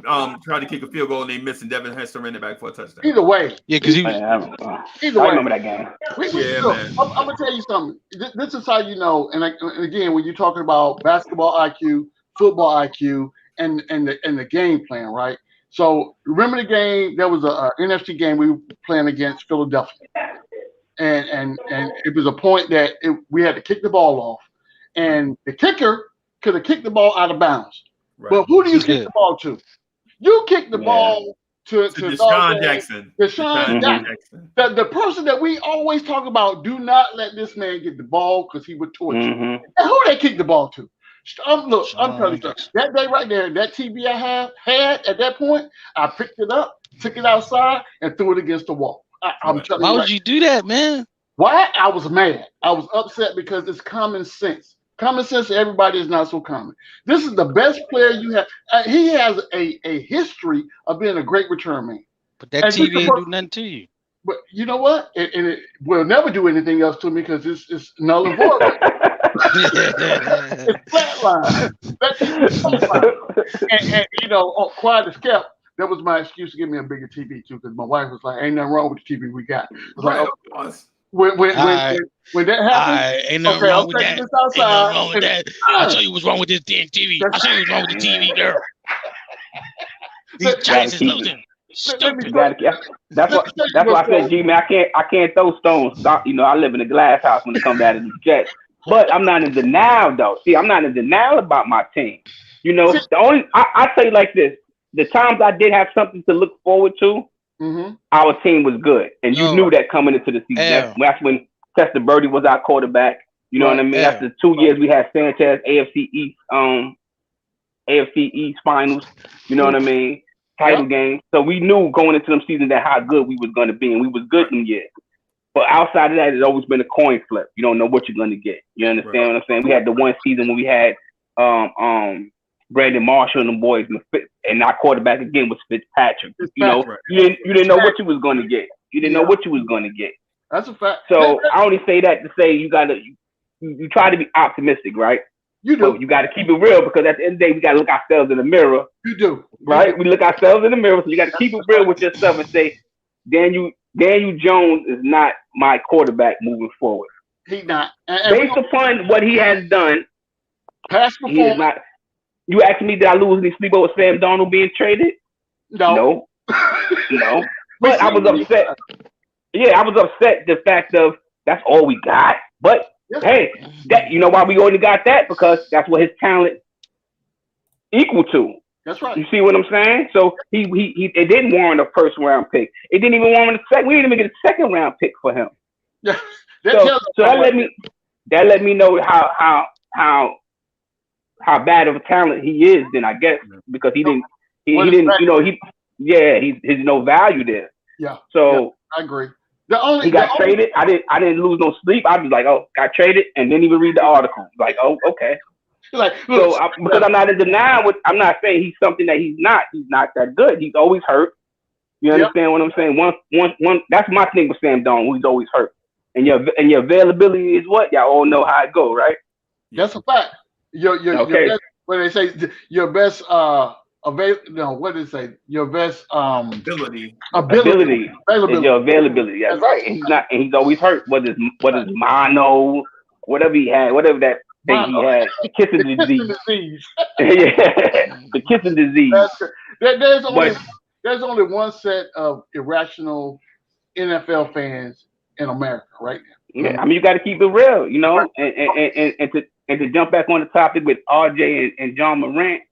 tried to kick a field goal and they missed, and Devin Hester ran it back for a touchdown. Either way. Yeah, because he was. Either way. I remember that game. Man. I'm gonna tell you something. This is how you know. And again, when you're talking about basketball IQ, football IQ, and the game plan, right? So remember the game? There was a NFC game we were playing against Philadelphia, and it was a point that we had to kick the ball off, and the kicker could have kicked the ball out of bounds. Right. But who do you kick the ball to? You kick the ball to Deshaun Jackson. Deshaun Jackson. The person that we always talk about, do not let this man get the ball because he would torture you. And who they kick the ball to? I'm telling you, that day right there, that TV I had at that point, I picked it up, took it outside, and threw it against the wall. I'm telling you. Why would you do that, man? Why? I was mad. I was upset because it's common sense. Common sense to everybody is not so common. This is the best player you have. He has a history of being a great return man. But that TV ain't do nothing to you. But you know what? it will never do anything else to me because it's null and void. It's flatline. And quiet as kept. That was my excuse to give me a bigger TV too, because my wife was like, "Ain't nothing wrong with the TV we got." When that happened, ain't nothing wrong with that. Ain't nothing wrong with that. I'll tell you what's wrong with this damn TV. I'll tell you what's wrong with the TV, girl. These Giants is losing. Stupid. That's why I said, G man, I can't throw stones. I live in a glass house when it comes down to the Jets. But I'm not in denial though. See, I'm not in denial about my team. I tell you like this: the times I did have something to look forward to, our team was good, and you knew that coming into the season. That's when Chester Birdie was our quarterback. You know what I mean? That's the 2 years we had Sanchez, AFC East finals. You know what I mean? Title game. So we knew going into them seasons that how good we was going to be, and we was good in years. But outside of that, it's always been a coin flip. You don't know what you're going to get. You understand what I'm saying? We had the one season when we had Brandon Marshall and the boys, and our quarterback again was Fitzpatrick. You didn't know what you was going to get. You didn't know what you was going to get. That's a fact. So I only say that to say you try to be optimistic, right? You do. But you got to keep it real because at the end of the day, we got to look ourselves in the mirror. You do. Right? We look ourselves in the mirror, so you got to keep it real with yourself and say, Daniel Jones is not my quarterback moving forward. He's not. Based upon what he has done, past he is not. You asking me, did I lose any sleep over Sam Darnold being traded? No. But I was upset. Yeah, I was upset the fact of that's all we got. But Yeah. Hey, that you know why we only got that? Because that's what his talent equal to. That's right. You see what I'm saying? So he it didn't warrant a first round pick. It didn't even warrant a second. We didn't even get a second round pick for him. Yeah. So that let me know how bad of a talent he is. Then I guess because he didn't he's no value there. Yeah. So I agree. He got traded. I didn't lose no sleep. I was like, oh, got traded, and didn't even read the article. Like, oh, okay. Like, so because I'm not in denial I'm not saying he's something that he's not. He's not that good. He's always hurt. You understand what I'm saying? One. That's my thing with Sam Donald. He's always hurt. And your availability is what y'all all know how it go, right? That's a fact. Your best, when they say your best what did they say? Your best ability is your availability. That's right. And he's not, and he's always hurt. What is mono, whatever he had, whatever that thing he had, kissing disease. Yeah, the kissing disease. There's only one set of irrational NFL fans in America right now. Yeah, I mean you got to keep it real, you know, and to jump back on the topic with RJ and Ja Morant,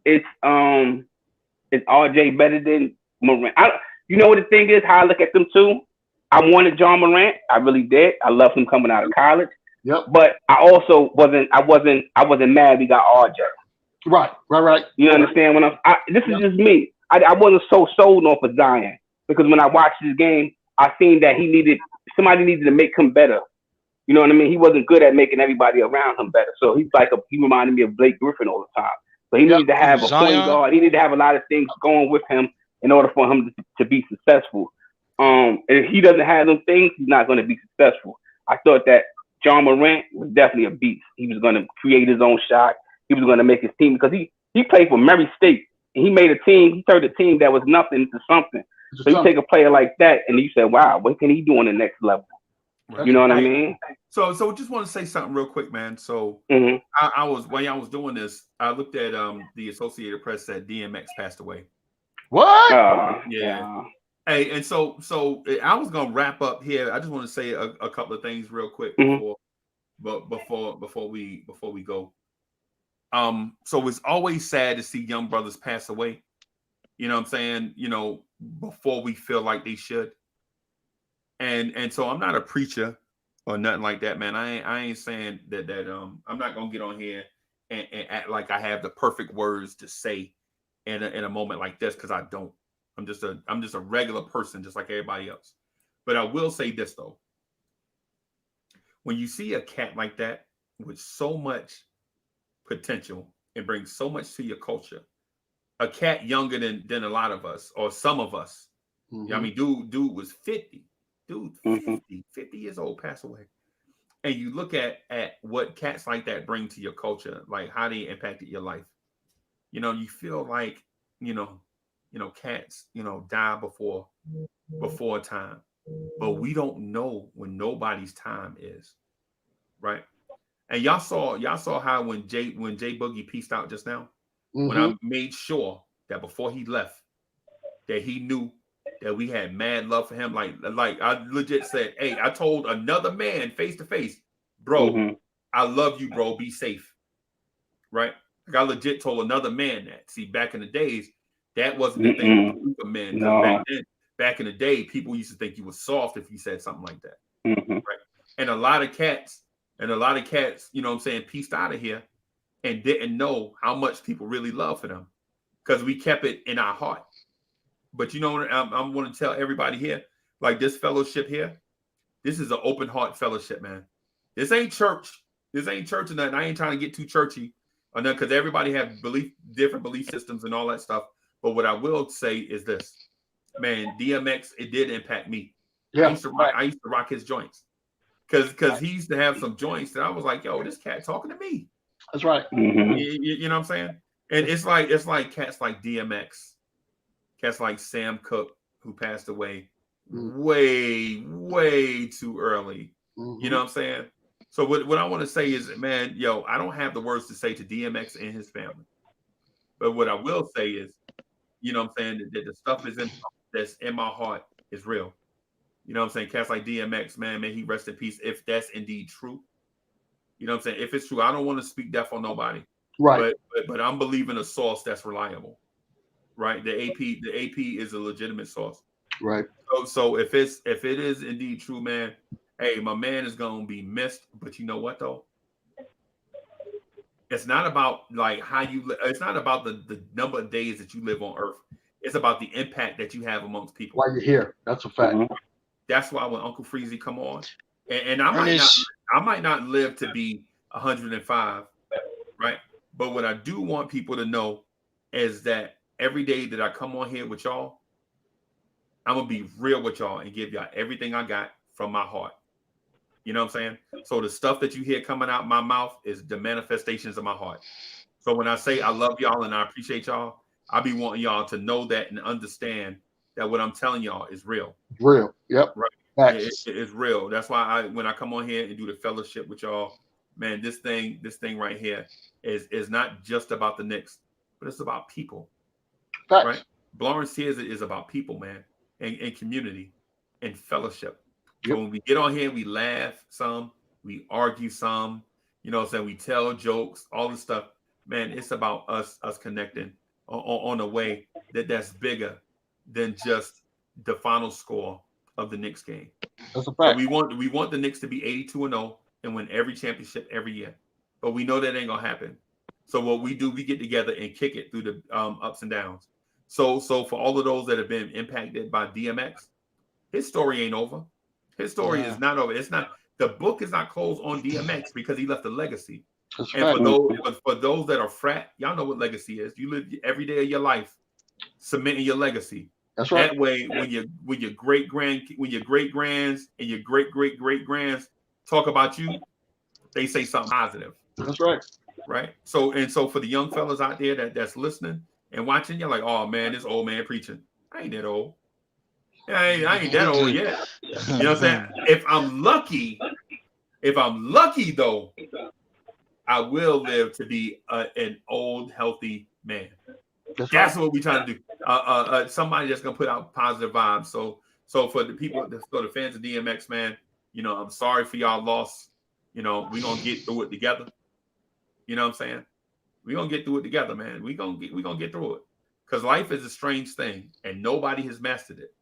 is RJ better than Morant? You know what the thing is? How I look at them two. I wanted Ja Morant. I really did. I loved him coming out of college. Yep. But I also wasn't mad we got RJ. Right. You understand this is just me. I wasn't so sold off of Zion because when I watched this game, I seen that somebody needed to make him better. You know what I mean? He wasn't good at making everybody around him better. So he reminded me of Blake Griffin all the time. So he needed to have a point guard. He needed to have a lot of things going with him in order for him to be successful. If he doesn't have them things, he's not going to be successful. I thought that Ja Morant was definitely a beast. He was going to create his own shot. He was going to make his team because he played for Murray State. And he made a team. He turned a team that was nothing to something. So you take a player like that and you say, wow, what can he do on the next level? Right. You know what I mean? So just want to say something real quick, man. So I was while I was doing this, I looked at the Associated Press that DMX passed away. What? Yeah. Hey, and so I was gonna wrap up here. I just want to say a couple of things real quick before we go. So it's always sad to see young brothers pass away. You know what I'm saying? You know, before we feel like they should. And so I'm not a preacher or nothing like that, man. I ain't saying that I'm not gonna get on here and act like I have the perfect words to say in a moment like this, because I don't. I'm just a regular person, just like everybody else. But I will say this though. When you see a cat like that with so much potential and brings so much to your culture, a cat younger than a lot of us or some of us. I mean, dude was 50. Dude, 50 years old, passed away. And you look at what cats like that bring to your culture, like how they impacted your life. You know, you feel like, you know, cats, die before time. But we don't know when nobody's time is. Right? And y'all saw how when Jay Boogie pieced out just now, when I made sure that before he left, that he knew that we had mad love for him. Like I legit said, hey, I told another man face to face, bro, I love you, bro. Be safe. Right? Like I legit told another man that. See, back in the days, that wasn't the thing for men. No. Back in the day, people used to think you were soft if you said something like that. Right? And a lot of cats, you know what I'm saying, pieced out of here and didn't know how much people really love for them because we kept it in our heart. But you know what I'm going to tell everybody here, like this fellowship here, this is an open heart fellowship, man. This ain't church. This ain't church or nothing. I ain't trying to get too churchy or nothing because everybody have different belief systems and all that stuff. But what I will say is this, man, DMX, it did impact me. Yeah, I used to rock his joints because he used to have some joints that I was like, yo, this cat talking to me. That's right. You know what I'm saying? And it's like cats like DMX. Cats like Sam Cooke, who passed away way too early. You know what I'm saying? So what I want to say is, man, yo, I don't have the words to say to DMX and his family. But what I will say is, you know what I'm saying, that the stuff that's in my heart is real. You know what I'm saying? Cats like DMX, man, may he rest in peace if that's indeed true. You know what I'm saying? If it's true, I don't want to speak death on nobody. Right. But I'm believing a source that's reliable. Right. The AP is a legitimate source. Right. So if it is indeed true, man, hey, my man is gonna be missed. But you know what though? It's not about like how you. It's not about the number of days that you live on Earth. It's about the impact that you have amongst people. While you're here, that's a fact. That's why when Uncle Freezy come on, and I might not live to be 105, right? But what I do want people to know is that every day that I come on here with y'all, I'm gonna be real with y'all and give y'all everything I got from my heart. You know what I'm saying? So the stuff that you hear coming out my mouth is the manifestations of my heart. So when I say I love y'all and I appreciate y'all, I be wanting y'all to know that and understand that what I'm telling y'all is real. Real. Yep. Right. It's real. That's why when I come on here and do the fellowship with y'all, man, this thing right here is not just about the Knicks, but it's about people. Facts. Right? Blorange Tears is about people, man, and community and fellowship. So when we get on here, we laugh some, we argue some, you know what I'm saying? We tell jokes, all this stuff. Man, it's about us connecting on a way that's bigger than just the final score of the Knicks game. That's a fact. So we want the Knicks to be 82-0 and win every championship every year. But we know that ain't gonna happen. So what we do, we get together and kick it through the ups and downs. So for all of those that have been impacted by DMX, his story ain't over. His story is not over. It's not, the book is not closed on DMX because he left a legacy. That's And fact. for those that are frat, y'all know what legacy is. You live every day of your life cementing your legacy. That's right. That way, when your great grands and your great great grands talk about you, they say something positive. That's right. Right. So for the young fellas out there that's listening and watching, you're like, oh man, this old man preaching. I ain't that old. I ain't that old yet. You know what I'm saying? If I'm lucky though, I will live to be an old, healthy man. That's what we're trying to do. Somebody that's gonna put out positive vibes. So for the people, so the fans of DMX, man, you know, I'm sorry for y'all loss. You know, we're gonna get through it together. You know what I'm saying? We're gonna get through it together, man. We're gonna get through it. Because life is a strange thing and nobody has mastered it.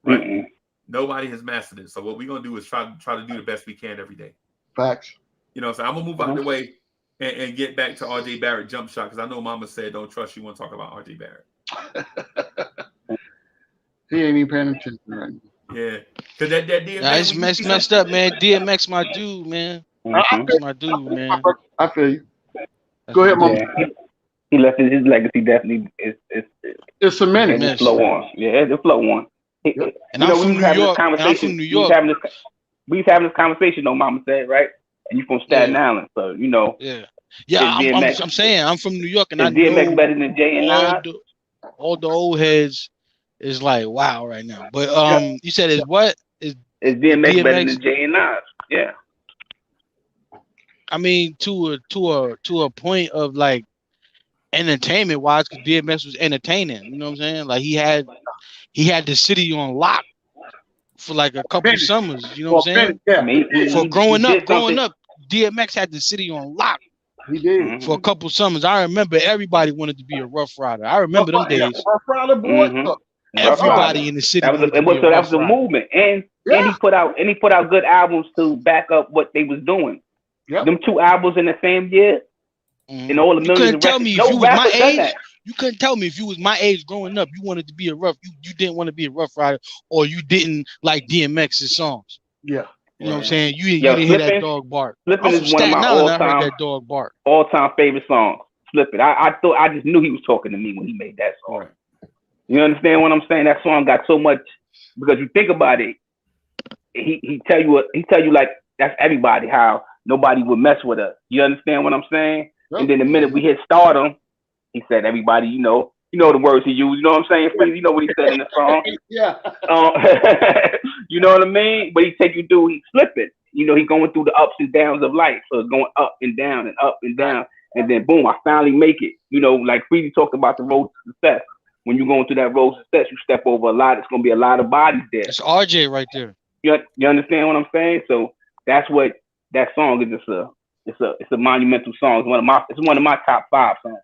Right? Mm-mm. Nobody has mastered it. So what we're gonna do is try to do the best we can every day. Facts. You know, so I'm gonna move out of the way and get back to RJ Barrett jump shot because I know Mama said don't trust you. Want to talk about RJ Barrett? He ain't even paying attention right now. Yeah, because that DMX. Nah, it's messed up, man. DMX, my dude, man. Mm-hmm. My dude, man. I feel you. Go ahead, Mama. Yeah. He left his legacy definitely it's cemented. It's flow on. Yeah, it's a flow on. Yep. And I'm from New York. We was having this conversation, though, Mama said, right? And you from Staten Island, so you know. Yeah. I'm saying I'm from New York, and I know DMX better than Jay and Nas. All the old heads is like wow right now. But you said is what is DMX better than Jay and Nas? Yeah. I mean, to a point of like entertainment wise, because DMX was entertaining. You know what I'm saying? Like he had the city on lock for like a couple of summers. You know what I'm saying? Yeah. I mean, for growing up, DMX had the city on lock. He did for a couple summers. I remember everybody wanted to be a Rough Rider. I remember them days. Rough Rider boy. Mm-hmm. Everybody in the city. That was a movement, and he put out good albums to back up what they was doing. Yep. Them 2 albums in the same year, and all the millions. You couldn't tell me if you was my age. You couldn't tell me if you was my age growing up. You wanted to be a rough. You didn't want to be a Rough Rider, or you didn't like DMX's songs. Yeah. You know what I'm saying? You didn't hear that dog bark. Flippin' is one of my all-time favorite songs. Flippin'. I just knew he was talking to me when he made that song. Right. You understand what I'm saying? That song got so much because you think about it. He tell you like that's everybody how nobody would mess with us. You understand what I'm saying? Yep. And then the minute we hit stardom, he said everybody, you know the words he used. You know what I'm saying? You know what he said in the song. Yeah. You know what I mean? But he take you through. He's flipping. You know, he going through the ups and downs of life. So it's going up and down and up and down, and then boom, I finally make it. You know, like Freedy talked about the road to success. When you're going through that road to success, you step over a lot. It's going to be a lot of bodies there. It's RJ right there. You understand what I'm saying? So that's what that song is. Just it's a monumental song. It's one of my top 5 songs.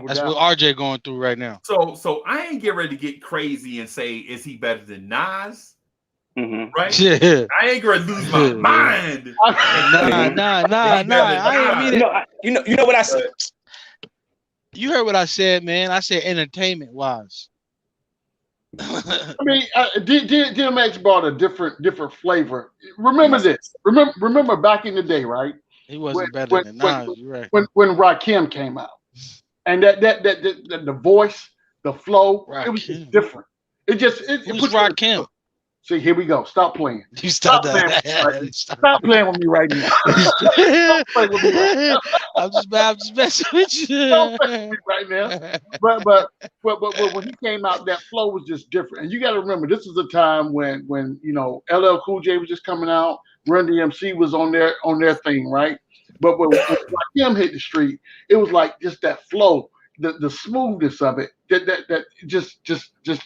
That's what RJ going through right now. So I ain't getting ready to get crazy and say, is he better than Nas? Mm-hmm. Right? Yeah. I ain't gonna lose my mind. Nah. I ain't mean it. You know what I said. You heard what I said, man. I said entertainment wise. I mean, DMX brought a different flavor. Remember this. Remember back in the day, right? He wasn't better than Nas. You're right. When Rakim came out, and that the voice, the flow, it was just different. It Who's Rakim? See, here we go. Stop playing. You stop that. Stop playing with me right now. Stop playing with me right now. I'm just messing with you. Stop playing with me right now. But when he came out, that flow was just different. And you got to remember, this is a time when LL Cool J was just coming out, Run DMC was on their thing, right? But when Rakim hit the street, it was like just that flow, the smoothness of it, that just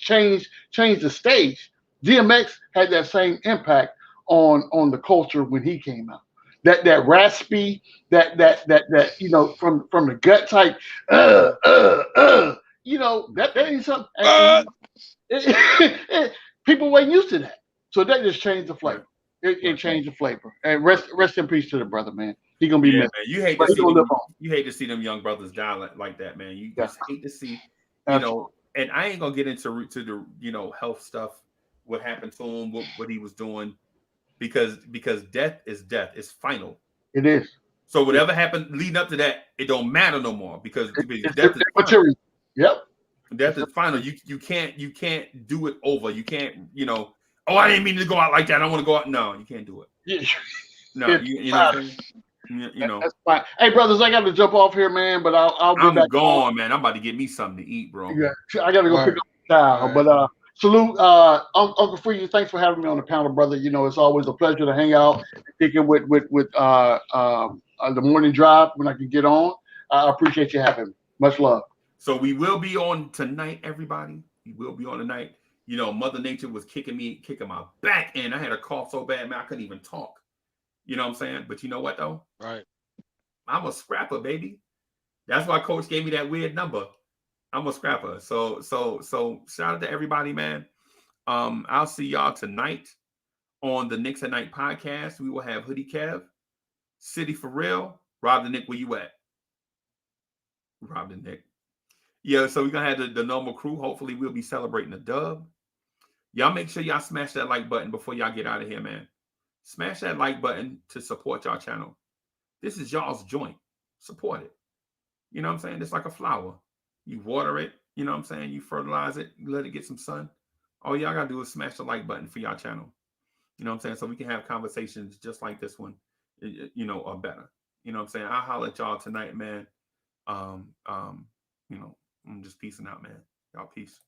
changed the stage. DMX had that same impact on the culture when he came out. That raspy, that from the gut type, that ain't something. People weren't used to that, so that just changed the flavor. It changed the flavor. And rest in peace to the brother, man. He gonna be missed. Man. You hate to see them young brothers die like that, man. You just hate to see, And I ain't gonna get into the health stuff. What happened to him, what he was doing, because death is death. It's final. It is. So whatever happened leading up to that, it don't matter no more because death is final. Yep. Death is final. You can't do it over. You can't, I didn't mean to go out like that. I want to go out. No, you can't do it. Yeah. No, you know what I'm saying? That's fine. Hey, brothers, I got to jump off here, man. But I'll be back. I'm gone, man. I'm about to get me something to eat, bro. Yeah, I got to go pick up the child. Right. But salute, Uncle Free. Thanks for having me on the panel, brother. It's always a pleasure to hang out, thinking with the morning drive when I can get on. I appreciate you having me. Much love. So we will be on tonight, everybody. We will be on tonight. Mother Nature was kicking my back in. I had a cough so bad, man, I couldn't even talk. You know what I'm saying? But you know what though? Right. I'm a scrapper, baby. That's why Coach gave me that weird number. I'm a scrapper. So shout out to everybody, man. I'll see y'all tonight on the Knicks at Night podcast. We will have Hoodie Kev, City for Real, Rob the Nick. Where you at? Rob the Nick. Yeah, so we're gonna have the normal crew. Hopefully, we'll be celebrating a dub. Y'all make sure y'all smash that like button before y'all get out of here, man. Smash that like button to support y'all channel. This is y'all's joint. Support it. You know what I'm saying? It's like a flower. You water it, you know what I'm saying? You fertilize it, you let it get some sun. All y'all gotta do is smash the like button for y'all channel. You know what I'm saying? So we can have conversations just like this one, or better. You know what I'm saying? I'll holler at y'all tonight, man. I'm just peacing out, man. Y'all peace.